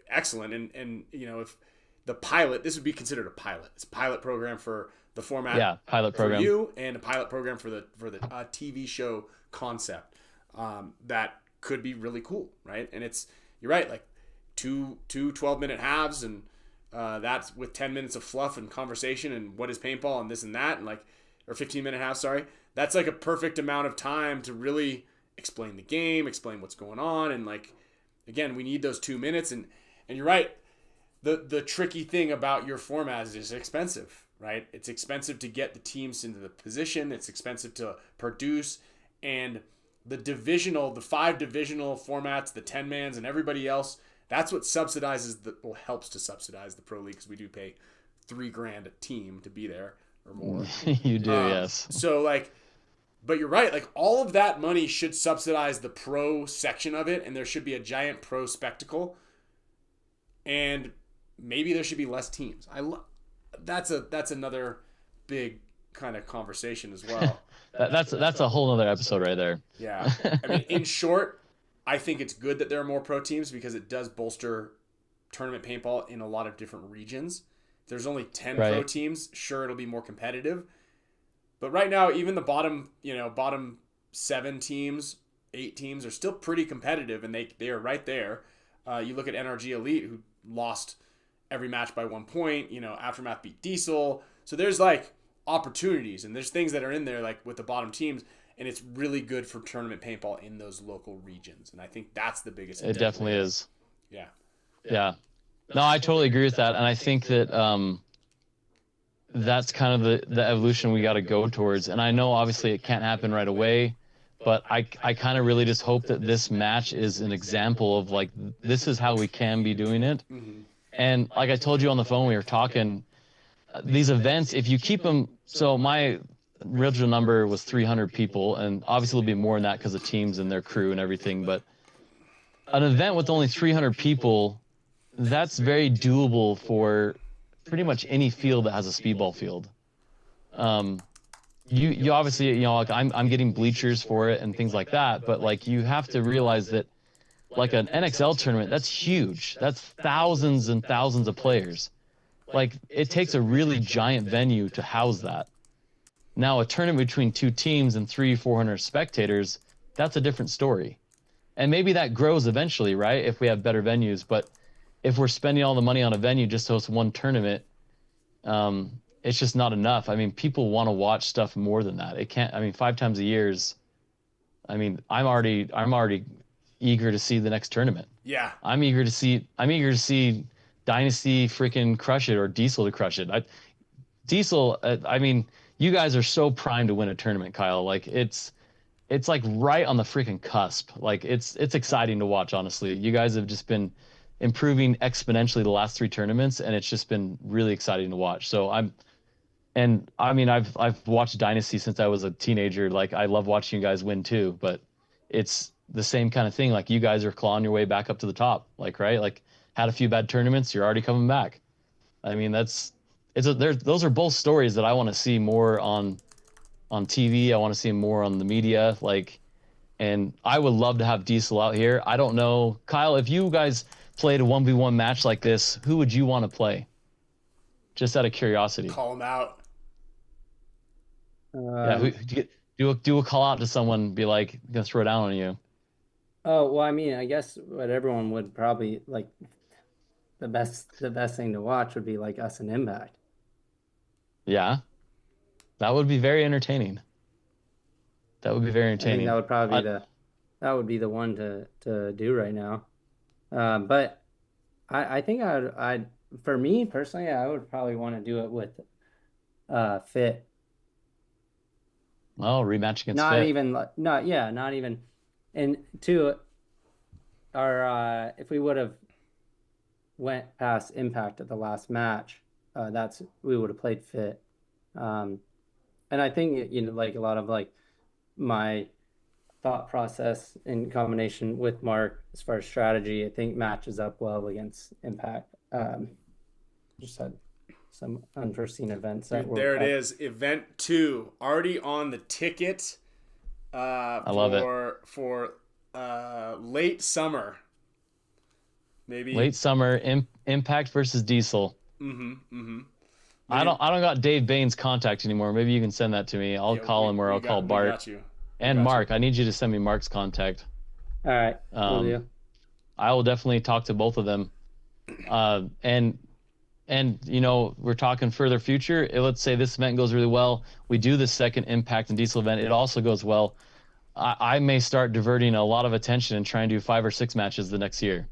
excellent, and if the pilot, this would be considered a pilot. It's a pilot program for the format. Yeah, pilot program for you, and a pilot program for the TV show concept. That could be really cool, right? And you're right, like two 12-minute halves, and that's with 10 minutes of fluff and conversation and what is paintball and this and that, and like, or 15-minute half, sorry. That's like a perfect amount of time to really explain the game, explain what's going on. And like, again, we need those 2 minutes. And you're right. The tricky thing about your format is it's expensive, right? It's expensive to get the teams into the position. It's expensive to produce. And the 5 divisional formats, the 10-mans and everybody else, that's what helps to subsidize the pro league, because we do pay $3,000 a team to be there or more. You do, yes. So like, But you're right. Like, all of that money should subsidize the pro section of it, and there should be a giant pro spectacle. And maybe there should be less teams. That's another big kind of conversation as well. That's a whole other episode right there. Yeah. I mean, in short, I think it's good that there are more pro teams because it does bolster tournament paintball in a lot of different regions. If there's only 10 pro teams, sure, it'll be more competitive. But right now, even the bottom 7 teams, 8 teams are still pretty competitive, and they are right there. You look at NRG Elite, who lost every match by 1 point. Aftermath beat Diesel. So there's like opportunities, and there's things that are in there like with the bottom teams, and it's really good for tournament paintball in those local regions. And I think that's the biggest. It definitely is. Yeah. Yeah. No, I totally agree with that, and I think that that's kind of the evolution we got to go towards. And I know obviously it can't happen right away, but I kind of really just hope that this match is an example of like, this is how we can be doing it. Mm-hmm. And like I told you on the phone, we were talking, these events, if you keep them, so my original number was 300 people, and obviously there'll be more than that because of teams and their crew and everything, but an event with only 300 people, that's very doable for pretty much any field that has a speedball field. You obviously, like I'm getting bleachers for it and things like that, but like you have to realize that like an NXL tournament, that's huge. That's thousands and thousands of players. Like it takes a really giant venue to house that. Now a tournament between 2 teams and 300-400 spectators, that's a different story. And maybe that grows eventually, right? If we have better venues, but if we're spending all the money on a venue just to host one tournament, it's just not enough. I mean, people want to watch stuff more than that. It can't. I mean, 5 times a year is. I mean, I'm already eager to see the next tournament. Yeah. I'm eager to see Dynasty freaking crush it, or Diesel to crush it. Diesel. I mean, you guys are so primed to win a tournament, Kyle. Like it's like right on the freaking cusp. Like it's exciting to watch. Honestly, you guys have just been improving exponentially the last 3 tournaments, and it's just been really exciting to watch. So I've watched Dynasty since I was a teenager. Like I love watching you guys win too, but it's the same kind of thing. Like you guys are clawing your way back up to the top, like, right? Like had a few bad tournaments, you're already coming back. I mean, those are both stories that I want to see more on TV. I want to see more on the media. Like, and I would love to have Diesel out here. I don't know, Kyle, if you guys played a 1v1 match like this, who would you want to play? Just out of curiosity. Call him out. Do a call out to someone, be like, gonna throw down on you. Oh, well, I mean, I guess what everyone would probably like, the best thing to watch would be like us and Impact. Yeah. That would be very entertaining. That would be very I think entertaining. that would probably be the one to do right now. But I think I'd for me personally, I would probably want to do it with Fit. Oh, rematch against Not Fit. not even. And two, if we would have went past Impact at the last match, we would have played Fit. And I think like a lot of like my thought process in combination with Mark as far as strategy, I think matches up well against Impact. Just had some unforeseen events that There it is, event 2 already on the ticket. I love it. For late summer, maybe late summer. Impact versus Diesel. I don't got Dave Bain's contact anymore. Maybe you can send that to me. I'll call him, or I'll call Bart. Got you. And Mark, I need you to send me Mark's contact. All right, will do. I will definitely talk to both of them. And we're talking further future. Let's say this event goes really well. We do the second Impact and Diesel event. It also goes well. I may start diverting a lot of attention and try and do 5 or 6 matches the next year.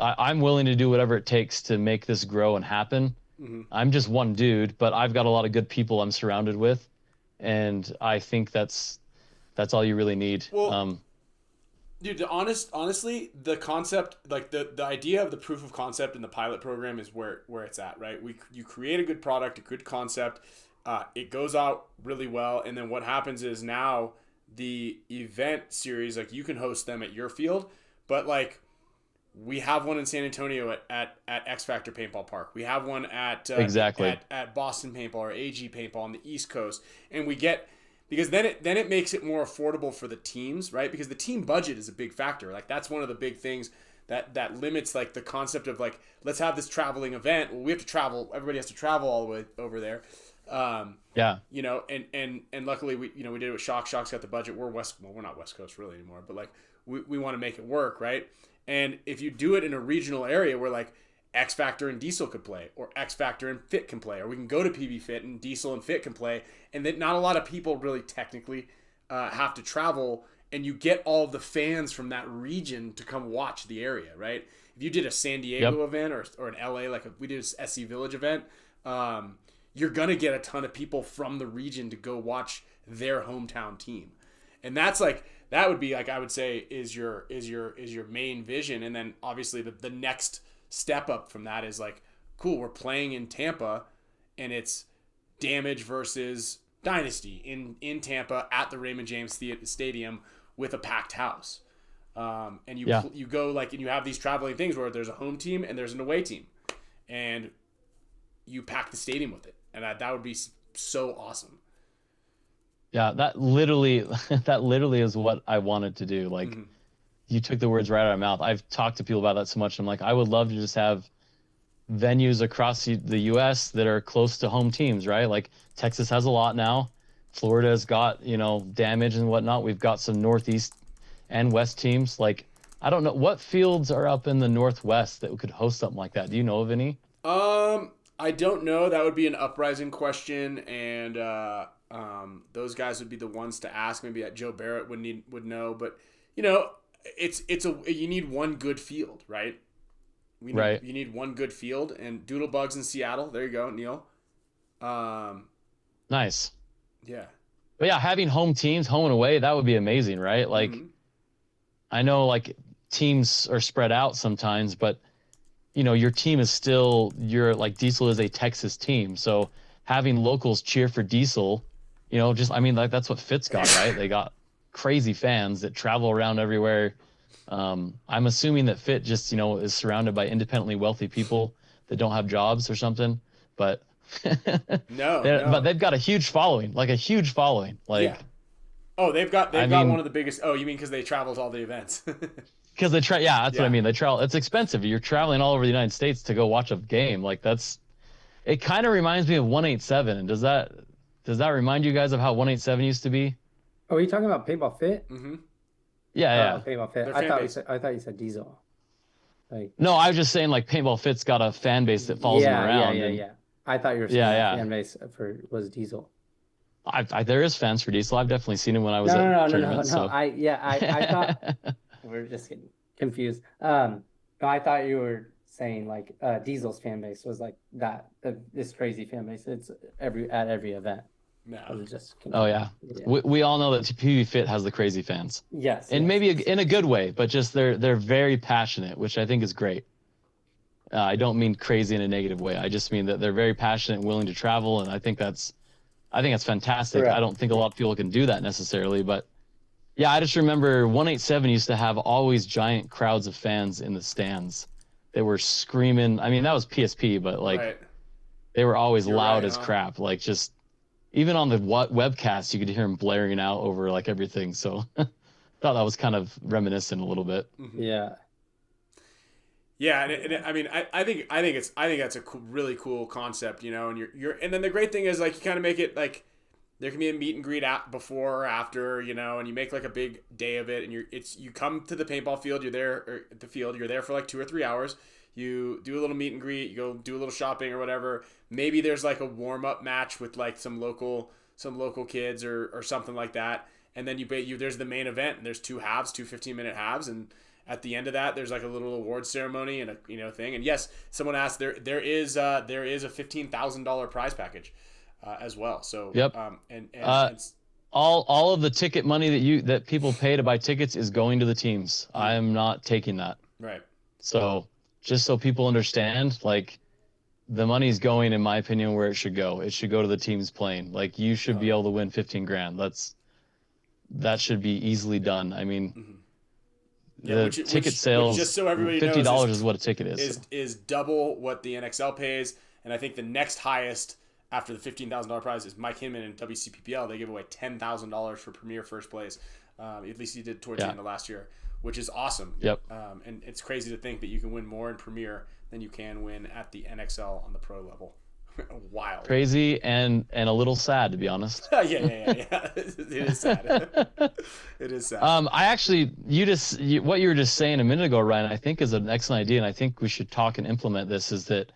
I'm willing to do whatever it takes to make this grow and happen. I'm just one dude, but I've got a lot of good people I'm surrounded with. And I think that's all you really need. Well, dude, honestly, the concept, like the idea of the proof of concept in the pilot program is where it's at, right? You create a good product, a good concept. It goes out really well, and then what happens is now the event series, like you can host them at your field, but like we have one in San Antonio at X Factor Paintball Park. We have one at at Boston Paintball or AG Paintball on the East Coast, and we get, because then it makes it more affordable for the teams, right? Because the team budget is a big factor. Like that's one of the big things that limits like the concept of like, let's have this traveling event. Well, we have to travel. Everybody has to travel all the way over there. You know, and luckily we did it with Shock. Shock's got the budget. We're not West Coast really anymore, but like we want to make it work, right? And if you do it in a regional area where like X Factor and Diesel could play, or X Factor and Fit can play, or we can go to PB Fit and Diesel and Fit can play, and then not a lot of people really technically have to travel, and you get all of the fans from that region to come watch the area, right? If you did a San Diego event or an LA, like we did a SC Village event, you're gonna get a ton of people from the region to go watch their hometown team, and that's like, that would be like, I would say is your main vision. And then obviously the next step up from that is like, cool, we're playing in Tampa, and it's Damage versus Dynasty in Tampa at the Raymond James Stadium with a packed house, and you go like, and you have these traveling things where there's a home team and there's an away team, and you pack the stadium with it, and that would be so awesome. Yeah, that literally is what I wanted to do. Like, you took the words right out of my mouth. I've talked to people about that so much. I'm like, I would love to just have venues across the U.S. that are close to home teams, right? Like Texas has a lot now. Florida's got, Damage and whatnot. We've got some Northeast and West teams. Like, I don't know what fields are up in the Northwest that could host something like that. Do you know of any? I don't know. That would be an Uprising question, and those guys would be the ones to ask. Maybe Joe Barrett would know, but you need one good field, right? You need one good field, and Doodlebugs in Seattle. There you go, Neil. Nice. Yeah. But yeah, having home teams, home and away, that would be amazing, right? Like, I know like teams are spread out sometimes, but your team is still, Diesel is a Texas team, so having locals cheer for Diesel, that's what Fit's got, right? They got crazy fans that travel around everywhere. I'm assuming that Fit just, is surrounded by independently wealthy people that don't have jobs or something, but but they've got a huge following, Like, oh, they've got one of the biggest. Oh, you mean because they travel to all the events? Because that's what I mean. They travel. It's expensive. You're traveling all over the United States to go watch a game. Like, it kind of reminds me of 187. And does that remind you guys of how 187 used to be? Oh, are you talking about Paintball Fit? Mm-hmm. Yeah. Paintball Fit. I thought you said Diesel. Like, no, I was just saying like Paintball Fit's got a fan base that follows them around. Yeah. I thought you were saying fan base was Diesel. There is fans for Diesel. I've definitely seen him when I was at tournaments. No. I thought we're just getting confused. No, I thought you were saying like Diesel's fan base was like this crazy fan base. It's at every event. No. I was just oh yeah. We all know that PB Fit has the crazy fans. Yes. And maybe in a good way, but just they're very passionate, which I think is great. I don't mean crazy in a negative way. I just mean that they're very passionate and willing to travel, and I think that's fantastic. Correct. I don't think a lot of people can do that necessarily, but yeah, I just remember 187 used to have always giant crowds of fans in the stands. They were screaming. I mean, that was PSP, but like they were always loud as crap. Like, just even on the webcast, you could hear them blaring out over like everything. So I thought that was kind of reminiscent a little bit. Yeah. Yeah, and I mean, I think that's a really cool concept, and and then the great thing is like you kind of make it like there can be a meet and greet before or after, and you make like a big day of it, and you come to the paintball field, you're there for like 2 or 3 hours, you do a little meet and greet, you go do a little shopping or whatever. Maybe there's like a warm up match with like some local kids or something like that, and then there's the main event, and there's 2 halves, 2 15-minute halves, and at the end of that, there's like a little award ceremony and a thing. And yes, someone asked, there is a $15,000 prize package as well. So yep. All of the ticket money that people pay to buy tickets is going to the teams. I am not taking that. Right. So just so people understand, like, the money's going, in my opinion, where it should go. It should go to the teams playing. Like, you should be able to win 15 grand. That should be easily done. I mean, the ticket sales, just so everybody $50 knows, is what a ticket is. Is double what the NXL pays, and I think the next highest after the $15,000 prize is Mike Hinman in WCPPL. They give away $10,000 for Premier first place. At least he did towards the end of last year, which is awesome. Yep. And it's crazy to think that you can win more in Premier than you can win at the NXL on the pro level. Wild. Crazy and a little sad, to be honest. yeah. It is sad. It is sad. I actually, what you were just saying a minute ago, Ryan, I think is an excellent idea, and I think we should talk and implement this. Is that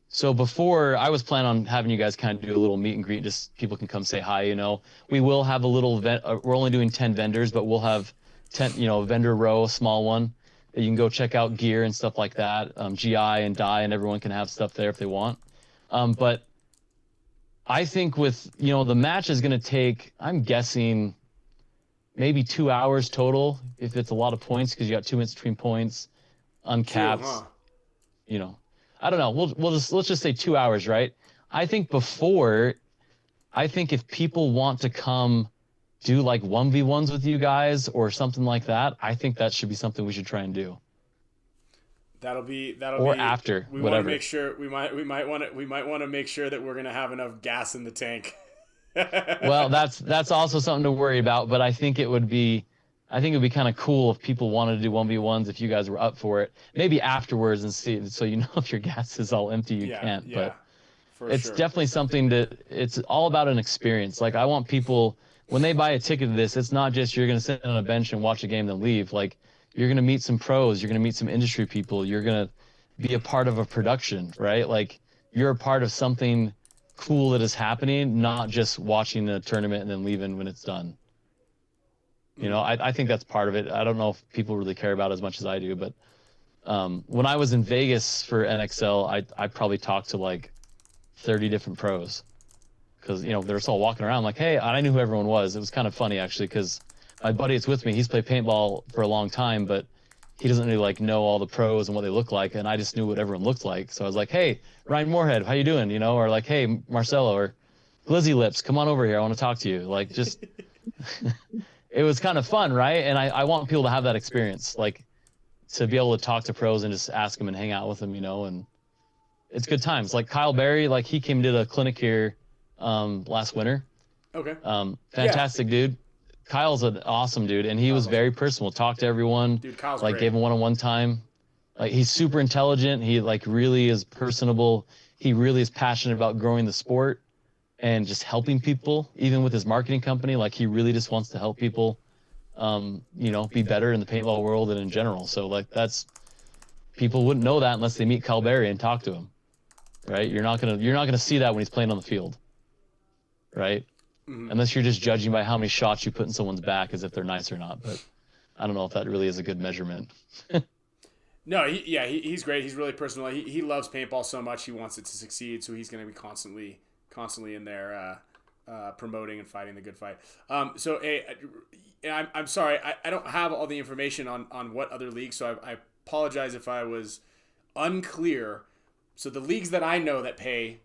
so? Before, I was planning on having you guys kind of do a little meet and greet, just people can come say hi. You know, we will have a little event. We're only doing 10 vendors, but we'll have 10, vendor row, a small one that you can go check out gear and stuff like that. GI and dye, and everyone can have stuff there if they want. But I think with, the match is going to take, I'm guessing, maybe 2 hours total, if it's a lot of points, because you got 2 minutes between points, uncapped. I don't know. Let's just say 2 hours, right? I think if people want to come do like 1v1s with you guys or something like that, I think that should be something we should try and do. Or after, we whatever. Want to make sure we might want to make sure that we're gonna have enough gas in the tank. Well, that's also something to worry about, but I think it would be kind of cool if people wanted to do 1v1s, if you guys were up for it. Maybe afterwards and see, so if your gas is all empty, you can't. But it's definitely something it's all about an experience. Like, I want people, when they buy a ticket to this, it's not just you're gonna sit on a bench and watch a game then leave. Like, you're going to meet some pros. You're going to meet some industry people. You're going to be a part of a production, right? Like, you're a part of something cool that is happening, not just watching a tournament and then leaving when it's done. I think that's part of it. I don't know if people really care about it as much as I do, but when I was in Vegas for NXL, I probably talked to like 30 different pros because, they're just all walking around like, hey, I knew who everyone was. It was kind of funny, actually, because my buddy that's with me, he's played paintball for a long time, but he doesn't really know all the pros and what they look like, and I just knew what everyone looked like. So I was like, hey, Ryan Moorhead, how you doing? Or like, hey, Marcelo, or Glizzy Lips, come on over here, I want to talk to you. Like, just it was kind of fun, right? And I want people to have that experience, like, to be able to talk to pros and just ask them and hang out with them, and it's good times. Like Kyle Berry, like, he came and did a clinic here last winter. Okay. Fantastic dude. Kyle's an awesome dude, and he was very personal. Talked to everyone. Dude, Kyle's like great. Gave him one-on-one time. Like, he's super intelligent. He really is personable. He really is passionate about growing the sport and just helping people, even with his marketing company. Like, he really just wants to help people, be better in the paintball world and in general. So, like, people wouldn't know that unless they meet Kyle Berry and talk to him, right? You're not gonna see that when he's playing on the field, right? Mm-hmm. Unless you're just judging by how many shots you put in someone's back as if they're nice or not. But I don't know if that really is a good measurement. No, he's great. He's really personal. He loves paintball so much. He wants it to succeed. So he's going to be constantly in there promoting and fighting the good fight. I'm sorry. I don't have all the information on what other leagues. So I apologize if I was unclear. So the leagues that I know that pay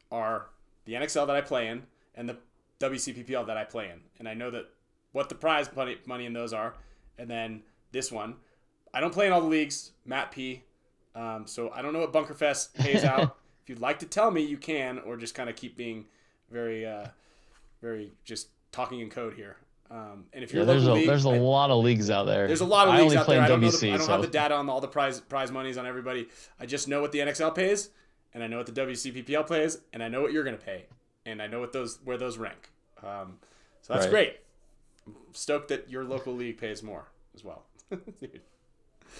are the NXL that I play in and the WCPPL that I play in. And I know that what the prize money in those are. And then this one. I don't play in all the leagues, Matt P. So I don't know what Bunkerfest pays out. If you'd like to tell me, you can, or just kind of keep being very just talking in code here. And if you're there's a lot of leagues out there. There's a lot of leagues out there. I don't WC, have the data on all the prize monies on everybody. I just know what the NXL pays, and I know what the WCPPL pays, and I know what you're gonna pay, and I know where those rank. So that's great. I'm stoked that your local league pays more as well. Dude.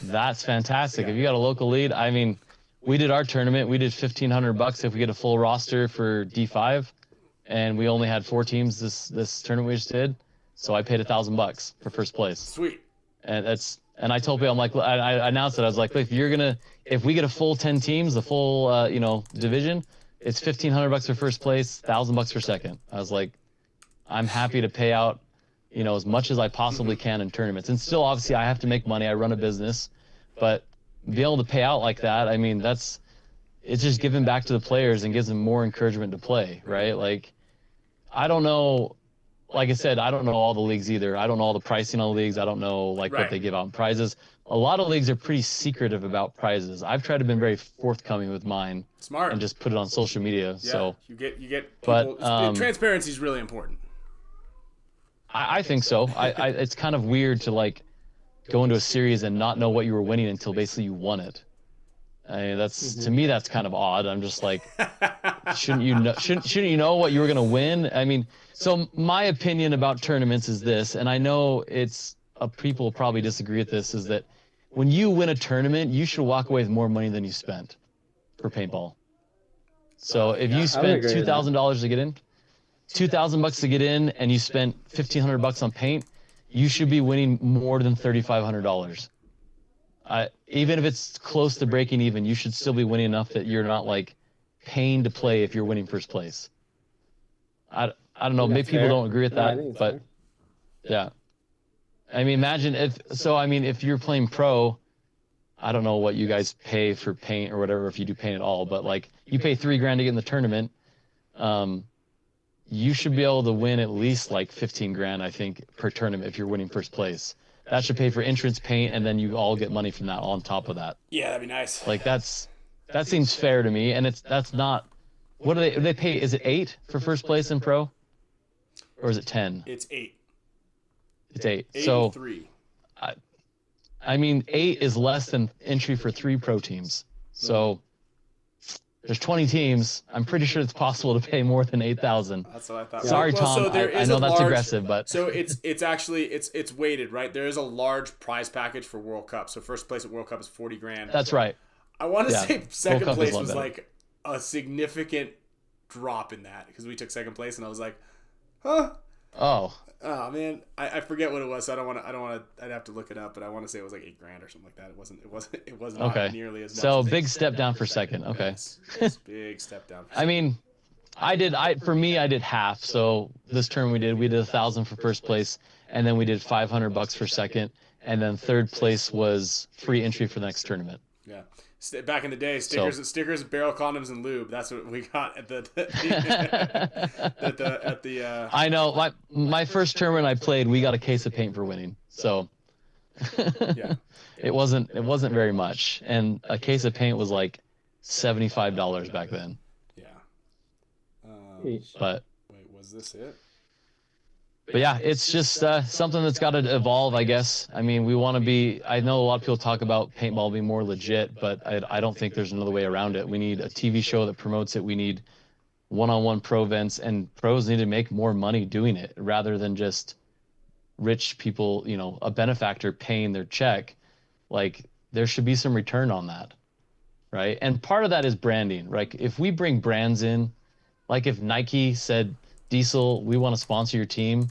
That's fantastic. Yeah. If you got a local lead, I mean, we did our tournament. We did $1,500 if we get a full roster for D5, and we only had 4 teams this tournament we just did. So I paid $1,000 for first place. Sweet. And I told people, I'm like, I announced it. I was like, look, if we get a full 10 teams, the full division, it's $1,500 for first place, $1,000 for second. I was like, I'm happy to pay out as much as I possibly can in tournaments. And still, obviously, I have to make money. I run a business. But be able to pay out like that, I mean, that's it's just giving back to the players and gives them more encouragement to play, right? Like, I don't know, like I said, I don't know all the leagues either. I don't know all the pricing on the leagues. I don't know like what they give out in prizes. A lot of leagues are pretty secretive about prizes. I've tried to be very forthcoming with mine. Smart. And just put it on social media. Yeah, So you get people, but transparency is really important. I think so. I it's kind of weird to like go into a series and not know what you were winning until basically you won it. I mean, that's to me that's kind of odd. I'm just like, shouldn't you know what you were gonna win? I mean, so my opinion about tournaments is this, and I know it's people will probably disagree with this, is that when you win a tournament, you should walk away with more money than you spent for paintball. So if you spent $2,000 to get in, $2,000 to get in, and you spent $1,500 on paint, you should be winning more than $3,500. Even if it's close to breaking even, you should still be winning enough that you're not like paying to play if you're winning first place. I don't know. Maybe people don't agree with that, but yeah. I mean, imagine if you're playing pro, I don't know what you guys pay for paint or whatever, if you do paint at all, but like you pay $3,000 to get in the tournament, you should be able to win at least like $15,000, I think, per tournament if you're winning first place. That should pay for entrance paint, and then you all get money from that on top of that. Yeah, that'd be nice. Like that seems fair to me, and that's not. What do they pay? Is it 8 for first place in pro, or is it 10? It's 8. It's 8. 8 so and 3. I mean, 8 is less than entry for 3 pro teams. So there's 20 teams. I'm pretty sure it's possible to pay more than 8,000. That's what I thought. Sorry, Tom. So I know that's aggressive, but so it's actually it's weighted, right? There is a large prize package for World Cup. So first place at World Cup is $40,000. That's right. I want to say second place was better. like a significant drop in that, because we took second place, and I was like, huh. Oh man, I forget what it was. So I don't want to. I'd have to look it up, but I want to say it was like $8,000 or something like that. It wasn't not nearly as much. So big step down for second. Okay. Yes, big step down. I mean, I did half. So this term we did 1,000 for first place, and then we did $500 for second, and then third place was free entry for the next tournament. Yeah. Back in the day, stickers, barrel condoms, and lube. That's what we got at the I know. My first tournament I played, we got a case of paint for winning. So yeah, it wasn't very much, and a case of paint was like $75 back then. Yeah. But wait, was this it? But yeah, it's just something that's got to evolve, I guess. I mean, we want to be. I know a lot of people talk about paintball being more legit, but I don't think there's another way around it. We need a TV show that promotes it. We need one-on-one pro events, and pros need to make more money doing it rather than just rich people, a benefactor paying their check. Like, there should be some return on that, right? And part of that is branding. Like, if we bring brands in, like if Nike said, Diesel, we want to sponsor your team.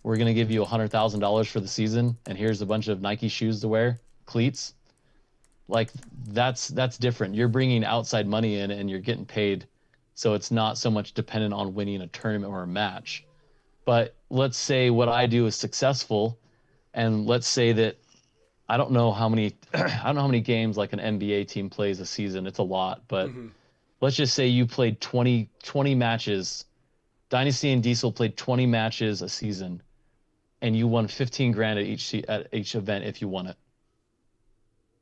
We're going to give you $100,000 for the season, and here's a bunch of Nike shoes to wear, cleats. Like, that's different. You're bringing outside money in, and you're getting paid, so it's not so much dependent on winning a tournament or a match. But let's say what I do is successful, and let's say that I don't know how many games like an NBA team plays a season. It's a lot, but let's just say you played 20 matches. Dynasty and Diesel played 20 matches a season, and you won $15,000 at each event if you won it.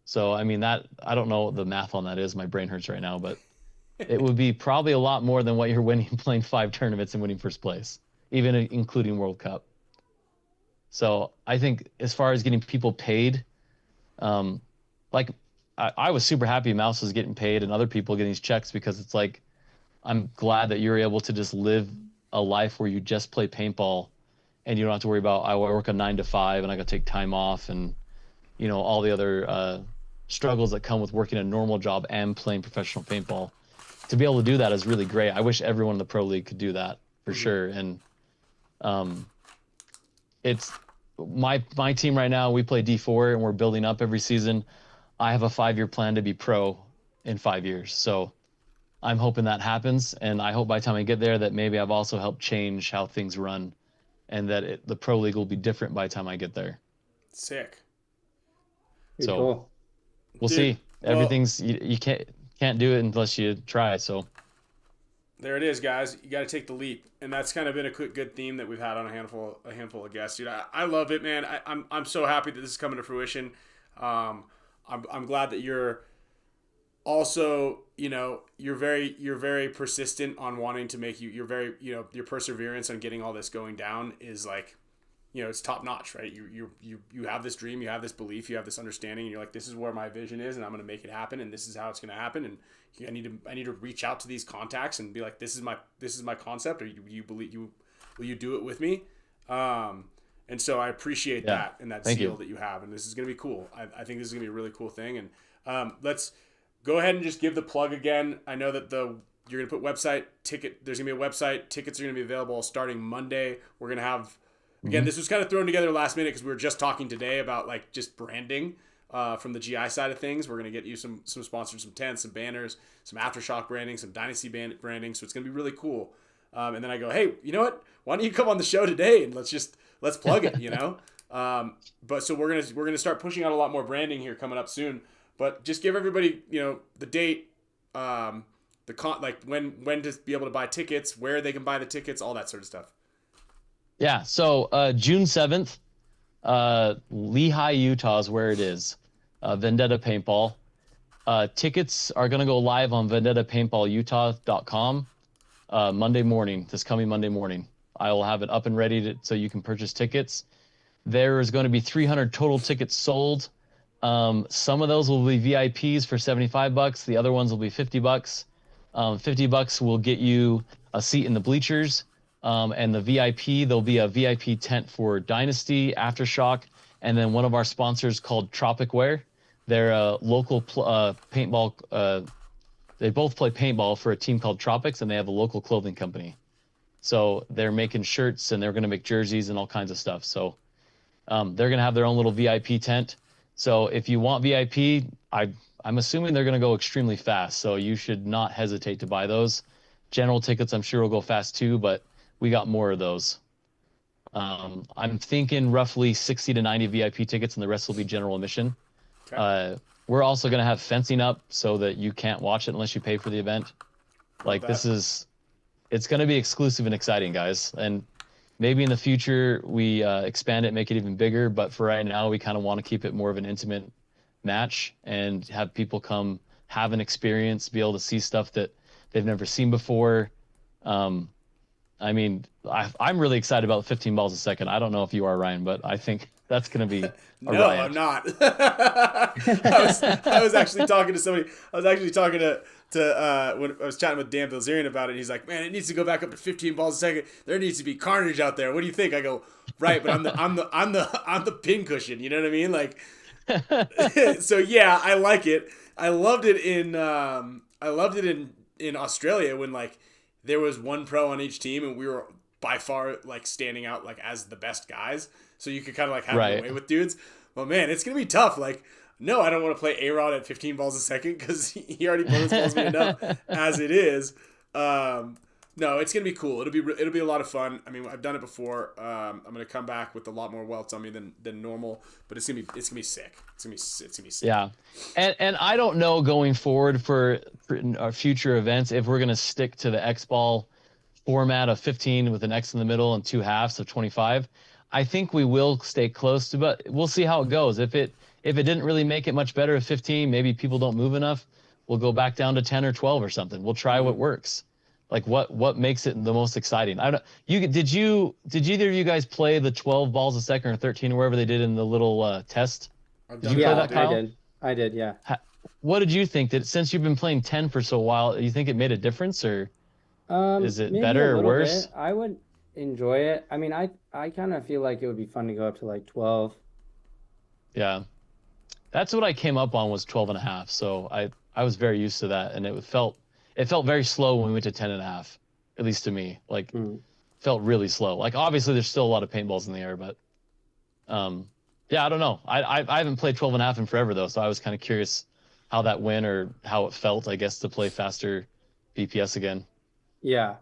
So I mean, that I don't know what the math on that is. My brain hurts right now, but it would be probably a lot more than what you're winning playing 5 tournaments and winning first place, even including World Cup. So I think as far as getting people paid, like I was super happy Mouse was getting paid and other people getting these checks, because it's like, I'm glad that you're able to just live a life where you just play paintball and you don't have to worry about, I work a 9 to 5 and I got to take time off, and all the other struggles that come with working a normal job and playing professional paintball. To be able to do that is really great. I wish everyone in the pro league could do that for sure. And it's my team right now, we play D4 and we're building up every season. I have a 5-year plan to be pro in 5 years. So I'm hoping that happens, and I hope by the time I get there that maybe I've also helped change how things run, and that the pro league will be different by the time I get there. Sick. So we'll see. Everything's you can't do it unless you try. So there it is, guys. You got to take the leap, and that's kind of been a good theme that we've had on a handful of guests. Dude, I love it, man. I'm so happy that this is coming to fruition. I'm glad that you're also, you're very persistent on wanting to make you're very, your perseverance on getting all this going down is like, it's top notch, right? You have this dream, you have this belief, you have this understanding, and you're like, this is where my vision is, and I'm going to make it happen, and this is how it's going to happen. And I need to reach out to these contacts and be like, this is my concept, or will you do it with me? And so I appreciate that and that zeal that you have, and this is going to be cool. I think this is going to be a really cool thing. And let's go ahead and just give the plug again. I know that you're going to put website ticket. There's going to be a website. Tickets are going to be available starting Monday. We're going to have. Again, this was kind of thrown together last minute because we were just talking today about like just branding from the GI side of things. We're going to get you some sponsors, some tents, some banners, some Aftershock branding, some Dynasty branding. So it's going to be really cool. And then I go, hey, you know what? Why don't you come on the show today and let's plug it, But so we're gonna start pushing out a lot more branding here coming up soon. But just give everybody, the date, when to be able to buy tickets, where they can buy the tickets, all that sort of stuff. Yeah, so June 7th, Lehigh, Utah is where it is. Vendetta Paintball. Tickets are going to go live on vendettapaintballutah.com Monday morning, this coming Monday morning. I will have it up and ready so you can purchase tickets. There is going to be 300 total tickets sold. Some of those will be VIPs for $75. The other ones will be $50. $50 will get you a seat in the bleachers. And the VIP, there'll be a VIP tent for Dynasty, Aftershock, and then one of our sponsors called Tropic Wear. They're a local paintball. They both play paintball for a team called Tropics, and they have a local clothing company. So they're making shirts, and they're going to make jerseys and all kinds of stuff. So they're going to have their own little VIP tent. So if you want VIP, I'm assuming they're going to go extremely fast. So you should not hesitate to buy those. General tickets, I'm sure, will go fast too, but we got more of those. I'm thinking roughly 60 to 90 VIP tickets, and the rest will be general admission. Okay. We're also going to have fencing up so that you can't watch it unless you pay for the event. It's going to be exclusive and exciting, guys. And maybe in the future we expand it, make it even bigger. But for right now, we kind of want to keep it more of an intimate match and have people come have an experience, be able to see stuff that they've never seen before. I mean, I'm really excited about 15 balls a second. I don't know if you are, Ryan, but I think that's going to be No, riot. I'm not. I was actually talking to somebody. I was actually talking to when I was chatting with Dan Bilzerian about it. He's like, man, it needs to go back up to 15 balls a second. There needs to be carnage out there. What do you think? I go, right, but I'm the pin cushion. You know what I mean? Like, so yeah, I like it. I loved it in Australia when like there was one pro on each team and we were by far like standing out like as the best guys. So you could kind of like have your way with dudes. But man, it's gonna be tough. Like, no, I don't want to play A-Rod at 15 balls a second because he already bonus balls me enough as it is. No, it's gonna be cool. It'll be a lot of fun. I mean, I've done it before. I'm gonna come back with a lot more welts on me than normal, but it's gonna be sick. It's gonna be sick. Yeah, and I don't know going forward for our future events if we're gonna stick to the X ball format of 15 with an X in the middle and 2 halves of 25. I think we will stay close to, but we'll see how it goes. If it didn't really make it much better at 15, maybe people don't move enough, we'll go back down to 10 or 12 or something. We'll try what works. Like what makes it the most exciting? I don't. Did either of you guys play the 12 balls a second or 13 or wherever they did in the little test? Did you play that, Kyle? I did. Yeah. What did you think? That since you've been playing 10 for so while, do you think it made a difference, or is it better or worse? Bit. I would enjoy it. I mean, I kind of feel like it would be fun to go up to like 12. Yeah, that's what I came up on was 12 and a half. So I was very used to that, and it felt very slow when we went to 10 and a half, at least to me. Like, felt really slow. Like, obviously, there's still a lot of paintballs in the air, but yeah, I don't know. I haven't played 12 and a half in forever, though, so I was kind of curious how that went or how it felt, I guess, to play faster BPS again. Yeah.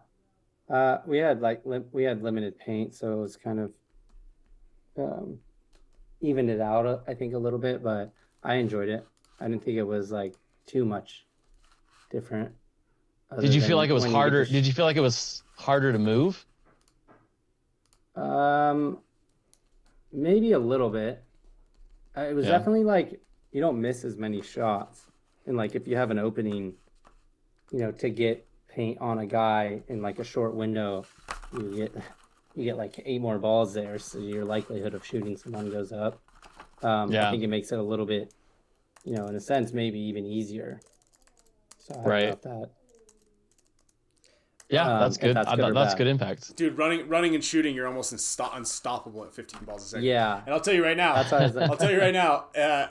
We had limited paint, so it was kind of evened it out, I think, a little bit, but I enjoyed it. I didn't think it was like too much. different. Did you other feel than like it was when you get harder? to Did you feel like it was harder to move? Maybe a little bit. It was Yeah. definitely like you don't miss as many shots, and like if you have an opening, to get paint on a guy in like a short window, you get like 8 more balls there, so your likelihood of shooting someone goes up. Yeah. I think it makes it a little bit, in a sense, maybe even easier. So I don't know Right. if that. Yeah, that's if good. that's good or That's bad. good impact. Dude, running and shooting, you're almost unstoppable at 15 balls a second. Yeah. And I'll tell you right now. That's why I was like- I'll tell you right now.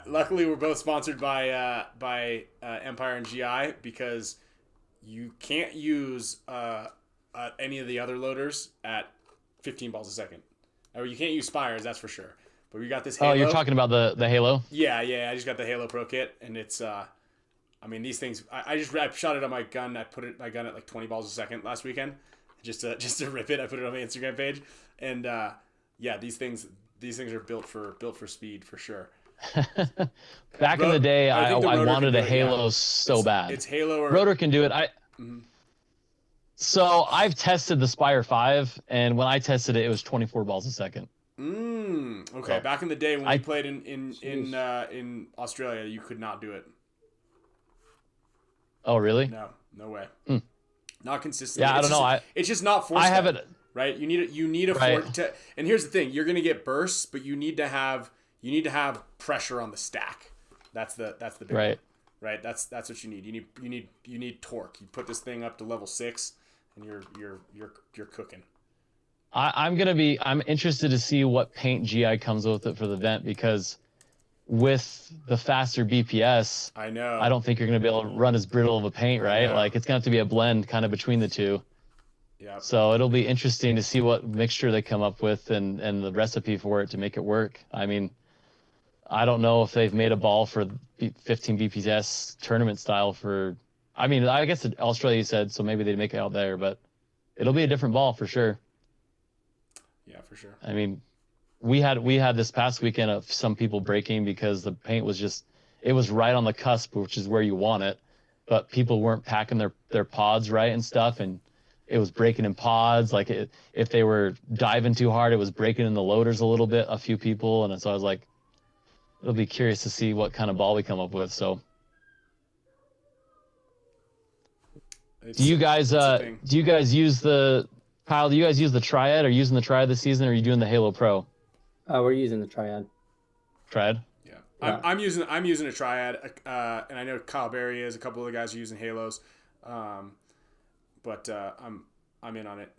Luckily, we're both sponsored by Empire and GI because you can't use any of the other loaders at 15 balls a second. Or you can't use Spires, that's for sure. But we got this Halo. Oh, you're talking about the Halo? Yeah. I just got the Halo Pro Kit, and it's these things. I shot it on my gun. I put my gun at like 20 balls a second last weekend, just to rip it. I put it on my Instagram page, and these things are built for speed for sure. Back in the day, I I think the Rotor wanted can a do it, yeah. Halo so bad. It's Halo or Rotor can do it. So I've tested the Spire 5, and when I tested it, it was 24 balls a second. Okay. So, Back in the day when we I- played in Australia, you could not do it. Oh, really? No way. Hmm. Not consistently. Yeah, I don't know. It's just not force. I have fed, it. right. You need a Right. and here's the thing: you're gonna get bursts, but you need to have pressure on the stack. That's the big Right. one, right? That's what you need. You need torque. You put this thing up to level 6, and you're cooking. I'm interested to see what paint GI comes with it for the vent, because with the faster BPS, I know. I don't think you're going to be able to run as brittle of a paint, right? Yeah. Like, it's going to have to be a blend kind of between the two. Yeah. So it'll be interesting to see what mixture they come up with and the recipe for it to make it work. I mean, I don't know if they've made a ball for 15 BPS tournament style I guess Australia said, so maybe they'd make it out there, but it'll be a different ball for sure. Yeah, for sure. I mean, we had this past weekend of some people breaking because the paint was it was right on the cusp, which is where you want it, but people weren't packing their pods right and stuff, and it was breaking in pods. Like, if they were diving too hard, it was breaking in the loaders a little bit, a few people, and so I was like, it'll be curious to see what kind of ball we come up with. So do you guys use the Kyle, do you guys use the Triad? Are you using the Triad this season, or are you doing the Halo Pro? We're using the Triad. Triad? Yeah. Yeah. I'm using a Triad, and I know Kyle Berry is. A couple of the guys are using Halos, but I'm in on it.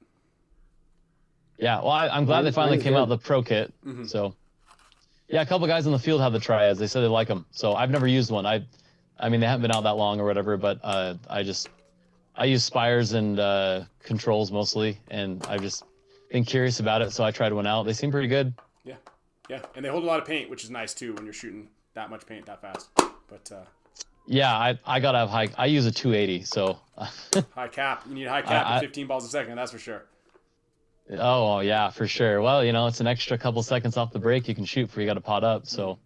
Yeah, well, I'm glad they finally Mine's came good. out with the Pro Kit. Mm-hmm. So, yeah, a couple guys in the field have the Triads. They said they like them. So I've never used one. I mean, they haven't been out that long or whatever, but I use Spires and controls mostly, and I've just been curious about it, so I tried one out. They seem pretty good. Yeah, and they hold a lot of paint, which is nice too when you're shooting that much paint that fast. But Yeah, I gotta have high. I use a 280, so. high cap. You need a high cap I- at 15 balls a second. That's for sure. Oh yeah, for sure. Well, it's an extra couple seconds off the break you can shoot before you got to pot up, so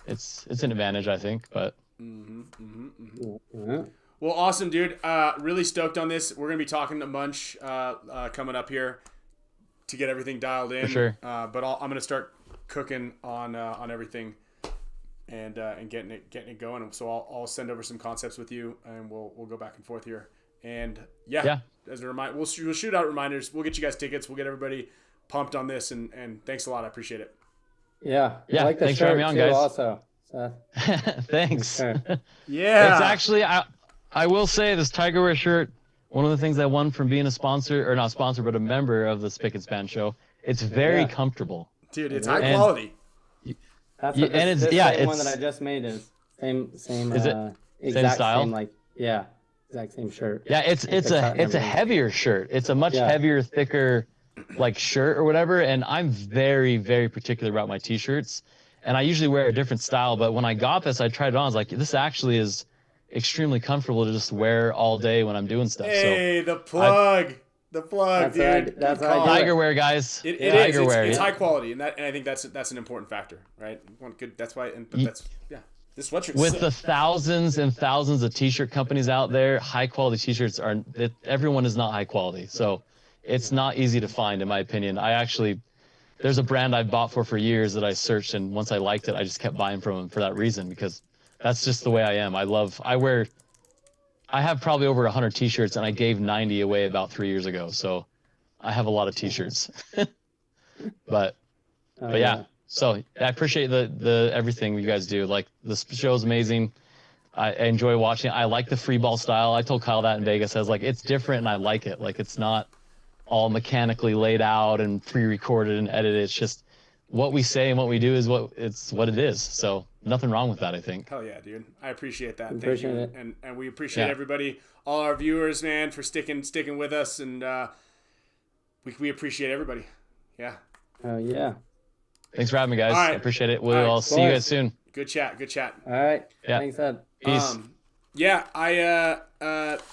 it's an advantage, I think. But Yeah. Well, awesome, dude. Really stoked on this. We're gonna be talking a bunch coming up here to get everything dialed in. For sure. But I'm gonna start cooking on everything and getting it going. And so I'll send over some concepts with you, and we'll go back and forth here. And yeah. As a reminder, we'll shoot out reminders. We'll get you guys tickets. We'll get everybody pumped on this. And thanks a lot. I appreciate it. Yeah. Yeah, I like the thanks for shirt having me on, too, guys. also. Seth. Thanks. Sure. Yeah. It's actually, I will say, this Tiger Wear shirt, one of the things I won from being a sponsor, or not sponsor, but a member of the Spicka Span Show. It's very Yeah. comfortable. Dude, it's high And- quality. That's Yeah, what and this, it's- this yeah, same one it's- that I just made is same Is it exact style? same, like, yeah, exact same shirt. Yeah, it's Like the cut and a everything. heavier shirt. It's a much Yeah. heavier, thicker, like, shirt or whatever. And I'm very, very particular about my t-shirts. And I usually wear a different style, but when I got this, I tried it on. I was like, this actually is extremely comfortable to just wear all day when I'm doing stuff. Hey, the plug. The plug, That's what I- dude. that's Good what I call. do. Tiger Wear, guys. It Yeah. is. Tiger Wear. It's yeah. high quality, and I think that's an important factor, right? One good. That's why. But that's yeah. This sweatshirt With the thousands and thousands of t-shirt companies out there, high quality t-shirts everyone is not high quality. So it's not easy to find, in my opinion. There's a brand I've bought for years that I searched, and once I liked it, I just kept buying from them for that reason, because that's just the way I am. I have probably over 100 t-shirts, and I gave 90 away about 3 years ago. So I have a lot of t-shirts. but yeah. So I appreciate the everything you guys do. Like, this show's amazing. I enjoy watching it. I like the free ball style. I told Kyle that in Vegas. I was like, it's different and I like it. Like, it's not all mechanically laid out and pre-recorded and edited. It's just what we say and what we do is what it is. So nothing wrong with that, I think. Hell yeah, dude. I appreciate that. Thank Appreciate you. it. And we appreciate everybody, all our viewers, man, for sticking with us, and we appreciate everybody. Yeah. Oh yeah. Thanks for having me, guys. All right. I appreciate it. All right. I'll see you guys soon. Good chat. All right. Yeah. Thanks, Ed. Peace. Yeah,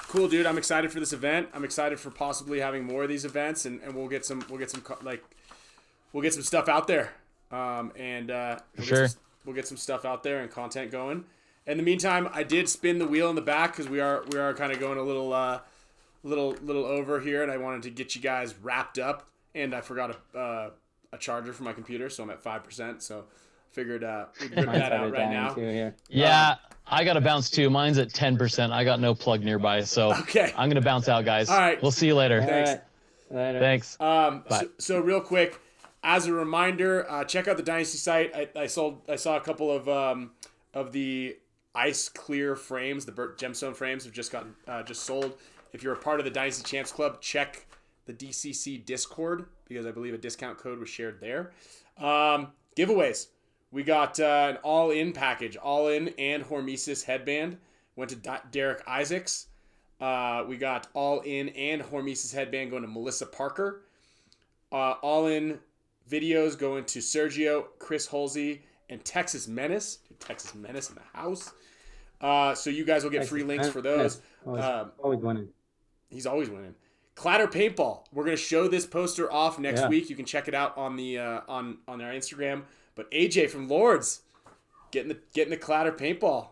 cool, dude. I'm excited for this event. I'm excited for possibly having more of these events, and we'll get some stuff out there. We'll get some stuff out there and content going. In the meantime, I did spin the wheel in the back because we are kind of going a little over here, and I wanted to get you guys wrapped up. And I forgot a charger for my computer, so I'm at 5%. So figured we'd rip that out right now. Yeah, I got to bounce too. Mine's at 10%. I got no plug nearby, so okay. I'm gonna bounce out, guys. All right. We'll see you later. Thanks. Later. Thanks. Bye. So real quick, as a reminder, check out the Dynasty site. I saw a couple of the ice clear frames, the gemstone frames have just sold. If you're a part of the Dynasty Champs Club, check the DCC Discord, because I believe a discount code was shared there. Giveaways. We got an all-in package, all-in and HORMESIS headband. Went to Derek Isaacs. We got all-in and HORMESIS headband going to Melissa Parker. All-in videos going to Sergio, Chris Holsey, and Texas Menace. Texas Menace in the house. So you guys will get free links for those. Always winning. He's always winning. Clatter Paintball. We're gonna show this poster off next week. You can check it out on the on our Instagram. But AJ from Lords getting the Clatter Paintball.